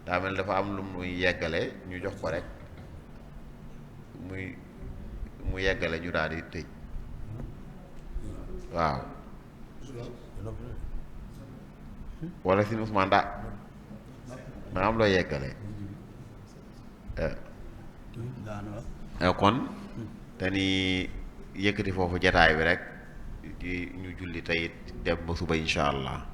daa mel dafa am lu muy yeggale ñu jox ko rek mu yeggale ñu daal di tëj waaw wala Sine Ousmane daa am loo yeggale kon dañuy yëkkati foofu jataay bi rek di ñu julli tey dem ba suba insha allah.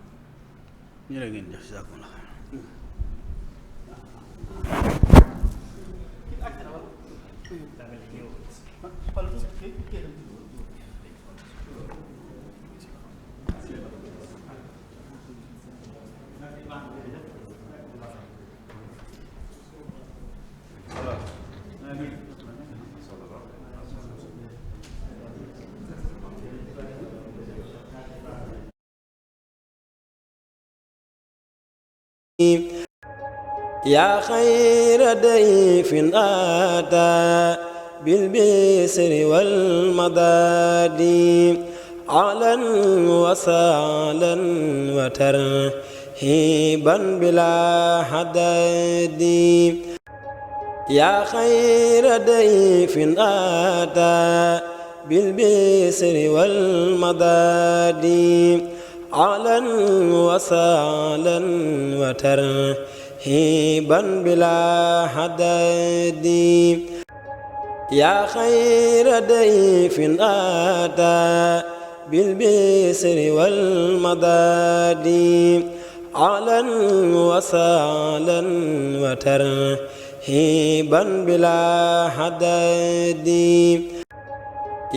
yaa xayra dayfin aataa bil bisri wal madaadi ahlan wa sahlan wa tarhiiban bilaa hadadi yaa xayra dayfin aataa bil bisri wal madaadi ahlan wa sahlan wa tarhiiban bilaa hadadi yaa xayra dayfin aataa bil bisri wal madaadi ahlan wa sahlan wa tarhiiban bilaa hadadi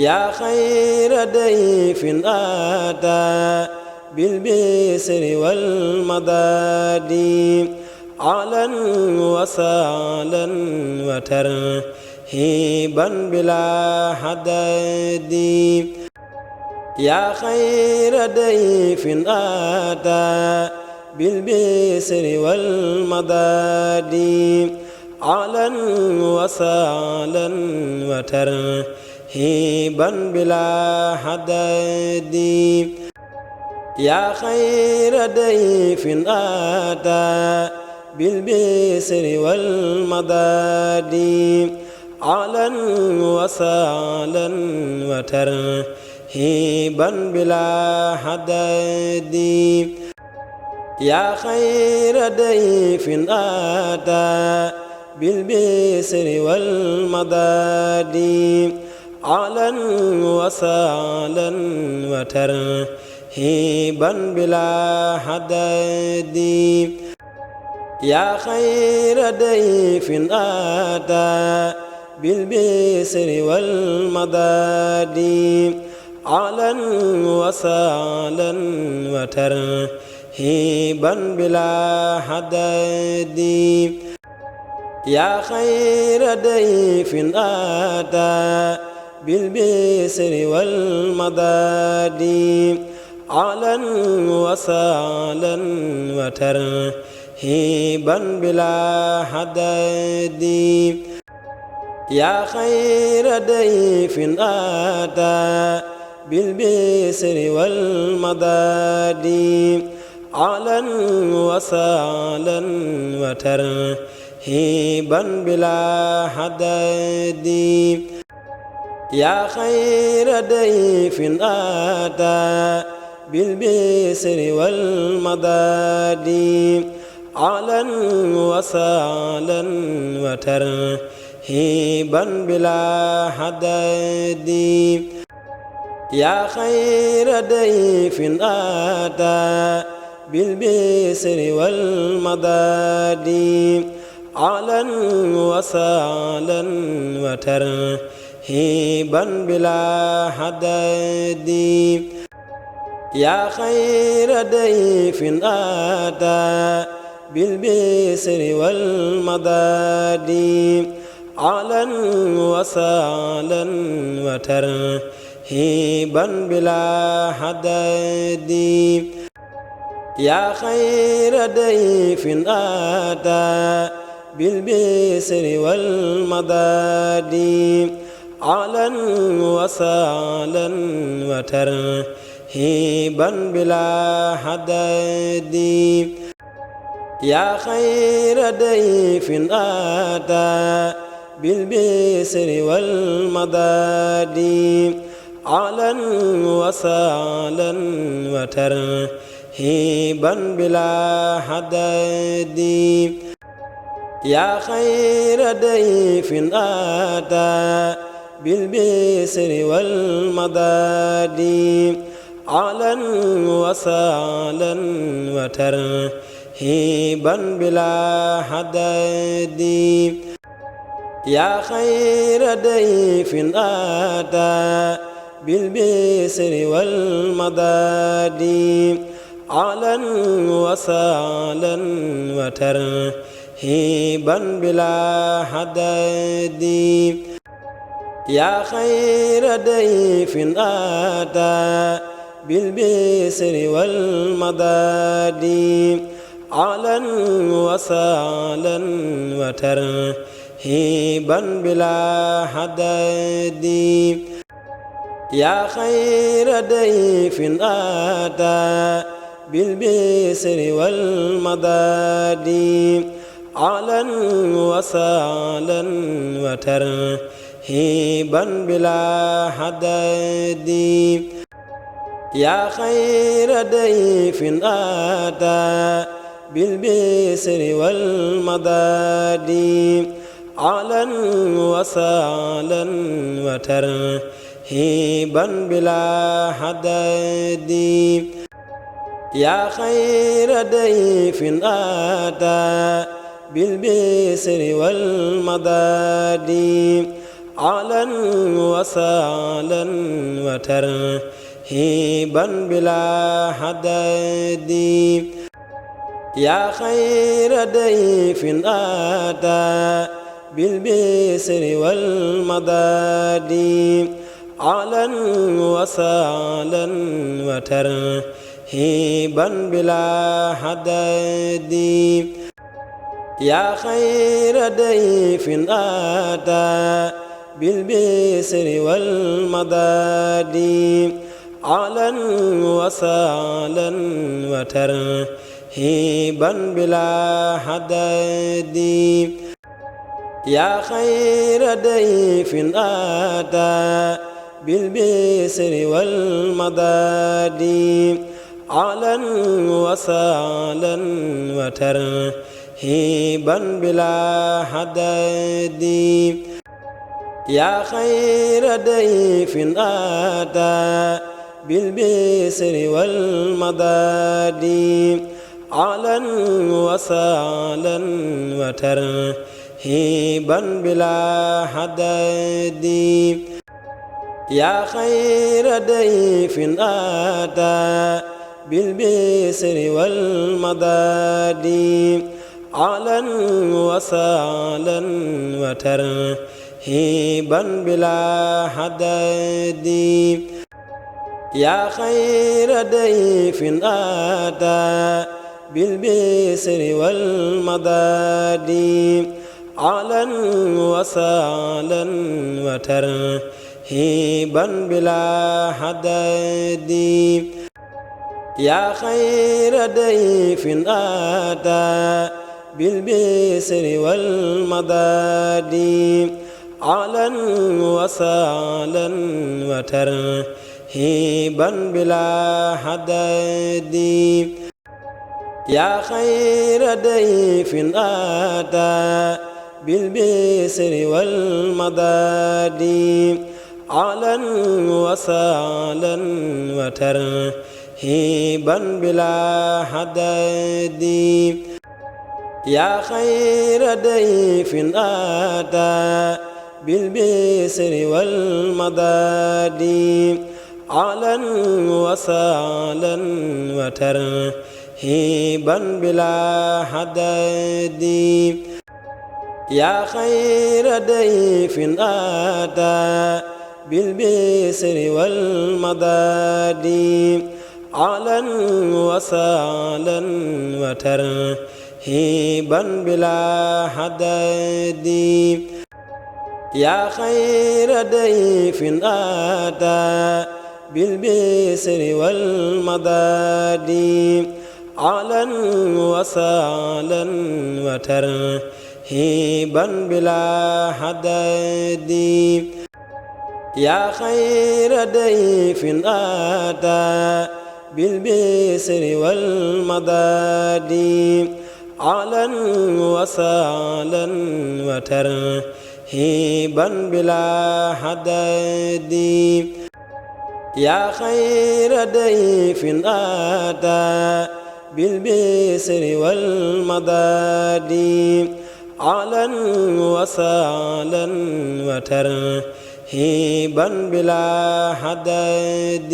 yaa xayra dayfin aataa bil bisri wal madaadi ahlan wa sahlan wa tarhiiban bilaa hadadi yaa xayra dayfin aataa bil bisri wal madaadi ahlan wa sahlan wa tarhiiban bilaa hadadi yaa xayra dayfin aataa bil bisri wal madaadi ahlan wa sahlan wa tarhiiban bilaa hadadi yaa xayra dayfin aataa bil bisri wal madaadi ahlan wa sahlan wa tarhiiban bilaa hadadi yaa xayra dayfin aataa bil bisri wal madaadi ahlan wa sahlan wa tarhiiban bilaa hadadi yaa xayra dayfin aataa bil bisri wal madaadi ahlan wa sahlan wa tarhiiban bilaa hadadi yaa xayra dayfin aataa bil bisri wal madaadi ahlan wa sahlan wa tarhiiban bilaa hadadi yaa xayra dayfin aataa bil bisri wal madaadi ahlan wa sahlan wa tarhiiban bilaa hadadi yaa xayra dayfin aataa bil bisri wal madaadi ahlan wa sahlan wa tarhiiban bilaa hadadi yaa xayra dayfin aataa bil bisri wal madaadi ahlan wa sahlan wa tarhiiban bilaa hadadi yaa xayra dayfin aataa bil bisri wal madaadi ahlan wa sahlan wa tarhiiban bilaa hadadi yaa xayra dayfin aataa bil bisri wal madaadi ahlan wa sahlan wa tarhiiban bilaa hadadi yaa xayra dayfin aataa bil bisri wal madaadi ahlan wa sahlan wa tarhiiban bilaa hadadi yaa xayra dayfin aataa bil bisri wal madaadi ahlan wa sahlan wa tarhiiban bilaa hadadi yaa xayra dayfin aataa bil bisri wal madaadi ahlan wa sahlan wa tarhiiban bilaa hadadi yaa xayra dayfin aataa bil bisri wal madaadi ahlan wa sahlan wa tarhiiban bilaa hadadi yaa xayra dayfin aataa bil bisri wal madaadi ahlan wa sahlan wa tarhiiban bilaa hadadi yaa xayra dayfin aataa bil bisri wal madaadi ahlan wa sahlan wa tarhiiban bilaa hadadi yaa xayra dayfin aataa bil bisri wal madaadi علا وسعلا وترهيبا بلا حداد يا خير ضيف أتى بالبسر والمداد علا وسعلا وترهيبا بلا حداد يا خير ضيف أتى بالبسر والمداد علا وسعلا وترهيبا بلا حداد يا خير ضيف أتى بالبسر والمداد علا وسعلا وترهيبا بلا حداد يا خير ضيف أتى بالبسر والمداد علا وسعلا وترهيبا بلا حداد يا خير ضيف أتى بالبسر والمداد علا وسعلا وترهيبا بلا حداد يا خير ضيف أتى بالبسر والمداد علا وسعلا وترهيبا بلا حداد يا خير ضيف أتى بالبسر والمداد علا وسعلا وترهيبا بلا حداد يا خير ضيف أتى بالبسر والمداد علا وسعلا وترهيبا بلا حداد يا خير ضيف أتى بالبسر والمداد علا وسعلا وترهيبا بلا حداد يا خير ضيف أتى بالبسر والمداد علا وسعلا وترهيبا بلا حداد يا خير ضيف أتى بالبسر والمداد علا وسعلا وترهيبا بلا حداد يا خير ضيف أتى بالبسر والمداد علا وسعلا وترهيبا بلا حداد يا خير ضيف أتى بالبسر والمداد علا وسعلا وترهيبا بلا حداد يا خير ضيف أتى بالبسر والمداد علا وسعلا وترهيبا بلا حداد يا خير ضيف أتى بالبسر والمداد علا وسعلا وترهيبا بلا حداد يا خير ضيف أتى بالبسر والمداد علا وسعلا وترهيبا بلا حداد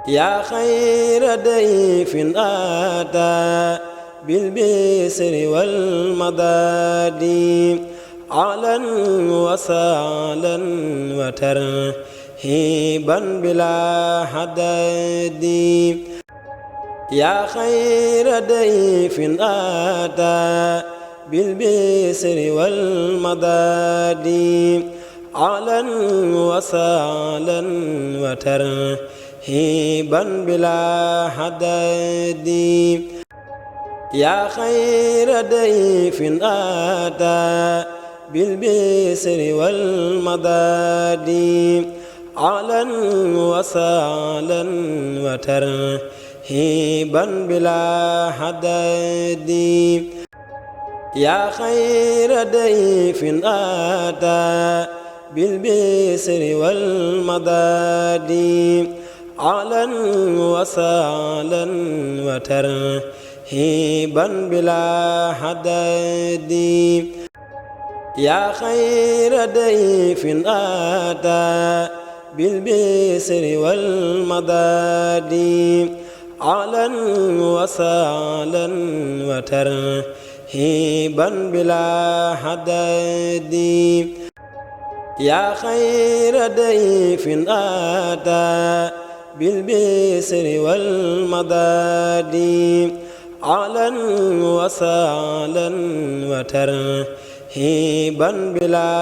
يا خير ضيف أتى بالبسر والمداد علا وسعلا وترهيبا بلا حداد yaa xayra dayfin aataa bil bisri wal madaadi ahlan wa sahlan wa tarhiban bilaa hadadi yaa xayra dayfin aataa bil bisri wal madaadi ahlan wa sahlan wa tarhiban bilaa hadadi yaa xayra dayfin aataa bil bisri wal madaadi ahlan wa sahlan wa tarhiban bilaa hadadi yaa xayra dayfin aataa bil bisri wal madaadi ahlan wa sahlan wa tarhiban bilaa hadadi yaa xayra dayfin aataa bil bisri wal madaadi ahlan wa sahlan wa tarhiban bilaa